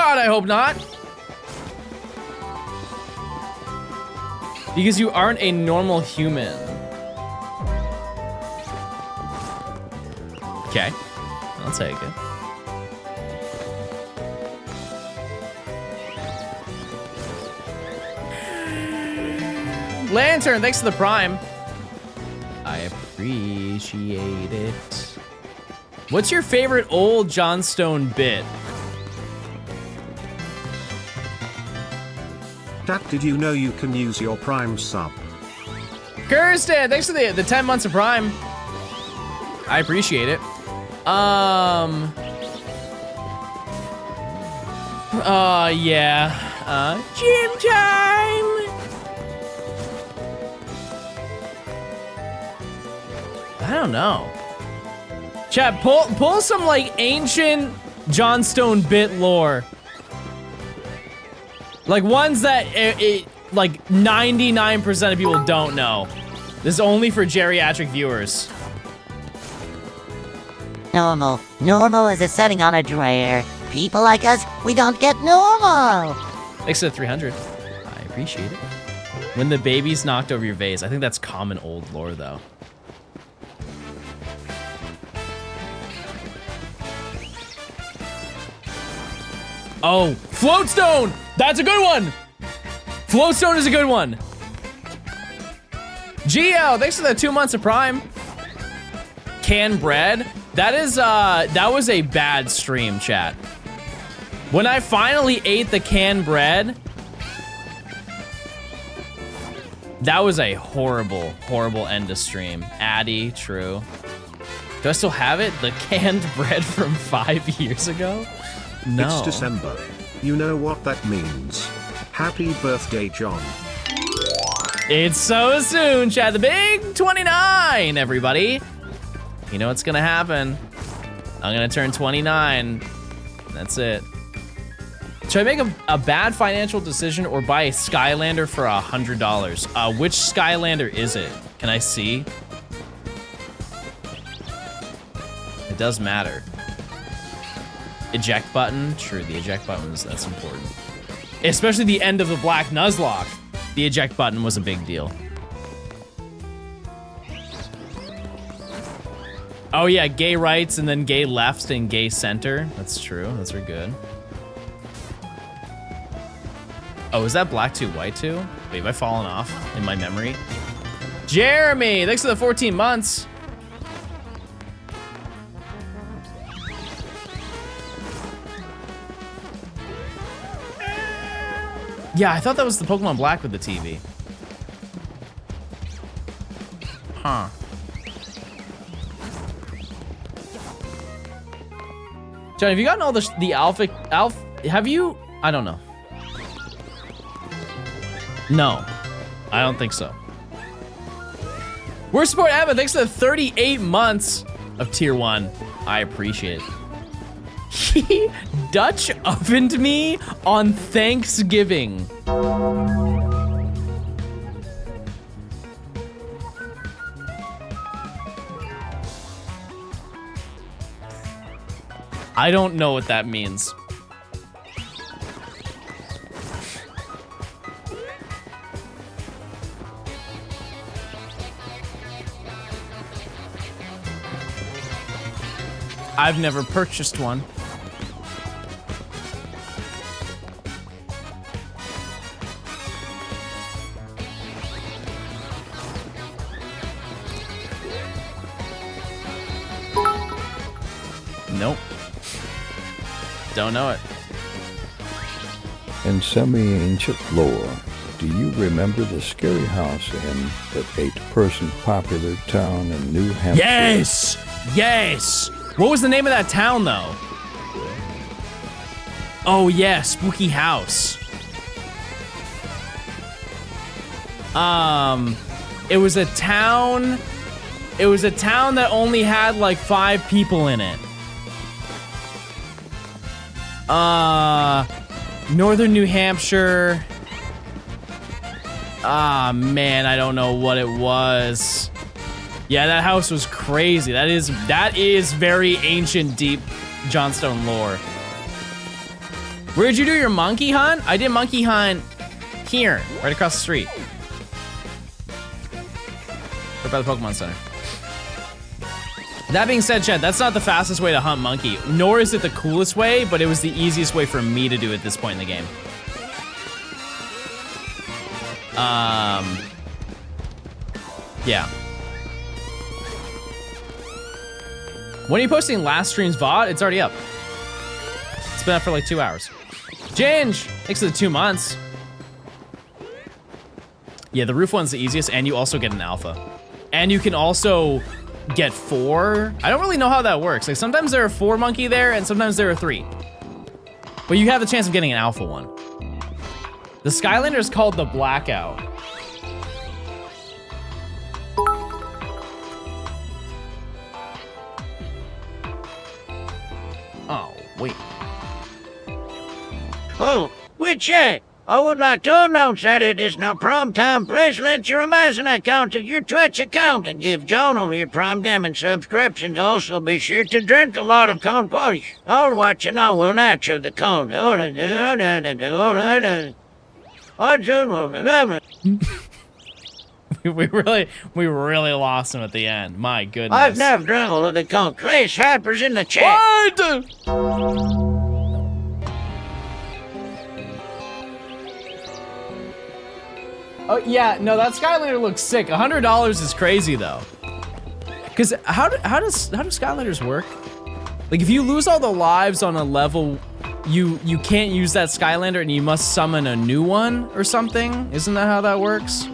God, I hope not. Because you aren't a normal human. Okay, I'll take it. Lantern, thanks for the prime. I appreciate it. What's your favorite old Johnstone bit? Chat, did you know you can use your Prime sub? Kirsten, thanks for the 10 months of prime. I appreciate it. Yeah. Gym time. I don't know. Chat, pull some like ancient Johnstone bit lore. Like ones that like 99% of people don't know. This is only for geriatric viewers. Normal. Normal is a setting on a dryer. People like us, we don't get normal. Thanks to the 300. I appreciate it. When the baby's knocked over your vase. I think that's common old lore though. Oh, Floatstone! That's a good one! Floatstone is a good one. Geo, thanks for the 2 months of prime. Canned bread. That was a bad stream, chat. When I finally ate the canned bread, that was a horrible, horrible end to stream. Addy, true. Do I still have it? The canned bread from 5 years ago? No. It's December. You know what that means. Happy birthday, John. It's so soon, chat. The big 29, everybody. You know what's gonna happen. I'm gonna turn 29. That's it. Should I make a bad financial decision or buy a Skylander for $100? Which Skylander is it? Can I see? It does matter. Eject button. True, the eject button that's important. Especially the end of the Black Nuzlocke. The eject button was a big deal. Oh yeah, gay rights and then gay left and gay center. That's true, those are good. Oh, is that black 2, white 2? Wait, have I fallen off in my memory? Jeremy, thanks for the 14 months. Yeah, I thought that was the Pokemon Black with the TV. Huh. John, have you gotten all the alpha, have you? I don't know. No, I don't think so. Worst support ever, thanks to the 38 months of tier 1. I appreciate it. He Dutch ovened me on Thanksgiving. I don't know what that means. I've never purchased one. Nope. Don't know it. In semi-ancient lore, do you remember the scary house in that 8-person popular town in New Hampshire? Yes! Yes! What was the name of that town, though? Oh, yeah, Spooky House. It was a town... It was a town that only had, like, 5 people in it. Northern New Hampshire. Ah, man, I don't know what it was. Yeah, that house was crazy. That is very ancient, deep Johnstone lore. Where'd you do your monkey hunt? I did monkey hunt here, right across the street. Right by the Pokemon Center. That being said, Chad, that's not the fastest way to hunt monkey, nor is it the coolest way, but it was the easiest way for me to do at this point in the game. Yeah. When are you posting last stream's VOD? It's already up. It's been up for like 2 hours. Ginge! Thanks for the 2 months. Yeah, the roof one's the easiest, and you also get an alpha. And you can also get 4. I don't really know how that works. Like, sometimes there are 4 monkey there, and sometimes there are 3. But you have the chance of getting an alpha one. The Skylander is called the Blackout. Oh, wait. Oh, which I would like to announce that it is now prime time. Please let your Amazon account to your Twitch account and give John all your Prime Diamond subscriptions. Also, be sure to drink a lot of corn porridge. I'll watch and I will not chew the corn. we really lost him at the end. My goodness. I've never drunk all of the corn. Chris Harper's in the chat. What? Oh yeah, no, that Skylander looks sick. $100 is crazy though. Cause how do Skylanders work? Like if you lose all the lives on a level, you can't use that Skylander and you must summon a new one or something. Isn't that how that works?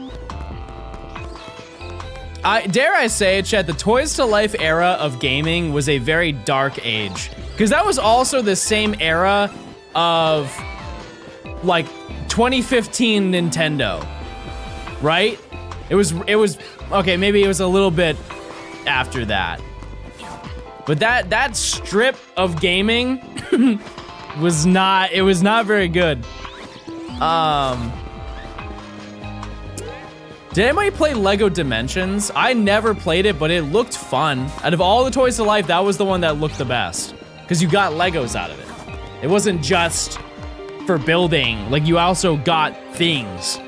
Dare I say it, Chet, the Toys to Life era of gaming was a very dark age. Cause that was also the same era of like 2015 Nintendo. Right? It was, okay, maybe it was a little bit after that. But that strip of gaming was not very good. Did anybody play Lego Dimensions? I never played it, but it looked fun. Out of all the Toys to Life, that was the one that looked the best. Because you got Legos out of it. It wasn't just for building, like you also got things.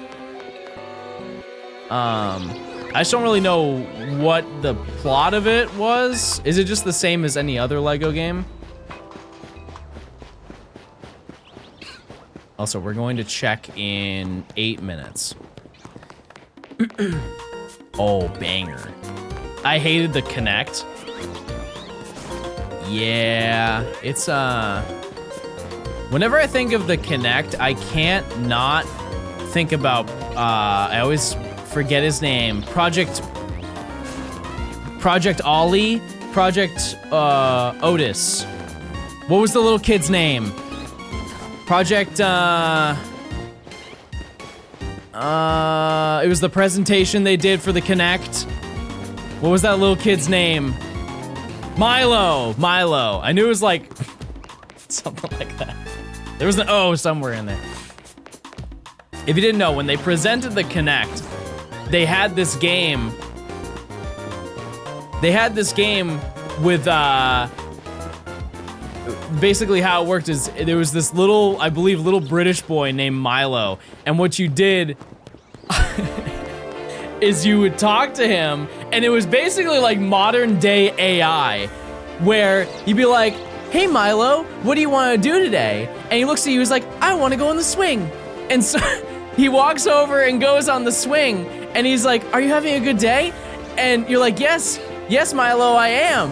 I just don't really know what the plot of it was. Is it just the same as any other Lego game? Also, we're going to check in 8 minutes. Oh, banger. I hated the Kinect. Yeah, it's, whenever I think of the Kinect, I can't not think about, I always forget his name. Project Ollie? Project, Otis. What was the little kid's name? Project, it was the presentation they did for the Kinect. What was that little kid's name? Milo. I knew it was like something like that. There was an O somewhere in there. If you didn't know, when they presented the Kinect, they had this game. They had this game with, basically how it worked is there was this little, I believe, little British boy named Milo. And what you did is you would talk to him, and it was basically like modern day AI, where you'd be like, hey Milo, what do you want to do today? And he looks at you, he's like, I want to go on the swing. And so he walks over and goes on the swing, and he's like, are you having a good day? And you're like, yes, Milo, I am.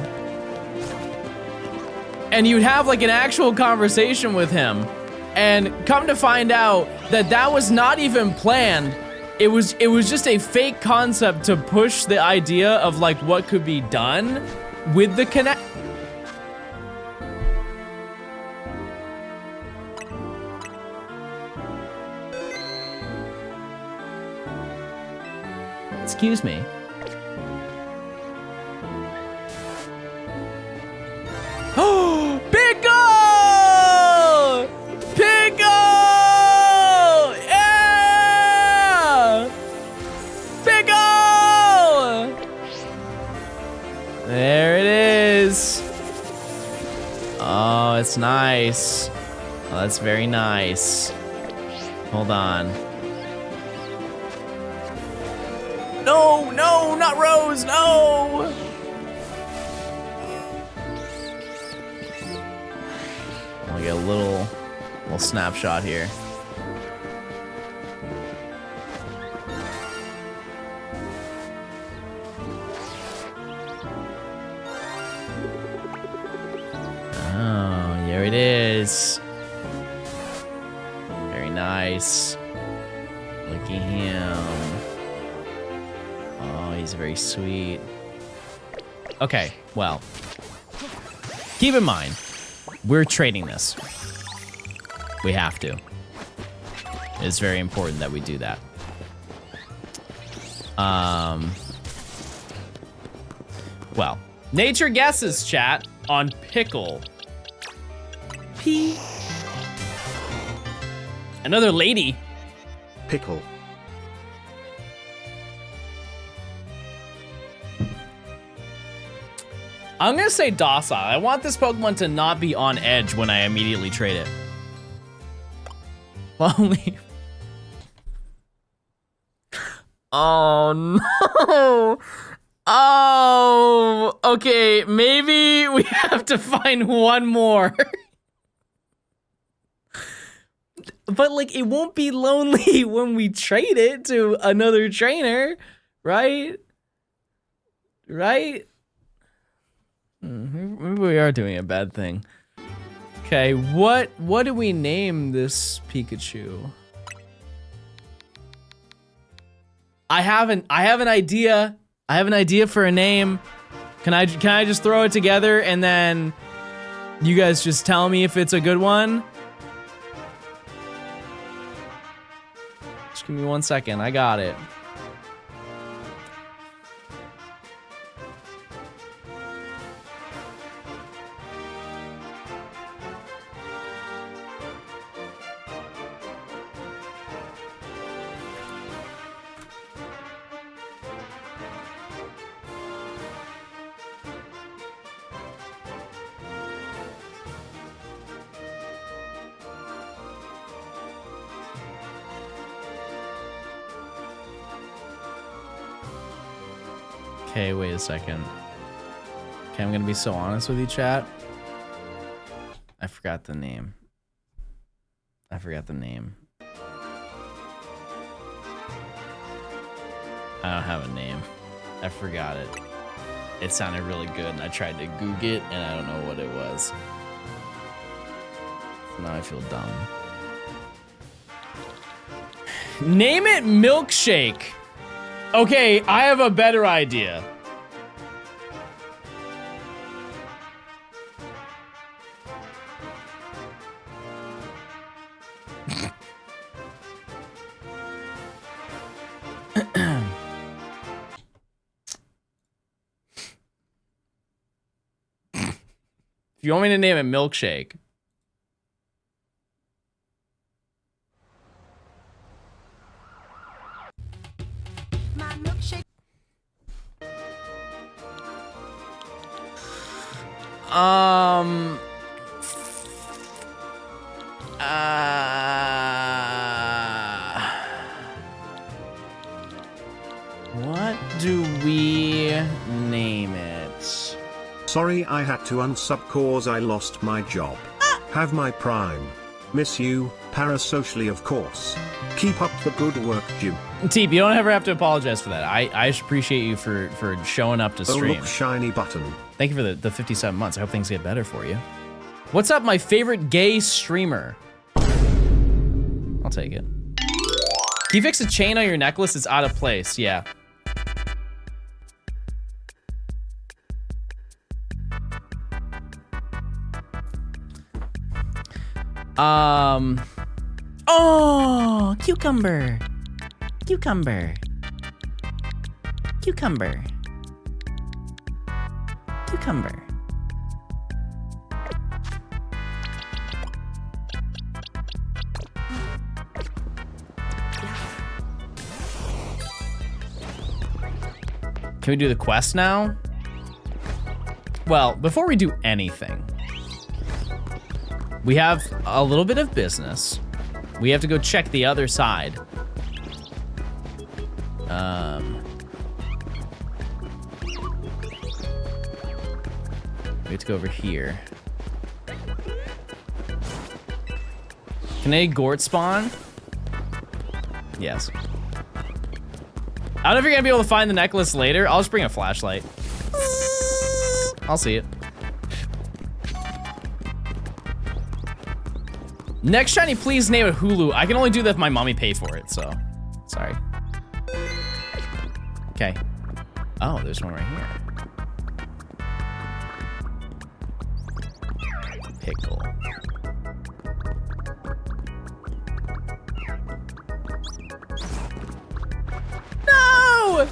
And you'd have like an actual conversation with him, and come to find out that that was not even planned. It was just a fake concept to push the idea of like what could be done with the Kinect. Excuse me. Oh, Pickle! Pickle! Yeah! Pickle! There it is. Oh, it's nice. Oh, that's very nice. Hold on. No, no, not Rose, no! I'll get a little snapshot here. Oh, here it is. Very nice. Look at him. Oh, he's very sweet. Okay, well. Keep in mind, we're trading this. We have to. It's very important that we do that. Well, nature guesses, chat, on pickle. P. Another lady. Pickle. I'm gonna say docile. I want this Pokemon to not be on edge when I immediately trade it. Only. Oh no. Oh, okay. Maybe we have to find one more. But like, it won't be lonely when we trade it to another trainer, right? Right? Maybe we are doing a bad thing. Okay, what do we name this Pikachu? I have an idea. I have an idea for a name. Can I just throw it together and then you guys just tell me if it's a good one? Just give me 1 second. I got it. Okay, wait a second. Okay, I'm gonna be so honest with you, chat. I forgot the name. I forgot the name. I don't have a name. I forgot it. It sounded really good and I tried to Google it and I don't know what it was. So now I feel dumb. Name it Milkshake. Okay, I have a better idea. If you want me to name it Milkshake. My milkshake. What do we name it? Sorry I had to unsub cause I lost my job. Have my prime. Miss you, parasocially of course. Keep up the good work, Jim. Teep, you don't ever have to apologize for that. I appreciate you for showing up to Oh, stream. look, shiny button. Thank you for the 57 months. I hope things get better for you. What's up, my favorite gay streamer? I'll take it. Can you fix a chain on your necklace? It's out of place. Yeah. Oh, cucumber. Cucumber. Cucumber. Cucumber. Can we do the quest now? Well, before we do anything, we have a little bit of business. We have to go check the other side. We have to go over here. Can a Gort spawn? Yes. I don't know if you're gonna be able to find the necklace later. I'll just bring a flashlight. I'll see it. Next shiny, please name it Hulu. I can only do that if my mommy pay for it, so sorry. Okay. Oh, there's one right here. Pickle. No!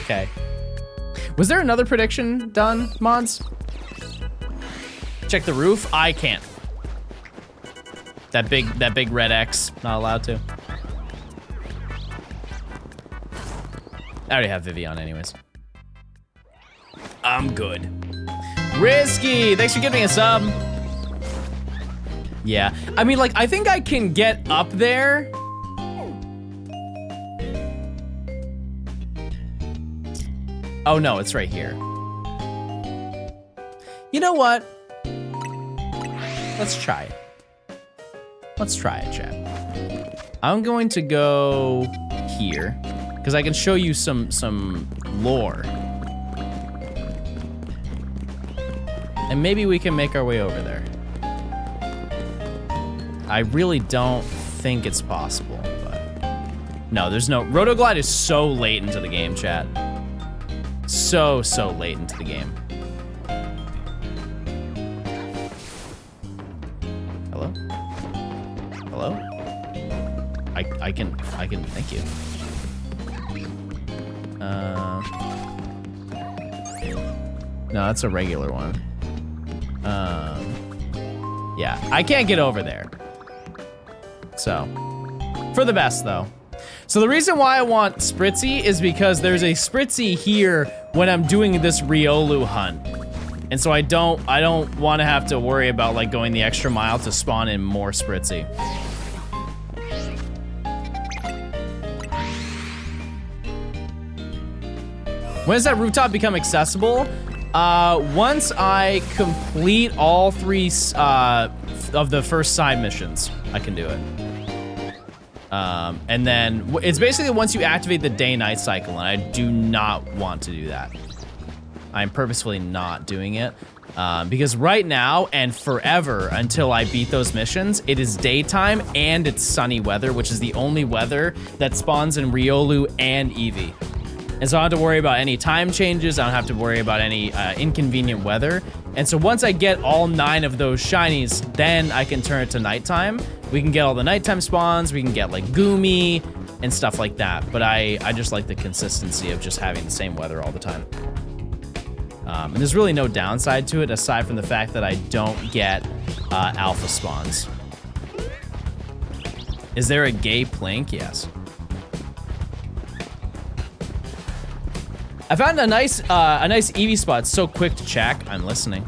Okay. Was there another prediction done, mods? Check the roof. I can't. That big red X. Not allowed to. I already have Vivi on anyways. I'm good. Risky, thanks for giving a sub. Yeah, I mean, like, I think I can get up there. Oh no, it's right here. You know what? Let's try it. Let's try it, chat. I'm going to go here because I can show you some lore. And maybe we can make our way over there. I really don't think it's possible, but no, there's no. Rotoglide is so late into the game, chat. So late into the game. Hello? Hello? I can, thank you. No, that's a regular one. Yeah, I can't get over there. So, for the best though. So the reason why I want Spritzy is because there's a Spritzy here when I'm doing this Riolu hunt. And so I don't want to have to worry about like going the extra mile to spawn in more Spritzy. When does that rooftop become accessible? Once I complete all 3 of the first side missions, I can do it. And then it's basically once you activate the day-night cycle, and I do not want to do that. I'm purposefully not doing it. Because right now and forever until I beat those missions, it is daytime and it's sunny weather, which is the only weather that spawns in Riolu and Eevee. And so I don't have to worry about any time changes. I don't have to worry about any inconvenient weather. And so once I get all 9 of those shinies, then I can turn it to nighttime. We can get all the nighttime spawns. We can get like Goomy and stuff like that. But I just like the consistency of just having the same weather all the time. And there's really no downside to it aside from the fact that I don't get alpha spawns. Is there a gay plink? Yes. I found a nice Eevee spot. It's so quick to check. I'm listening.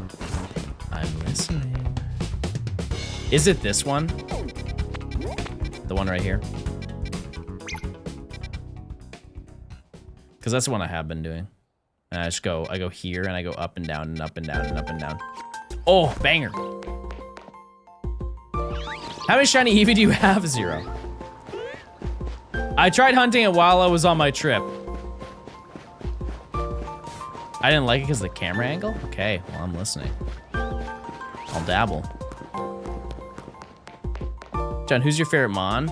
I'm listening. Is it this one? The one right here? Because that's the one I have been doing. And I go here and I go up and down and up and down and up and down. Oh, banger. How many shiny Eevee do you have? 0. I tried hunting it while I was on my trip. I didn't like it because of the camera angle? Okay, well, I'm listening. I'll dabble. John, who's your favorite Mon?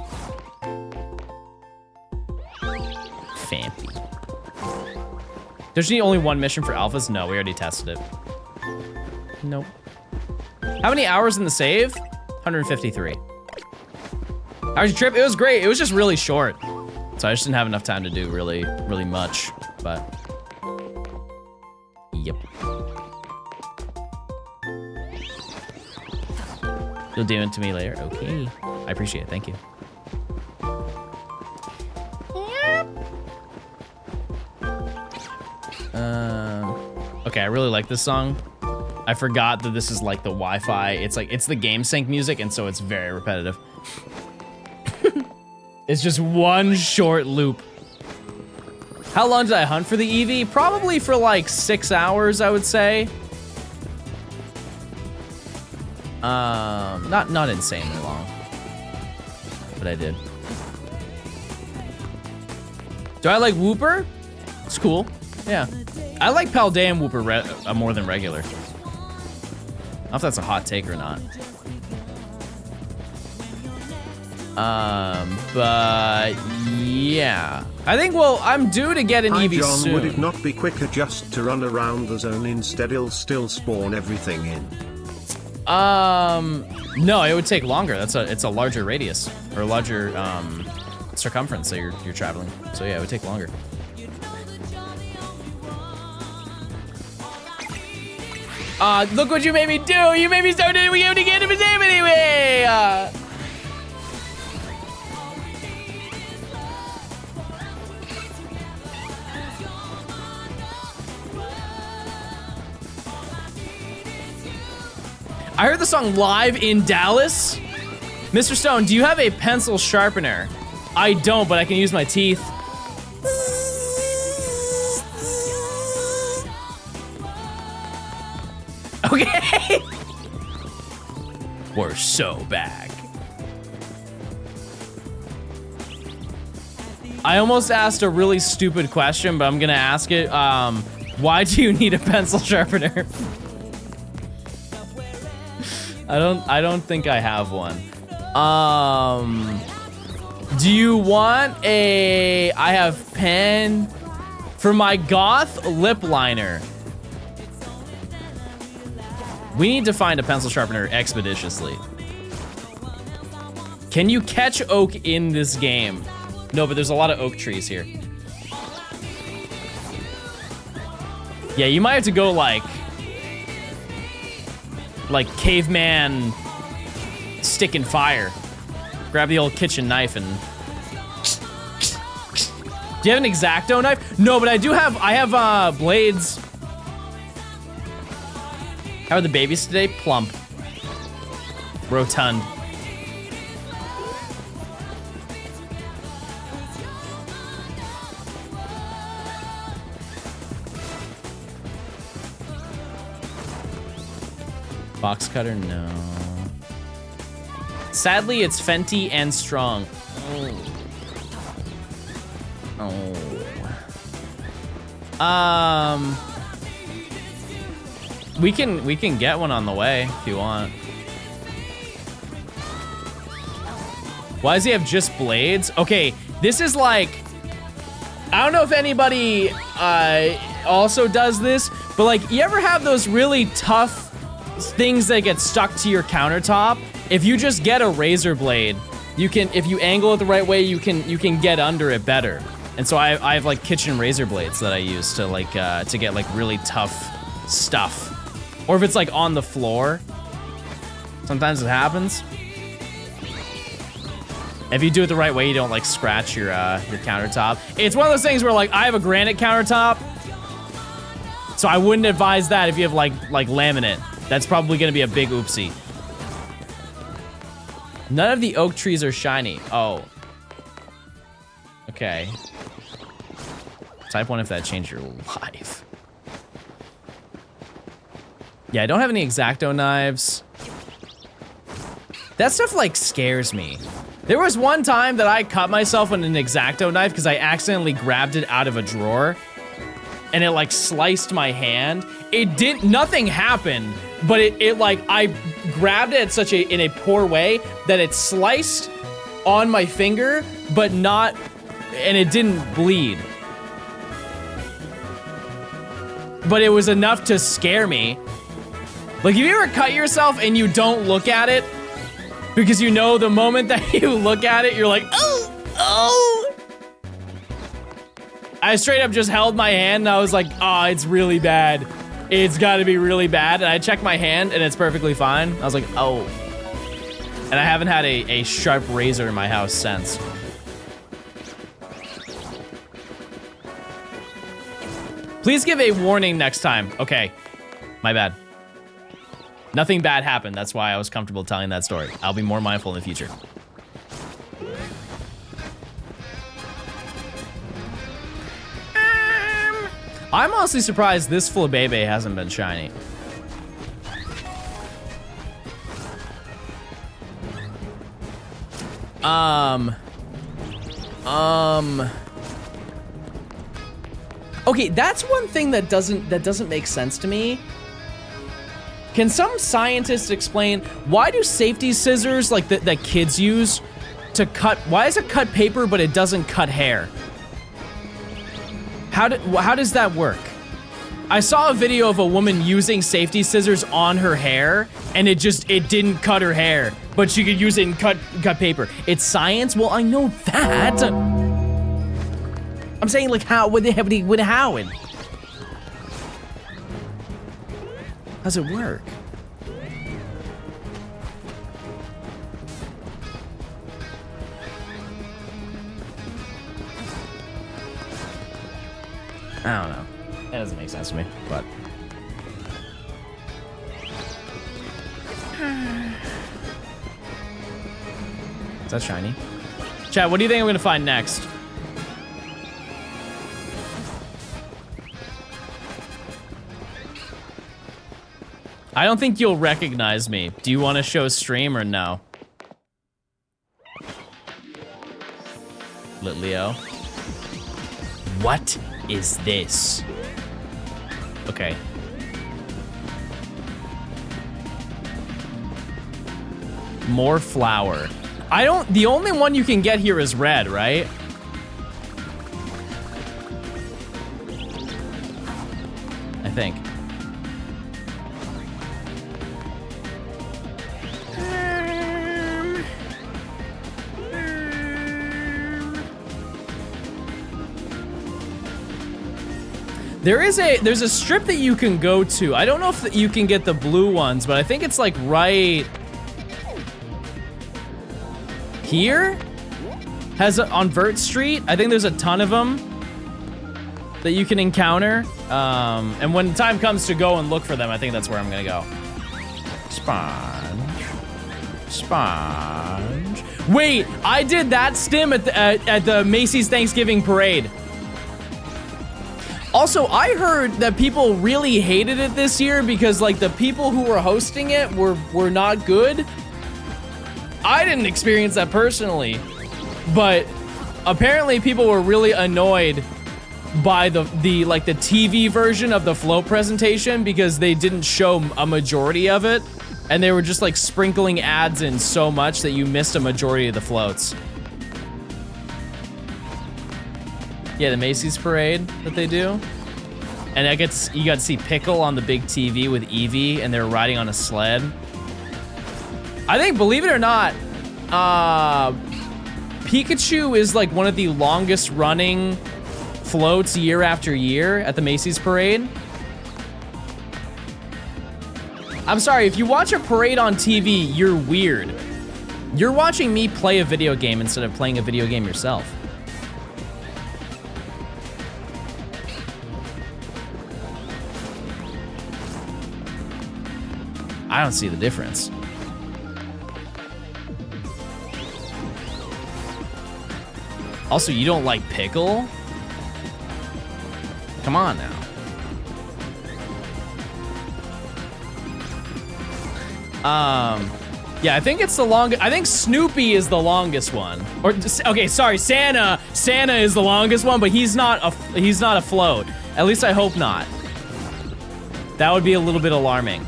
Fampy. There's only 1 mission for alphas? No, we already tested it. Nope. How many hours in the save? 153. How was your trip? It was great. It was just really short. So I just didn't have enough time to do really much, but... Yep. You'll do it to me later? Okay. I appreciate it, thank you. Yep. Okay, I really like this song. I forgot that this is like the Wi-Fi. It's like, it's the game sync music, and so it's very repetitive. It's just one short loop. How long did I hunt for the Eevee? Probably for like 6 hours, I would say. Not insanely long, but I did. Do I like Wooper? It's cool. Yeah. I like Paldean Wooper more than regular. I don't know if that's a hot take or not. But yeah. I think, well, I'm due to get an Hi Eevee John, soon. would it not be quicker just to run around the zone instead? It'll still spawn everything in. No, it would take longer. It's a larger radius or a larger circumference that you're traveling. So yeah, it would take longer. Look what you made me do! You made me start doing. We have to get him his name anyway. I heard the song live in Dallas. Mr. Stone, do you have a pencil sharpener? I don't, but I can use my teeth. Okay. We're so back. I almost asked a really stupid question, but I'm gonna ask it. Why do you need a pencil sharpener? I don't think I have one. Do you want a... I have pen for my goth lip liner. We need to find a pencil sharpener expeditiously. Can you catch oak in this game? No, but there's a lot of oak trees here. Yeah, you might have to go like caveman stick and fire. Grab the old kitchen knife and... Do you have an X-Acto knife? No, but I have blades. How are the babies today? Plump. Rotund. Box cutter, no. Sadly, it's Fenty and Strong. We can get one on the way if you want. Why does he have just blades? Okay, this is like, I don't know if anybody also does this, but like, you ever have those really tough things that get stuck to your countertop? If you just get a razor blade, you can, if you angle it the right way, you can get under it better. And so I have like kitchen razor blades that I use to like to get like really tough stuff. Or if it's like on the floor, sometimes it happens. If you do it the right way, you don't like scratch your countertop. It's one of those things where like I have a granite countertop, so I wouldn't advise that if you have like laminate. That's probably gonna be a big oopsie. None of the oak trees are shiny. Oh. Okay. Type 1 if that changed your life. Yeah, I don't have any X-Acto knives. That stuff like scares me. There was one time that I cut myself with an X-Acto knife because I accidentally grabbed it out of a drawer and it like sliced my hand. Nothing happened, but it like, I grabbed it in a poor way that it sliced on my finger, but not, and it didn't bleed. But it was enough to scare me. Like, have you ever cut yourself and you don't look at it? Because you know the moment that you look at it, you're like, oh, oh. I straight up just held my hand and I was like, oh, it's really bad. It's gotta be really bad. And I checked my hand and it's perfectly fine. I was like, oh. And I haven't had a sharp razor in my house since. Please give a warning next time. Okay, my bad. Nothing bad happened. That's why I was comfortable telling that story. I'll be more mindful in the future. I'm honestly surprised this Flabébé hasn't been shiny. Okay, that's one thing that doesn't make sense to me. Can some scientists explain why do safety scissors like that kids use to cut? Why does it cut paper but it doesn't cut hair? How does that work? I saw a video of a woman using safety scissors on her hair, and it didn't cut her hair, but she could use it and cut paper. It's science. Well, I know that. I'm saying like how would how it? How's it work? I don't know. That doesn't make sense to me, but. Is that shiny? Chat, what do you think I'm gonna find next? I don't think you'll recognize me. Do you want to show stream or no? Lit Leo. What is this? Okay. More flour. The only one you can get here is red, right? I think. There's a strip that you can go to. I don't know if you can get the blue ones, but I think it's like right here. On Vert Street. I think there's a ton of them that you can encounter. And when time comes to go and look for them, I think that's where I'm gonna go. Sponge. Wait, I did that stim at the Macy's Thanksgiving Parade. Also, I heard that people really hated it this year because like the people who were hosting it were not good. I didn't experience that personally, but apparently people were really annoyed by the TV version of the float presentation because they didn't show a majority of it, and they were just like sprinkling ads in so much that you missed a majority of the floats. Yeah, the Macy's parade that they do. And you got to see Pickle on the big TV with Eevee, and they're riding on a sled. I think, believe it or not, Pikachu is like one of the longest running floats year after year at the Macy's parade. I'm sorry, if you watch a parade on TV, you're weird. You're watching me play a video game instead of playing a video game yourself. I don't see the difference. Also, you don't like Pickle? Come on now. Yeah, I think it's the longest. I think Snoopy is the longest one. Or okay, sorry, Santa. Santa is the longest one, but he's not a float. At least I hope not. That would be a little bit alarming.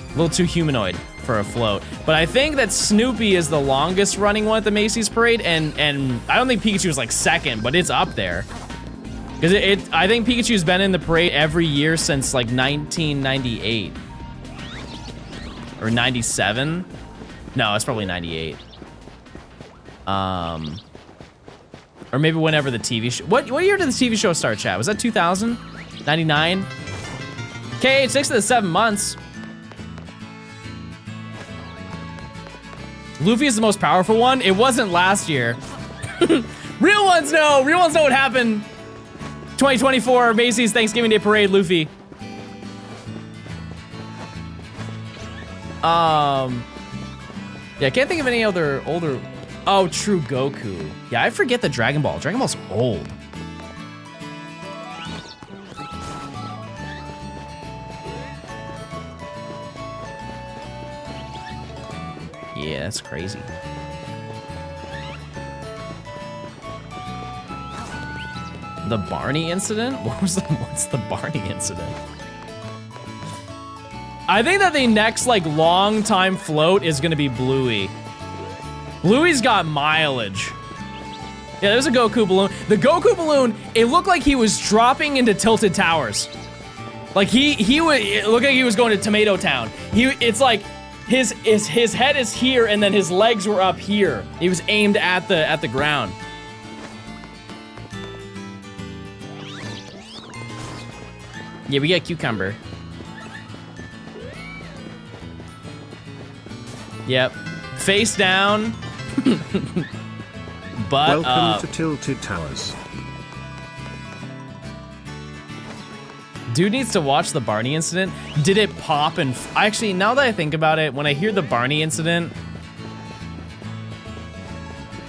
A little too humanoid for a float. But I think that Snoopy is the longest running one at the Macy's parade, and I don't think Pikachu is like second, but it's up there. Because I think Pikachu's been in the parade every year since like 1998. Or 97? No, it's probably 98. Or maybe whenever the TV show. What year did the TV show start, chat? Was that 2000? 99? Okay, 6 of the 7 months. Luffy is the most powerful one. It wasn't last year. Real ones know. Real ones know what happened 2024 Macy's Thanksgiving Day Parade, Luffy. Yeah, I can't think of any other older. Oh, true, Goku. Yeah, I forget the Dragon Ball. Dragon Ball's old. Yeah, that's crazy. The Barney incident? What's the Barney incident? I think that the next like long time float is gonna be Bluey. Bluey's got mileage. Yeah, there's a Goku balloon. The Goku balloon, it looked like he was dropping into Tilted Towers. Like he would, it looked like he was going to Tomato Town. It's like his head is here and then his legs were up here. He was aimed at the ground. Yeah, we got Cucumber. Yep. Face down. Butt Welcome up. to Tilted Towers. Dude needs to watch the Barney incident. Did it pop and actually, now that I think about it, when I hear the Barney incident,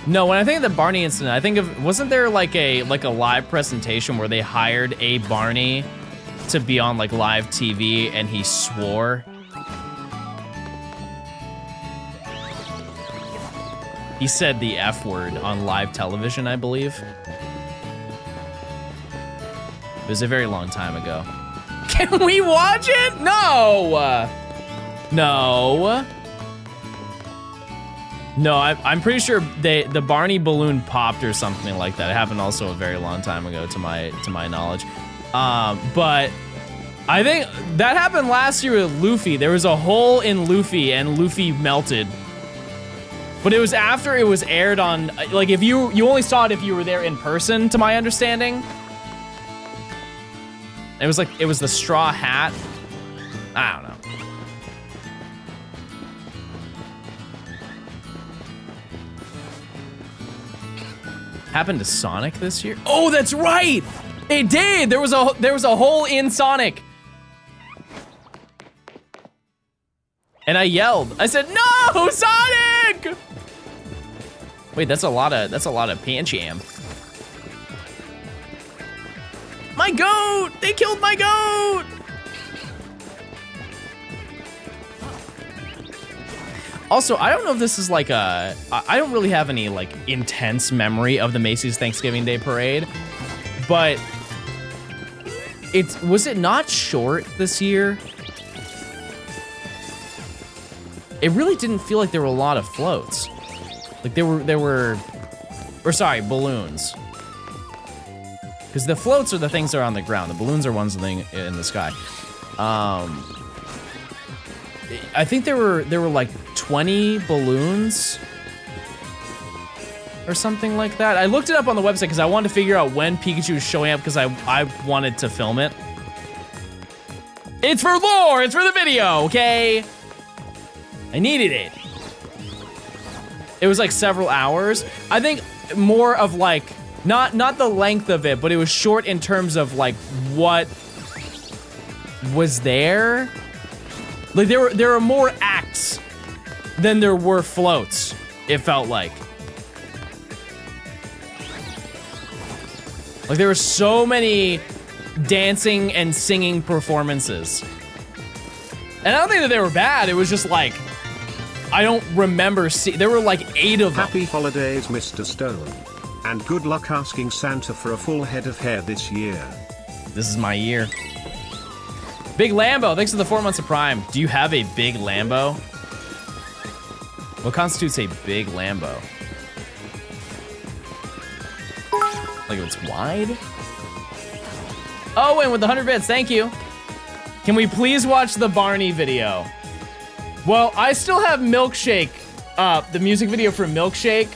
no, when I think of the Barney incident, I think of, wasn't there like a live presentation where they hired a Barney to be on like live TV and he swore? He said the F word on live television, I believe. It was a very long time ago. Can we watch it? No! No. No, I'm pretty sure the Barney balloon popped or something like that. It happened also a very long time ago to my knowledge. But I think that happened last year with Luffy. There was a hole in Luffy and Luffy melted. But it was after it was aired on, like if you only saw it if you were there in person, to my understanding. It was like, it was the straw hat. I don't know. Happened to Sonic this year? Oh, that's right! It did! There was a hole in Sonic. And I yelled. I said, "No, Sonic!" Wait, that's a lot of Pancham. My goat! They killed my goat! Also, I don't know if this is like I don't really have any like intense memory of the Macy's Thanksgiving Day Parade, but was it not short this year? It really didn't feel like there were a lot of floats. Like there were, or sorry, balloons. Because the floats are the things that are on the ground. The balloons are ones in the sky. I think there were like 20 balloons or something like that. I looked it up on the website because I wanted to figure out when Pikachu was showing up because I wanted to film it. It's for lore, it's for the video, okay? I needed it. It was like several hours. I think more of like, not the length of it, but it was short in terms of like what was there. Like there were more acts than there were floats, it felt like. Like there were so many dancing and singing performances. And I don't think that they were bad, it was just like, I don't remember there were like 8 of them. Happy holidays, Mr. Stone. And good luck asking Santa for a full head of hair this year. This is my year. Big Lambo, thanks for the 4 months of Prime. Do you have a big Lambo? What constitutes a big Lambo? Like if it's wide? Oh, and with the 100 bits, thank you. Can we please watch the Barney video? Well, I still have Milkshake, the music video for Milkshake.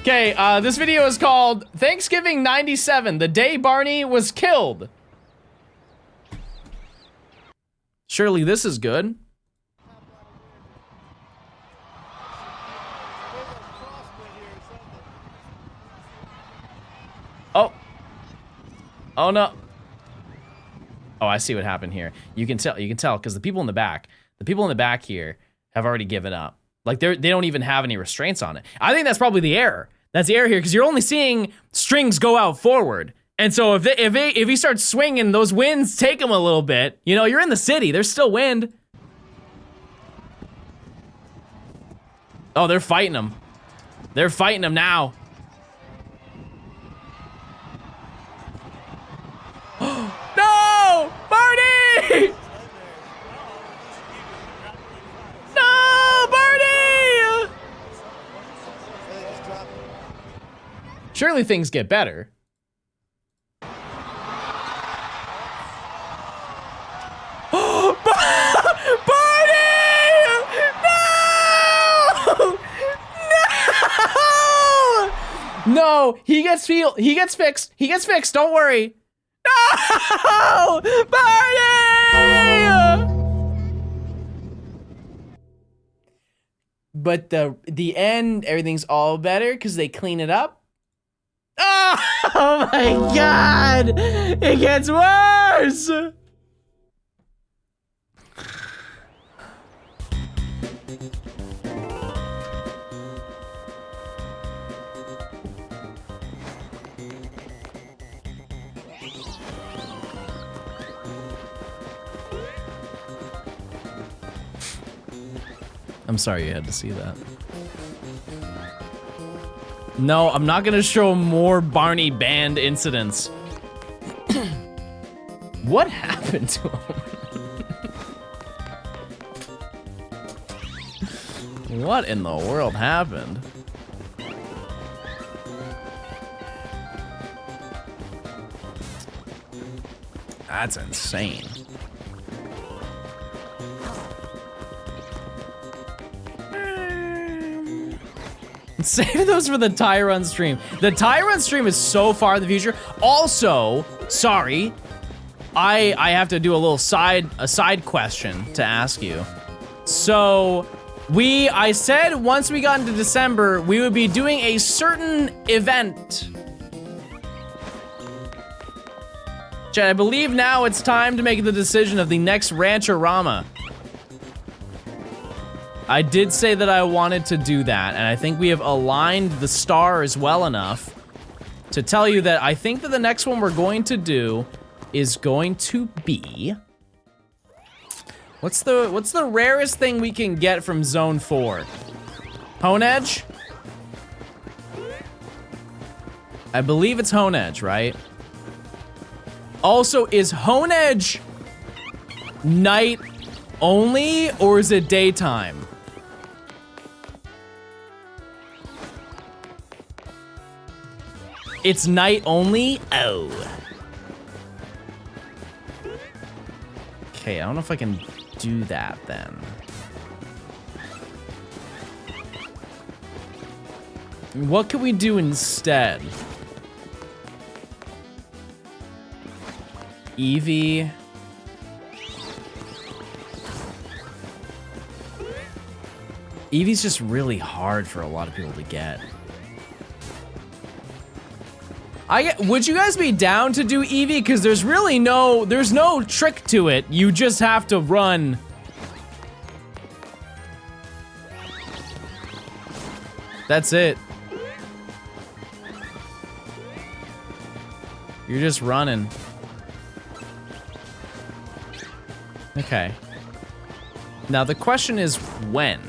Okay, this video is called Thanksgiving 97, the day Barney was killed. Surely this is good. Oh. Oh no. Oh, I see what happened here. You can tell because the people in the back here have already given up. Like they don't even have any restraints on it. I think that's probably the error. That's the error here because you're only seeing strings go out forward. And so if he starts swinging, those winds take him a little bit. You know, you're in the city. There's still wind. Oh, they're fighting him. They're fighting him now. No! Barney! No, Barney! Surely things get better. No, he gets fixed. He gets fixed. Don't worry. No, Barney! But the end, everything's all better because they clean it up. Oh my God! It gets worse. I'm sorry you had to see that. No, I'm not gonna show more Barney band incidents. What happened to him? What in the world happened? That's insane. Save those for the Tyrun stream. The Tyrun stream is so far in the future. Also, sorry, I have to do a side question to ask you. So, I said once we got into December, we would be doing a certain event. Chad, I believe now it's time to make the decision of the next Rancherama. I did say that I wanted to do that, and I think we have aligned the stars well enough to tell you that I think that the next one we're going to do is going to be... What's the rarest thing we can get from Zone 4? Hone Edge? I believe it's Hone Edge, right? Also, is Hone Edge night only, or is it daytime? It's night only? Oh. Okay, I don't know if I can do that then. What can we do instead? Eevee. Eevee's just really hard for a lot of people to get. Would you guys be down to do Eevee? Because there's really no trick to it. You just have to run. That's it. You're just running. Okay. Now the question is when?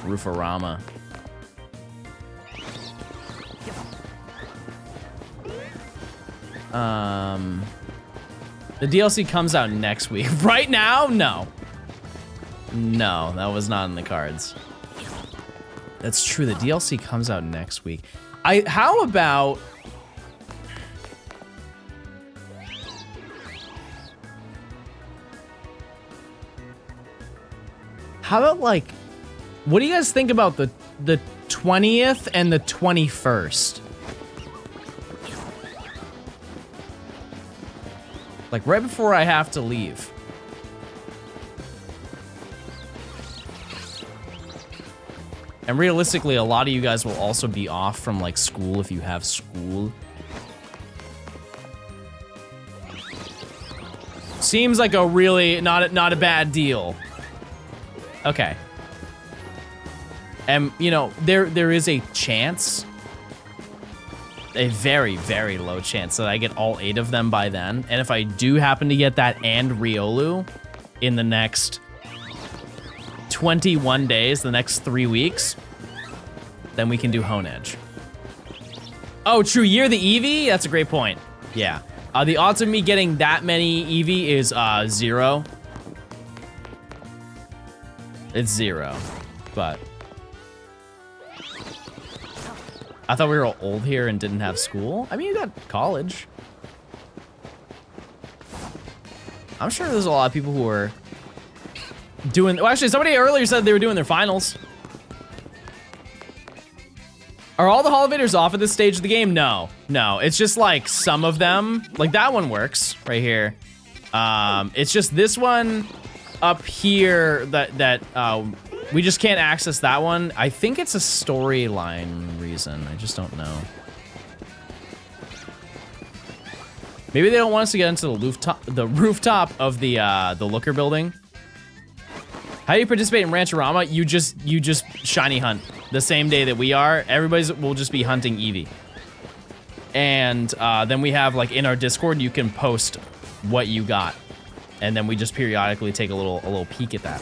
Roofarama. The DLC comes out next week. Right now? No. No, that was not in the cards. That's true, the DLC comes out next week. How about... How about, like, what do you guys think about the 20th and the 21st? Like right before I have to leave. And realistically, a lot of you guys will also be off from like school if you have school. Seems like a really not a bad deal. Okay. And you know, there is a chance, a very, very low chance that I get all 8 of them by then. And if I do happen to get that and Riolu in the next 21 days, the next 3 weeks, then we can do Hone Edge. Oh, true, you're the Eevee? That's a great point. Yeah. The odds of me getting that many Eevee is 0. It's 0, but I thought we were all old here and didn't have school. I mean, you got college. I'm sure there's a lot of people who are doing, well, actually, somebody earlier said they were doing their finals. Are all the Hollivators off at this stage of the game? No, no. It's just like some of them, like that one works right here. It's just this one up here that we just can't access that one. I think it's a storyline reason. I just don't know. Maybe they don't want us to get into the rooftop of the Looker building. How do you participate in Rancherama? You just shiny hunt the same day that we are. Everybody's will just be hunting Eevee. And then we have like in our Discord, you can post what you got. And then we just periodically take a little peek at that.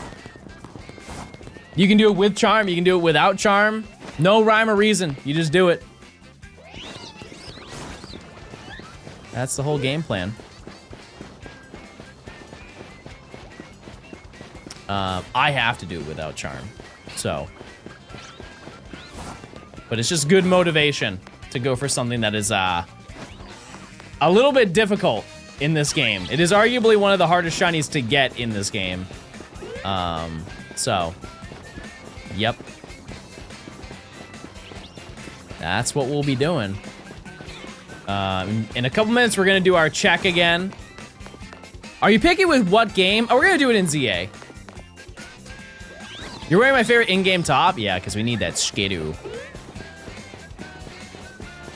You can do it with charm, you can do it without charm. No rhyme or reason, you just do it. That's the whole game plan. I have to do it without charm, so. But it's just good motivation to go for something that is a little bit difficult in this game. It is arguably one of the hardest shinies to get in this game. So, yep. That's what we'll be doing. In a couple minutes, we're gonna do our check again. Are you picking with what game? Oh, we're gonna do it in ZA. You're wearing my favorite in-game top? Yeah, because we need that skidoo.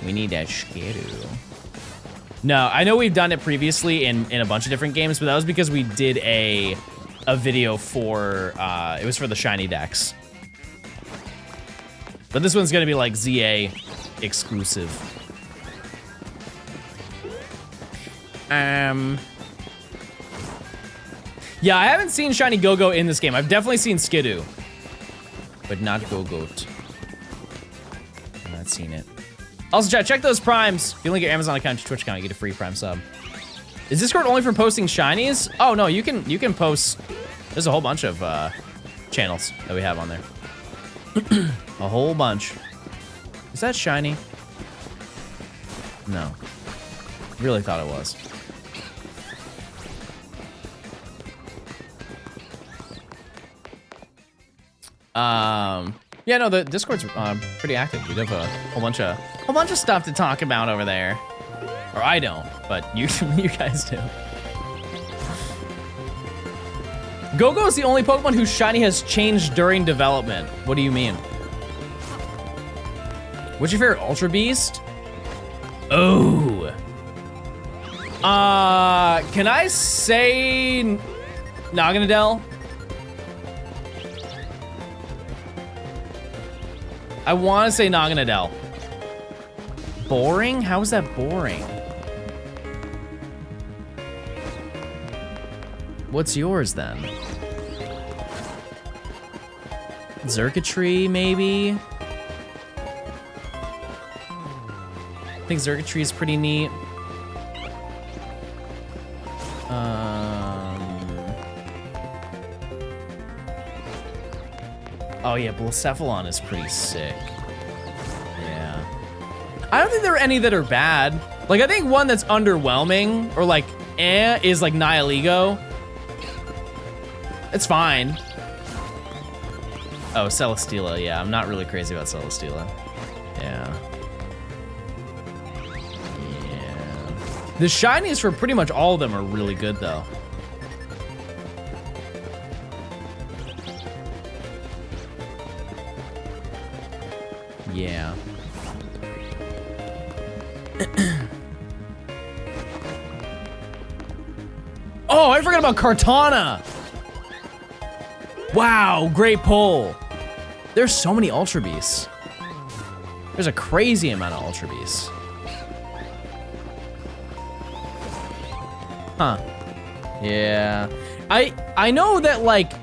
We need that skidoo. No, I know we've done it previously in a bunch of different games, but that was because we did a video for, it was for the shiny decks. But this one's gonna be like ZA exclusive. Yeah, I haven't seen Shiny Go-Go in this game. I've definitely seen Skidoo, but not Go-Goat. I've not seen it. Also, chat, check those primes. If you link your Amazon account to your Twitch account, you get a free Prime sub. Is Discord only for posting shinies? Oh no, you can post. There's a whole bunch of channels that we have on there. A whole bunch. Is that shiny? No. Really thought it was. Yeah, no, the Discord's pretty active. We have a whole bunch of stuff to talk about over there. Or I don't, but you guys do. Go-Go is the only Pokemon whose shiny has changed during development. What do you mean? What's your favorite Ultra Beast? Oh. Can I say Naganadel? I want to say Naganadel. Boring? How is that boring? What's yours then? Xurkitree, maybe? I think Xurkitree is pretty neat. Oh yeah, Blacephalon is pretty sick. Yeah. I don't think there are any that are bad. Like, I think one that's underwhelming, or like, is like Nihilego. It's fine. Oh, Celesteela, yeah. I'm not really crazy about Celesteela. Yeah. Yeah. The shinies for pretty much all of them are really good, though. Yeah. Oh, I forgot about Kartana. Wow, great pull. There's so many Ultra Beasts. There's a crazy amount of Ultra Beasts. Huh. Yeah. I know that, like,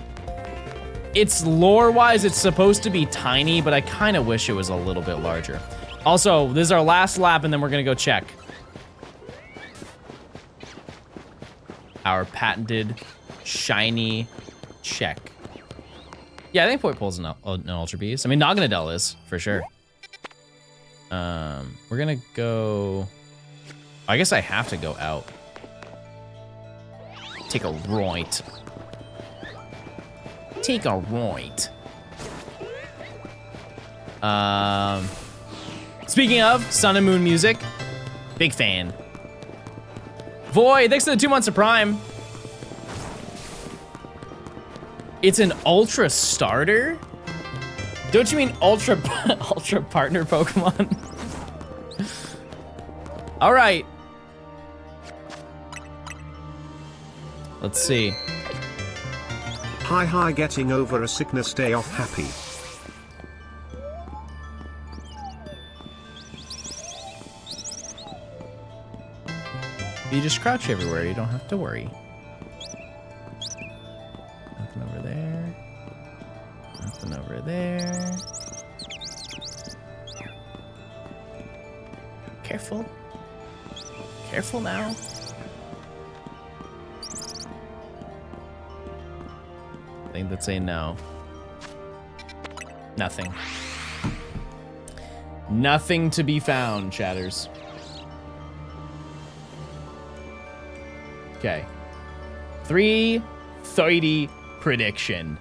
it's lore-wise, it's supposed to be tiny, but I kind of wish it was a little bit larger. Also, this is our last lap, and then we're gonna go check our patented shiny check. Yeah, I think Point Pole's an Ultra Beast. I mean, Naganadel is, for sure. We're gonna go... I guess I have to go out. Take a right. Take a right. Speaking of Sun and Moon music, big fan. Void, thanks for the 2 months of Prime. It's an Ultra starter? Don't you mean Ultra Ultra partner Pokemon? All right. Let's see. Hi, getting over a sickness day off happy. You just crouch everywhere, you don't have to worry. Nothing over there. Nothing over there. Careful. Careful now. I think that's a no. Nothing. Nothing to be found, chatters. Okay. 330 prediction.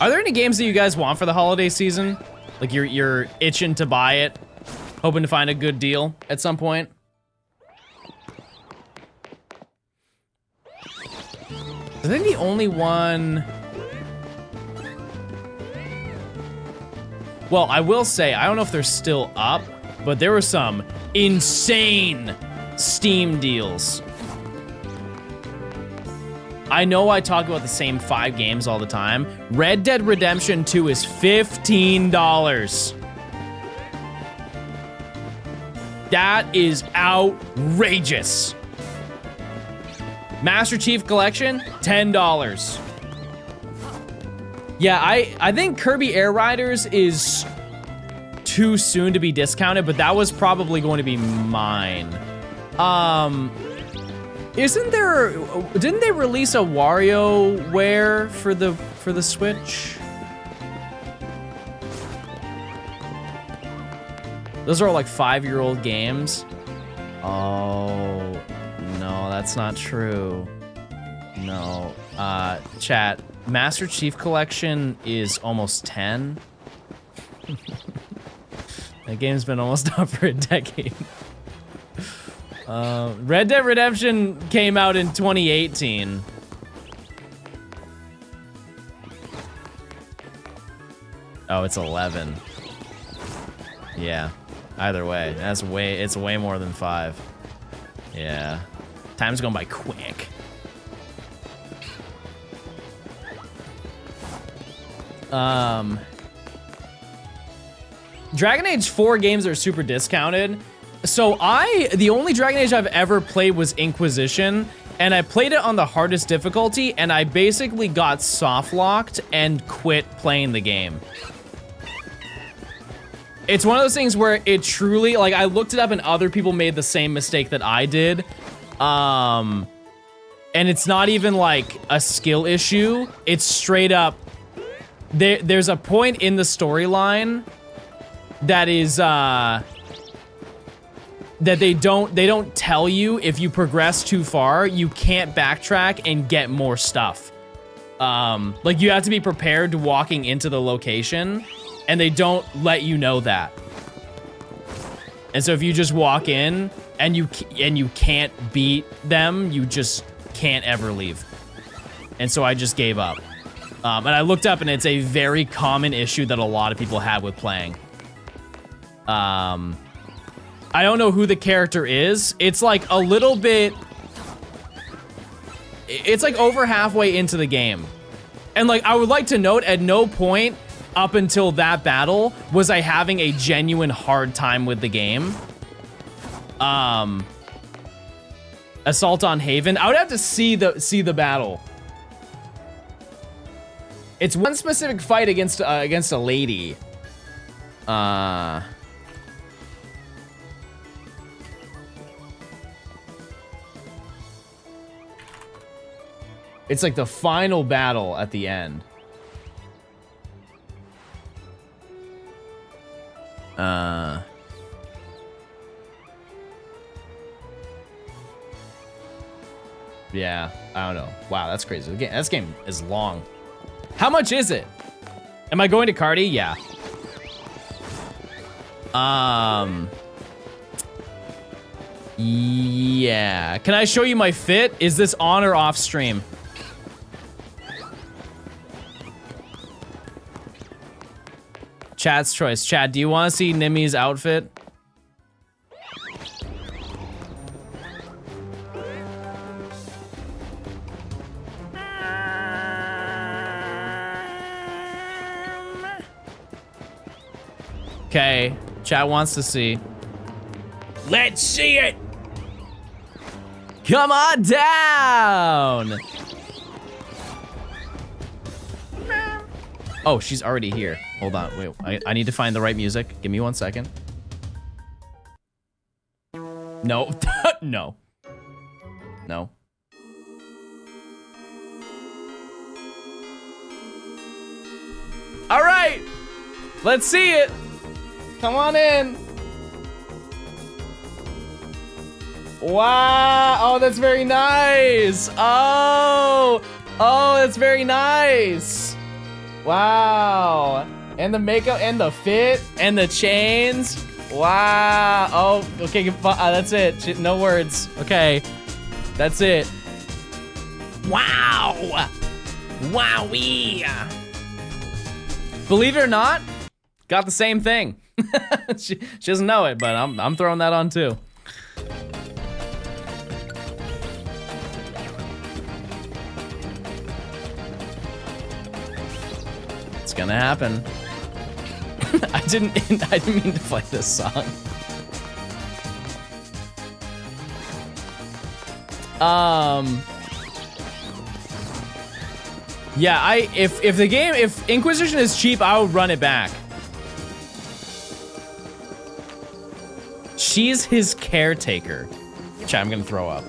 Are there any games that you guys want for the holiday season? Like you're itching to buy it, hoping to find a good deal at some point? I think the only one... Well, I will say, I don't know if they're still up, but there were some insane Steam deals. I know I talk about the same 5 games all the time. Red Dead Redemption 2 is $15. That is outrageous. Master Chief Collection, $10. Yeah, I think Kirby Air Riders is too soon to be discounted, but that was probably going to be mine. Didn't they release a WarioWare for the Switch? Those are all like 5-year-old games. Oh, no, that's not true. No, chat. Master Chief Collection is almost 10. That game's been almost up for a decade. Red Dead Redemption came out in 2018. Oh, it's 11. Yeah. Either way, it's way more than 5. Yeah. Time's going by quick. Dragon Age 4 games are super discounted. So the only Dragon Age I've ever played was Inquisition, and I played it on the hardest difficulty, and I basically got soft locked and quit playing the game. It's one of those things where it truly, like, I looked it up and other people made the same mistake that I did. And it's not even like a skill issue. It's straight up, there's a point in the storyline that is, that they don't tell you if you progress too far, you can't backtrack and get more stuff. Like you have to be prepared to walking into the location. and they don't let you know that. And so if you just walk in and you can't beat them, you just can't ever leave. And so I just gave up. And I looked up, and it's a very common issue that a lot of people have with playing. I don't know who the character is. It's like a little bit... It's like over halfway into the game. And like, I would like to note, at no point up until that battle was I having a genuine hard time with the game. Assault on Haven. I would have to see the battle. It's one specific fight against a lady. It's like the final battle at the end. Yeah, I don't know. Wow, that's crazy. This game is long. How much is it? Am I going to Cardi? Yeah. Yeah. Can I show you my fit? Is this on or off stream? Chad's choice. Chad, do you want to see Nimi's outfit? Okay, Chad wants to see. Let's see it! Come on down! Oh, she's already here. Hold on, wait, I need to find the right music. Give me 1 second. No, no. No. All right, let's see it. Come on in. Wow, oh, that's very nice. Oh, that's very nice. Wow, and the makeup and the fit and the chains. Wow, oh, okay, that's it. No words, okay, that's it. Wow, wowee. Believe it or not, got the same thing. she doesn't know it, but I'm throwing that on too. It's gonna happen. I didn't mean to play this song. Yeah, if Inquisition is cheap, I would run it back. She's his caretaker. Chat, I'm gonna throw up.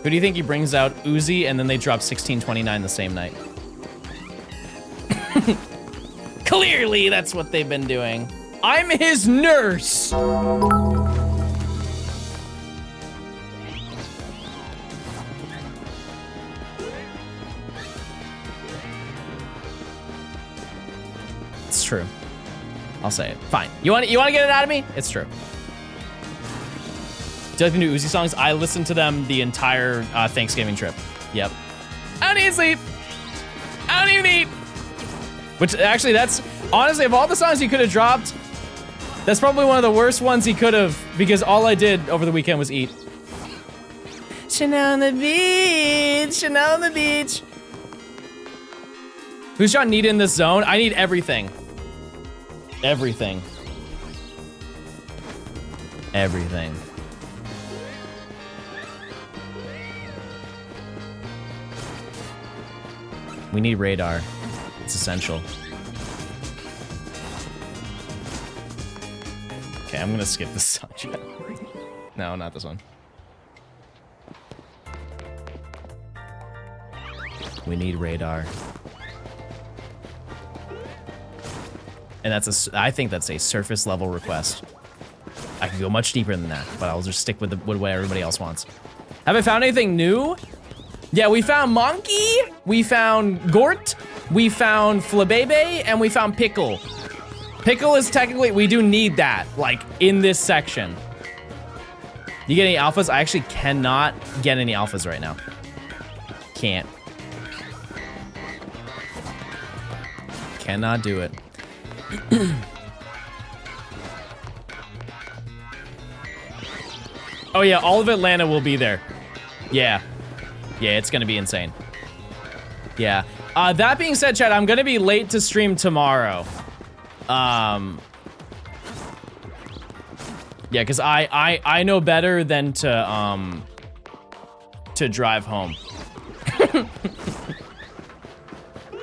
Who do you think he brings out? Uzi, and then they drop 1629 the same night. Clearly, that's what they've been doing. I'm his nurse. It's true. I'll say it. Fine. You want to get it out of me? It's true. Do you like the new Uzi songs? I listened to them the entire Thanksgiving trip. Yep. I don't need sleep. I don't even eat. Which actually, that's honestly, of all the songs he could have dropped, that's probably one of the worst ones he could have, because all I did over the weekend was eat. Chanel on the beach, Chanel on the beach. Who's John need in this zone? I need everything. Everything. Everything. We need radar. It's essential. Okay, I'm gonna skip this song. No, not this one. We need radar. And I think that's a surface level request. I could go much deeper than that, but I'll just stick with what everybody else wants. Have I found anything new? Yeah, we found Monkey, we found Gort, we found Flabebe, and we found Pickle. Pickle is technically, we do need that, like, in this section. You get any alphas? I actually cannot get any alphas right now. Can't. Cannot do it. Oh yeah, all of Atlanta will be there. Yeah. Yeah, it's gonna be insane. Yeah. That being said, chat, I'm gonna be late to stream tomorrow. Yeah, because I know better than to drive home.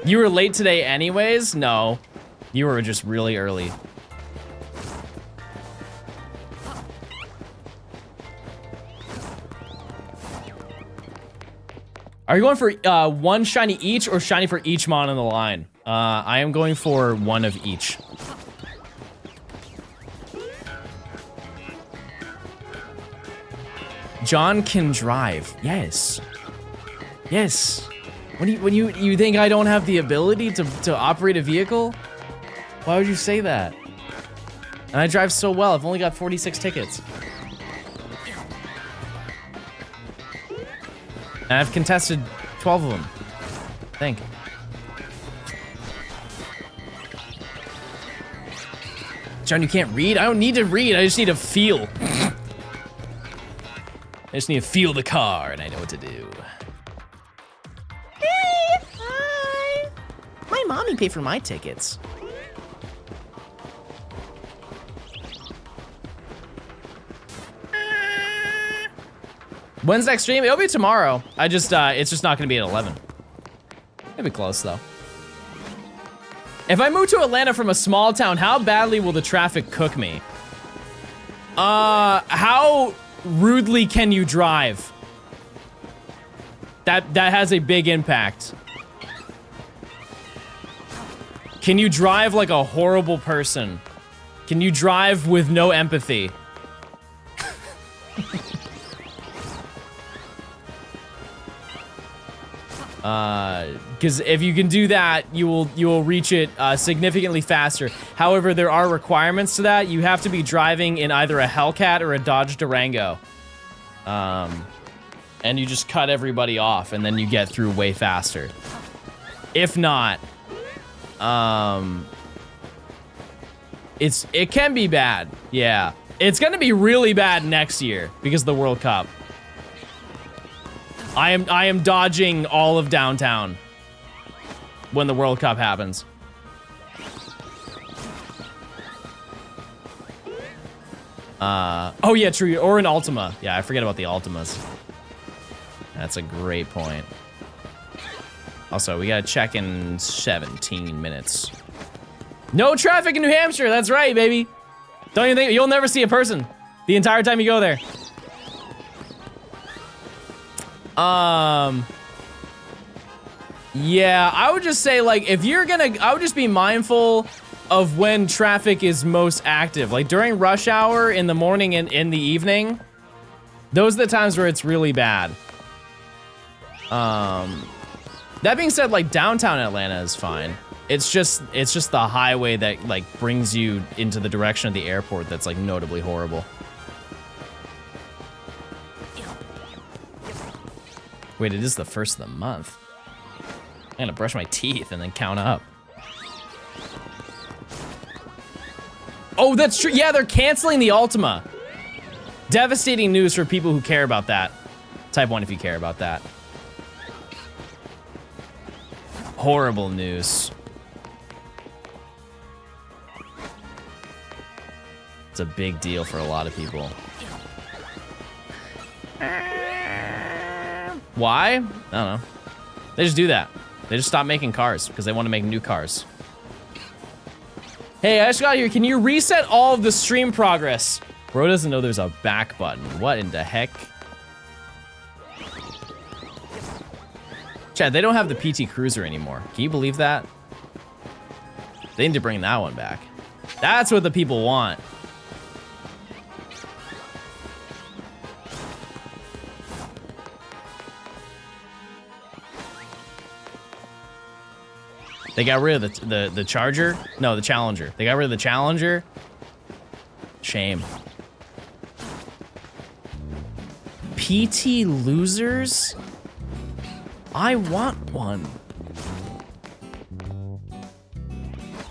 You were late today anyways? No. You were just really early. Are you going for one shiny each or shiny for each mon on the line? I am going for one of each. John can drive. Yes. Yes. When you think I don't have the ability to operate a vehicle? Why would you say that? And I drive so well. I've only got 46 tickets. And I've contested 12 of them. I think. John, you can't read? I don't need to read. I just need to feel. I just need to feel the car, and I know what to do. Hey, hi. My mommy paid for my tickets. When's next stream? It'll be tomorrow. It's just not gonna be at 11. It'll be close though. If I move to Atlanta from a small town, how badly will the traffic cook me? How rudely can you drive? That has a big impact. Can you drive like a horrible person? Can you drive with no empathy? Because if you can do that, you will reach it significantly faster. However, there are requirements to that. You have to be driving in either a Hellcat or a Dodge Durango. And you just cut everybody off, and then you get through way faster. If not, it can be bad. Yeah, it's gonna be really bad next year because of the World Cup. I am dodging all of downtown when the World Cup happens. Oh yeah, true, or an Altima. Yeah, I forget about the Altimas. That's a great point. Also, we gotta check in 17 minutes. No traffic in New Hampshire, that's right, baby. Don't you think, you'll never see a person the entire time you go there. Yeah, I would just say, like, if you're gonna, I would just be mindful of when traffic is most active. Like, during rush hour, in the morning and in the evening, those are the times where it's really bad. That being said, like, downtown Atlanta is fine. It's just the highway that, like, brings you into the direction of the airport that's, like, notably horrible. Wait, it is the first of the month. I'm gonna brush my teeth and then count up. Oh, that's true. Yeah, they're canceling the Altima. Devastating news for people who care about that. Type 1 if you care about that. Horrible news. It's a big deal for a lot of people. Why? I don't know. They just do that. They just stop making cars because they want to make new cars. Hey, I just got here. Can you reset all of the stream progress? Bro doesn't know there's a back button. What in the heck? Chad, they don't have the PT Cruiser anymore. Can you believe that? They need to bring that one back. That's what the people want. They got rid of the Charger. No, the Challenger. They got rid of the Challenger. Shame. PT losers? I want one.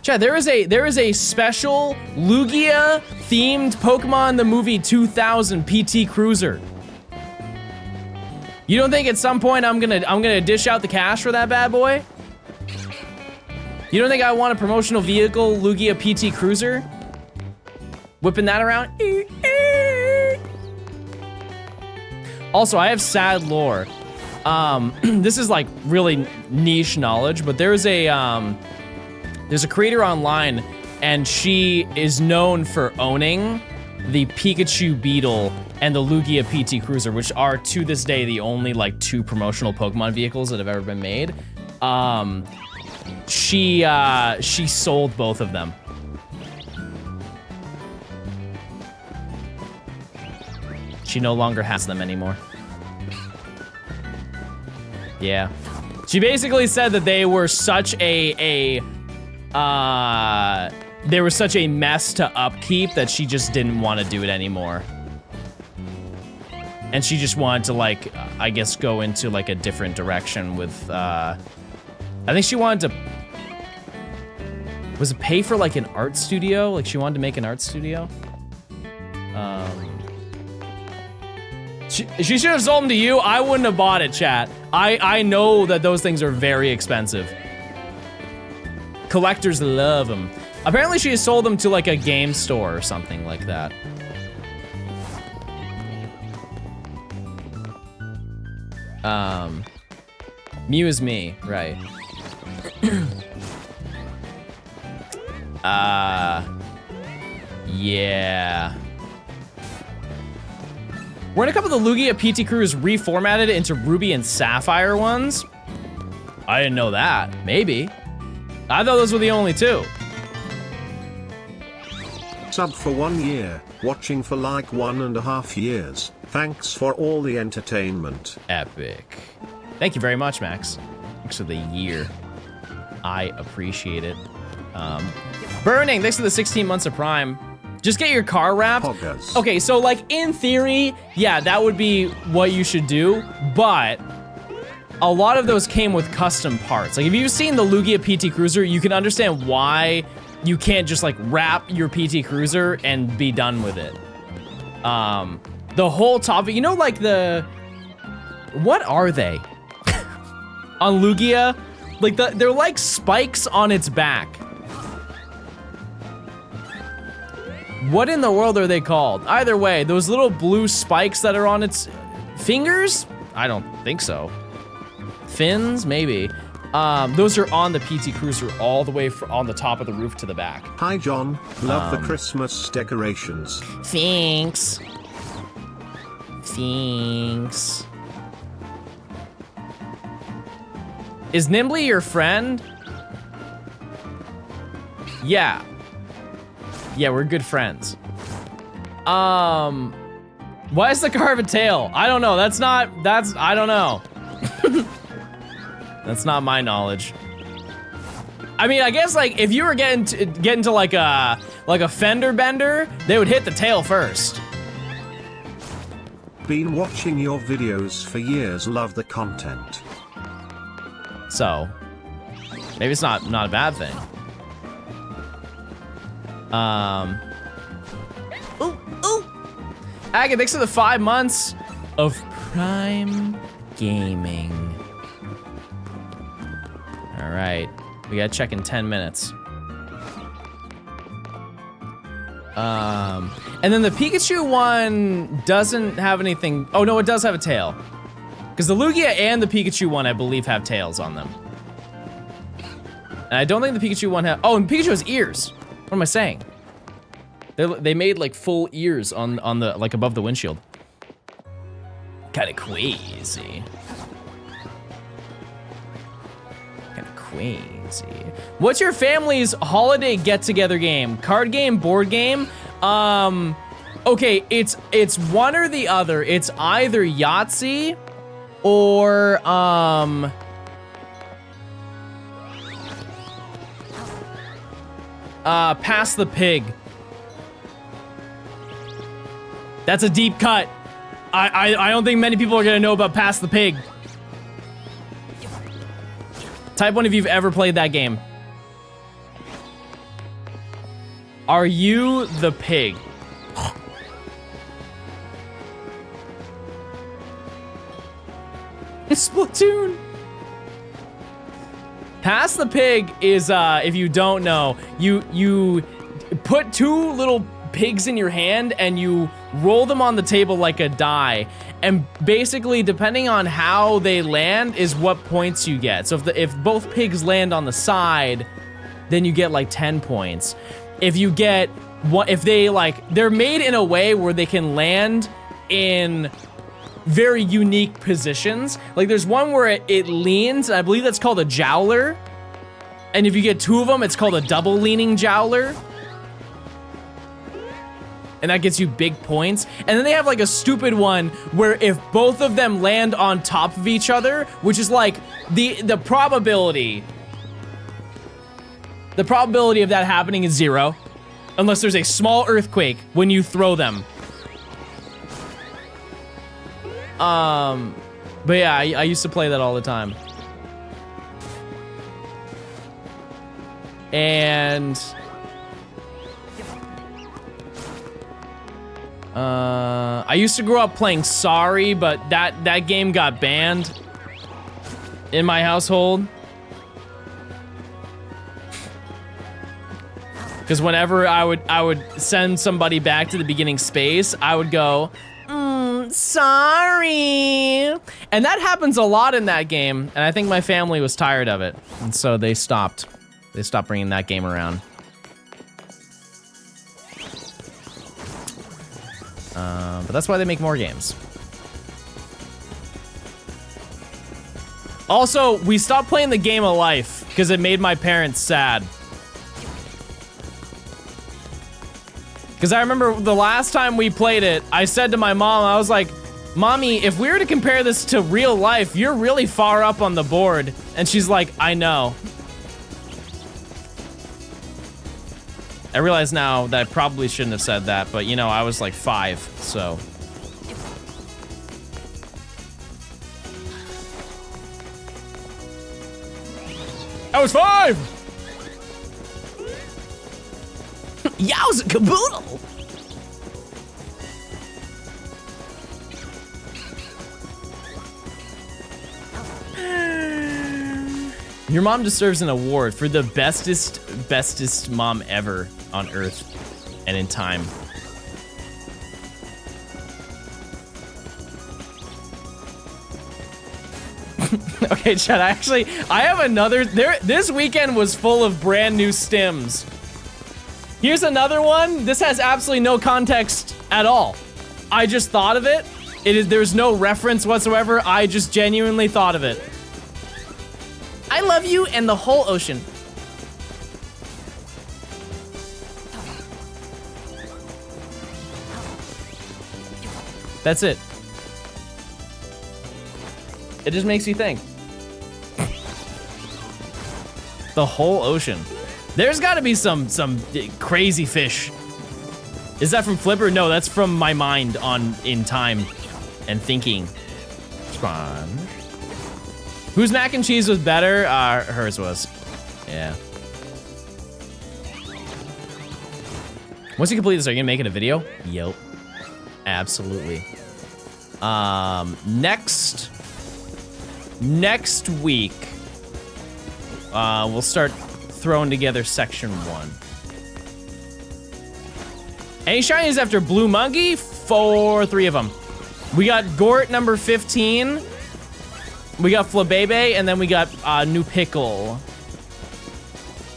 Chad, there is a special Lugia themed Pokemon the Movie 2000 PT Cruiser. You don't think at some point I'm gonna dish out the cash for that bad boy? You don't think I want a promotional vehicle Lugia PT Cruiser? Whipping that around? Also, I have sad lore. This is like really niche knowledge, but there's a creator online and she is known for owning the Pikachu Beetle and the Lugia PT Cruiser, which are to this day the only like 2 promotional Pokemon vehicles that have ever been made. She sold both of them. She no longer has them anymore. Yeah. She basically said that they were such a mess to upkeep that she just didn't want to do it anymore. And she just wanted to, like, I guess go into like a different direction with, I think she wanted to, was it pay for like an art studio? Like she wanted to make an art studio? She should have sold them to you. I wouldn't have bought it, chat. I know that those things are very expensive. Collectors love them. Apparently she has sold them to like a game store or something like that. Mew is me, right. Yeah. Weren't a couple of the Lugia PT crews reformatted into Ruby and Sapphire ones? I didn't know that. Maybe. I thought those were the only 2. Sub for 1 year, watching for like 1.5 years. Thanks for all the entertainment. Epic. Thank you very much, Max. Thanks for the year. I appreciate it. Burning, thanks for the 16 months of Prime. Just get your car wrapped. Poggers. Okay, so like in theory, yeah, that would be what you should do, but a lot of those came with custom parts. Like if you've seen the Lugia PT Cruiser, you can understand why you can't just like wrap your PT Cruiser and be done with it. The whole top, you know, like what are they? On Lugia? Like they're like spikes on its back. What in the world are they called? Either way, those little blue spikes that are on its fingers? I don't think so. Fins, maybe. Those are on the PT Cruiser all the way on the top of the roof to the back. Hi John, love the Christmas decorations. Thanks. Thanks. Is Nimbly your friend? Yeah. Yeah, we're good friends. Why is the car have a tail? I don't know. I don't know. That's not my knowledge. I mean, I guess like if you were getting to like a fender bender, they would hit the tail first. Been watching your videos for years, love the content. So, maybe it's not a bad thing. Ooh. Aga, thanks for the 5 months of Prime Gaming. All right, we gotta check in 10 minutes. And then the Pikachu one doesn't have anything. Oh no, it does have a tail. Because the Lugia and the Pikachu one, I believe, have tails on them. And I don't think the Pikachu one oh, and Pikachu has ears. What am I saying? They made like full ears on the, like above the windshield. Kinda crazy. Kinda crazy. What's your family's holiday get-together game? Card game, board game? Okay, it's one or the other. It's either Yahtzee or Pass the pig. That's a deep cut. I don't think many people are gonna know about Pass the Pig. Type 1 if you've ever played that game. Are you the pig? It's Splatoon. Pass the Pig is, if you don't know, you put two little pigs in your hand and you roll them on the table like a die, and basically depending on how they land is what points you get. So if both pigs land on the side, then you get like 10 points. If you get what, if they're made in a way where they can land in very unique positions. Like there's one where it leans, I believe that's called a jowler. And if you get two of them, it's called a double leaning jowler. And that gets you big points. And then they have like a stupid one where if both of them land on top of each other, which is like the probability of that happening is 0, unless there's a small earthquake when you throw them. But yeah, I used to play that all the time. And I used to grow up playing Sorry, but that game got banned in my household. Because whenever I would send somebody back to the beginning space, I would go, sorry. And that happens a lot in that game, and I think my family was tired of it, and so they stopped. They stopped bringing that game around. But that's why they make more games. Also, we stopped playing the Game of Life because it made my parents sad. Because I remember the last time we played it, I said to my mom, I was like, Mommy, if we were to compare this to real life, you're really far up on the board. And she's like, I know. I realize now that I probably shouldn't have said that, but you know, I was like 5, so. I was 5! Yowza caboodle! Your mom deserves an award for the bestest mom ever on Earth and in time. Okay, Chad, I have another, this weekend was full of brand new stims. Here's another one. This has absolutely no context at all. I just thought of it. There's no reference whatsoever. I just genuinely thought of it. I love you and the whole ocean. That's it. It just makes you think. The whole ocean. There's got to be some crazy fish. Is that from Flipper? No, that's from my mind in time and thinking. Sponge. Whose mac and cheese was better? Hers was. Yeah. Once you complete this, are you gonna make it a video? Yep. Absolutely. Next week, we'll start throwing together section 1. Any shinies after Blue Monkey? 3 of them. We got Gort number 15. We got Flabebe, and then we got New Pickle.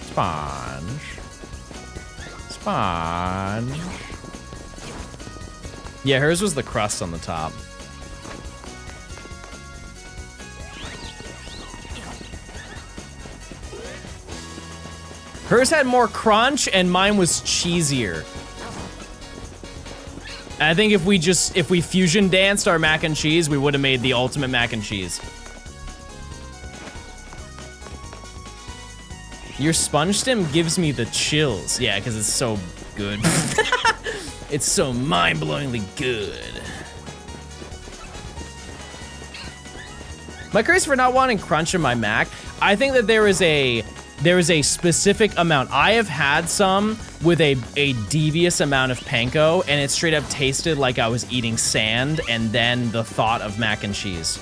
Sponge. Yeah, hers was the crust on the top. Hers had more crunch, and mine was cheesier. And I think if we fusion danced our mac and cheese, we would have made the ultimate mac and cheese. Your sponge stem gives me the chills. Yeah, because it's so good. It's so mind-blowingly good. Am I crazy for not wanting crunch in my mac? I think that there is a specific amount. I have had some with a devious amount of panko, and it straight up tasted like I was eating sand, and then the thought of mac and cheese.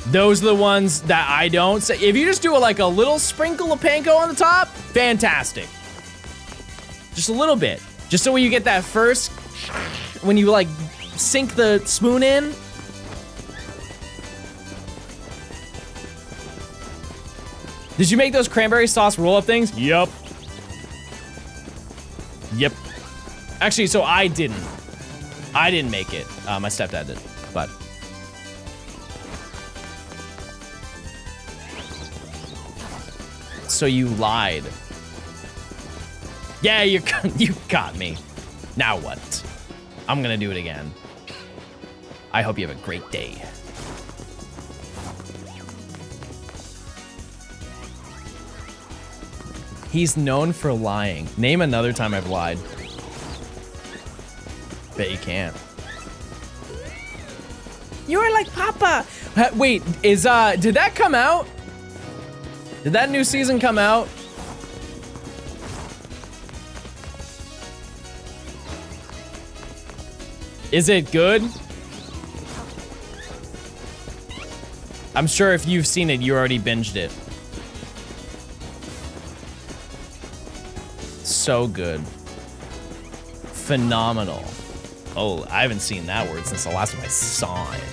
Those are the ones that I don't say. If you just do like a little sprinkle of panko on the top, fantastic. Just a little bit. Just so when you get that first, when you like sink the spoon in. Did you make those cranberry sauce roll-up things? Yup. Yep. Actually, so I didn't make it. My stepdad did, but. So you lied. Yeah, you got me. Now what? I'm gonna do it again. I hope you have a great day. He's known for lying. Name another time I've lied. Bet you can't. You're like Papa. Wait, did that come out? Did that new season come out? Is it good? I'm sure if you've seen it, you already binged it. So good. Phenomenal. Oh, I haven't seen that word since the last time I saw it.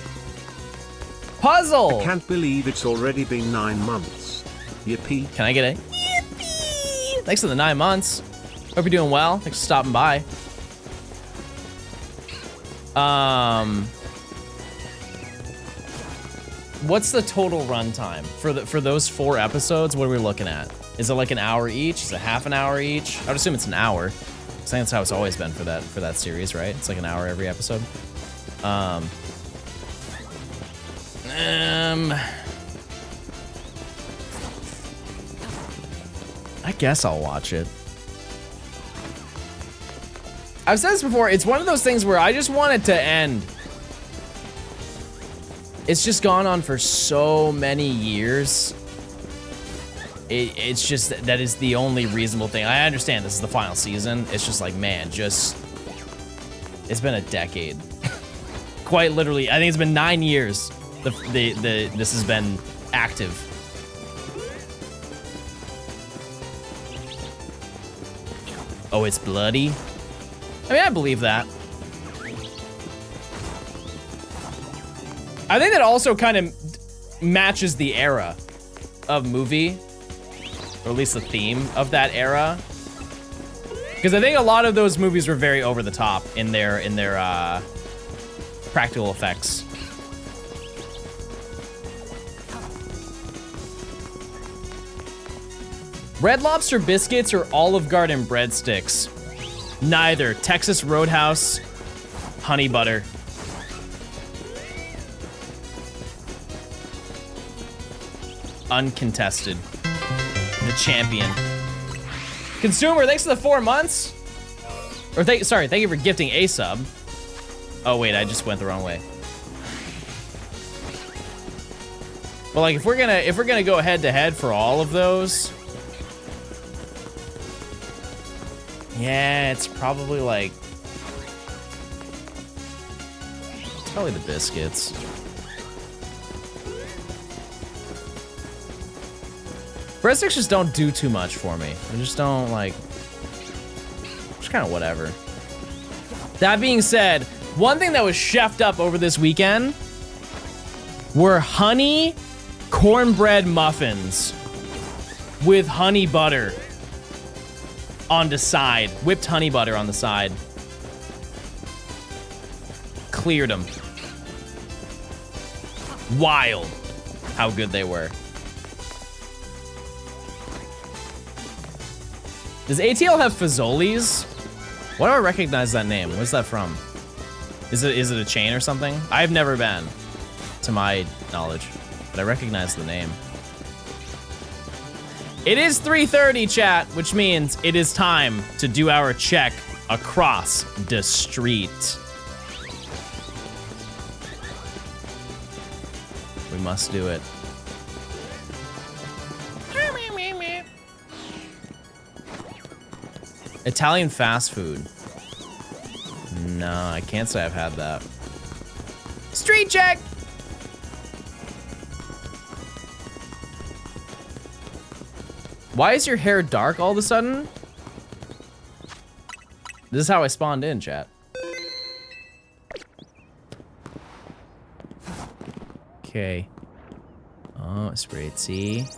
Puzzle! I can't believe it's already been 9 months. Yippee. Can I get a yippee? Thanks for the 9 months. Hope you're doing well. Thanks for stopping by. What's the total runtime for those 4 episodes? What are we looking at? Is it like an hour each? Is it half an hour each? I would assume it's an hour. I think that's how it's always been for that series, right? It's like an hour every episode. I guess I'll watch it. I've said this before, it's one of those things where I just want it to end. It's just gone on for so many years. It's just, that is the only reasonable thing. I understand this is the final season. It's just like, man, it's been a decade. Quite literally, I think it's been 9 years. This has been active. Oh, it's bloody? I mean, I believe that. I think that also kind of matches the era of movie, or at least the theme of that era. Because I think a lot of those movies were very over the top in their practical effects. Red Lobster biscuits or Olive Garden breadsticks? Neither. Texas Roadhouse, honey butter. Uncontested. The champion. Consumer, thanks for the 4 months. Or thank you for gifting a sub. Oh wait, I just went the wrong way. But like, if we're gonna go head to head for all of those, yeah, it's probably like, it's probably the biscuits. Breadsticks just don't do too much for me. I just don't like, just kind of whatever. That being said, one thing that was chefed up over this weekend were honey cornbread muffins with honey butter on the side. Whipped honey butter on the side. Cleared them. Wild how good they were. Does ATL have Fazoli's? Why do I recognize that name? Where's that from? Is it a chain or something? I've never been, to my knowledge, but I recognize the name. It is 3:30, chat, which means it is time to do our check across the street. We must do it. Italian fast food. No, I can't say I've had that. Street check! Why is your hair dark all of a sudden? This is how I spawned in, chat. Okay. Oh, spritzy.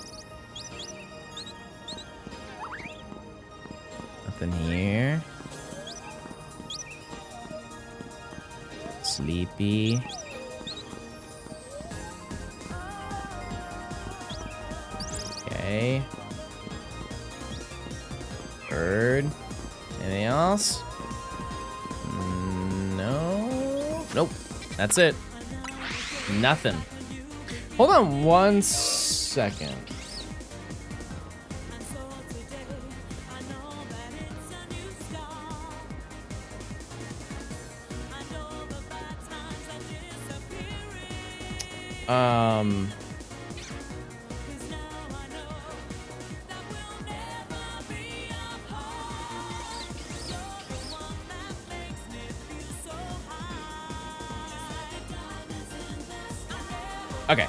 Nothing here. Sleepy. Okay. Bird. Anything else? No. Nope. That's it. Nothing. Hold on 1 second. Okay.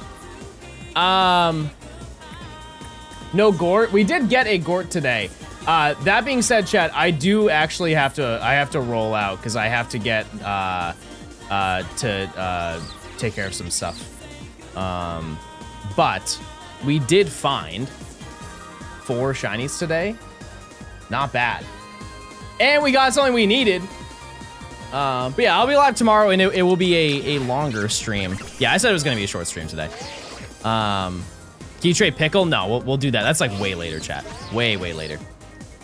No Gort. We did get a Gort today. That being said, chat, I do actually have to roll out because I have to get to take care of some stuff. But we did find 4 shinies today. Not bad. And we got something we needed. But yeah, I'll be live tomorrow, and it will be a longer stream. Yeah, I said it was gonna be a short stream today. Can you trade Pickle? No, we'll do that. That's like way later, chat. Way later.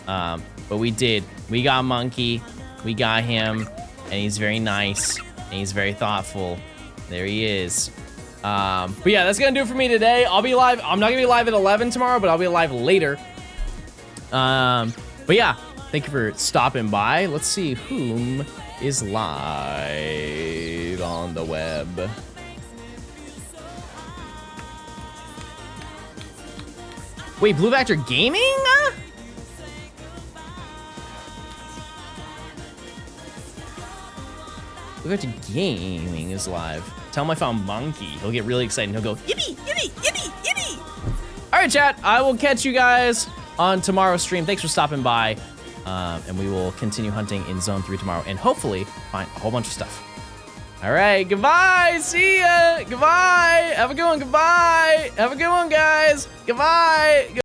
But we did. We got Monkey. We got him, and he's very nice, and he's very thoughtful. There he is. But yeah, that's gonna do it for me today. I'll be live. I'm not gonna be live at 11 tomorrow, but I'll be live later. But yeah, thank you for stopping by. Let's see whom is live on the web. Wait, Blue Vector Gaming? Blue Vector Gaming is live. Tell him I found Monkey. He'll get really excited and he'll go, yippee, yippee, yippee, yippee. All right, chat. I will catch you guys on tomorrow's stream. Thanks for stopping by. And we will continue hunting in Zone 3 tomorrow and hopefully find a whole bunch of stuff. All right, goodbye. See ya. Goodbye. Have a good one. Goodbye. Have a good one, guys. Goodbye.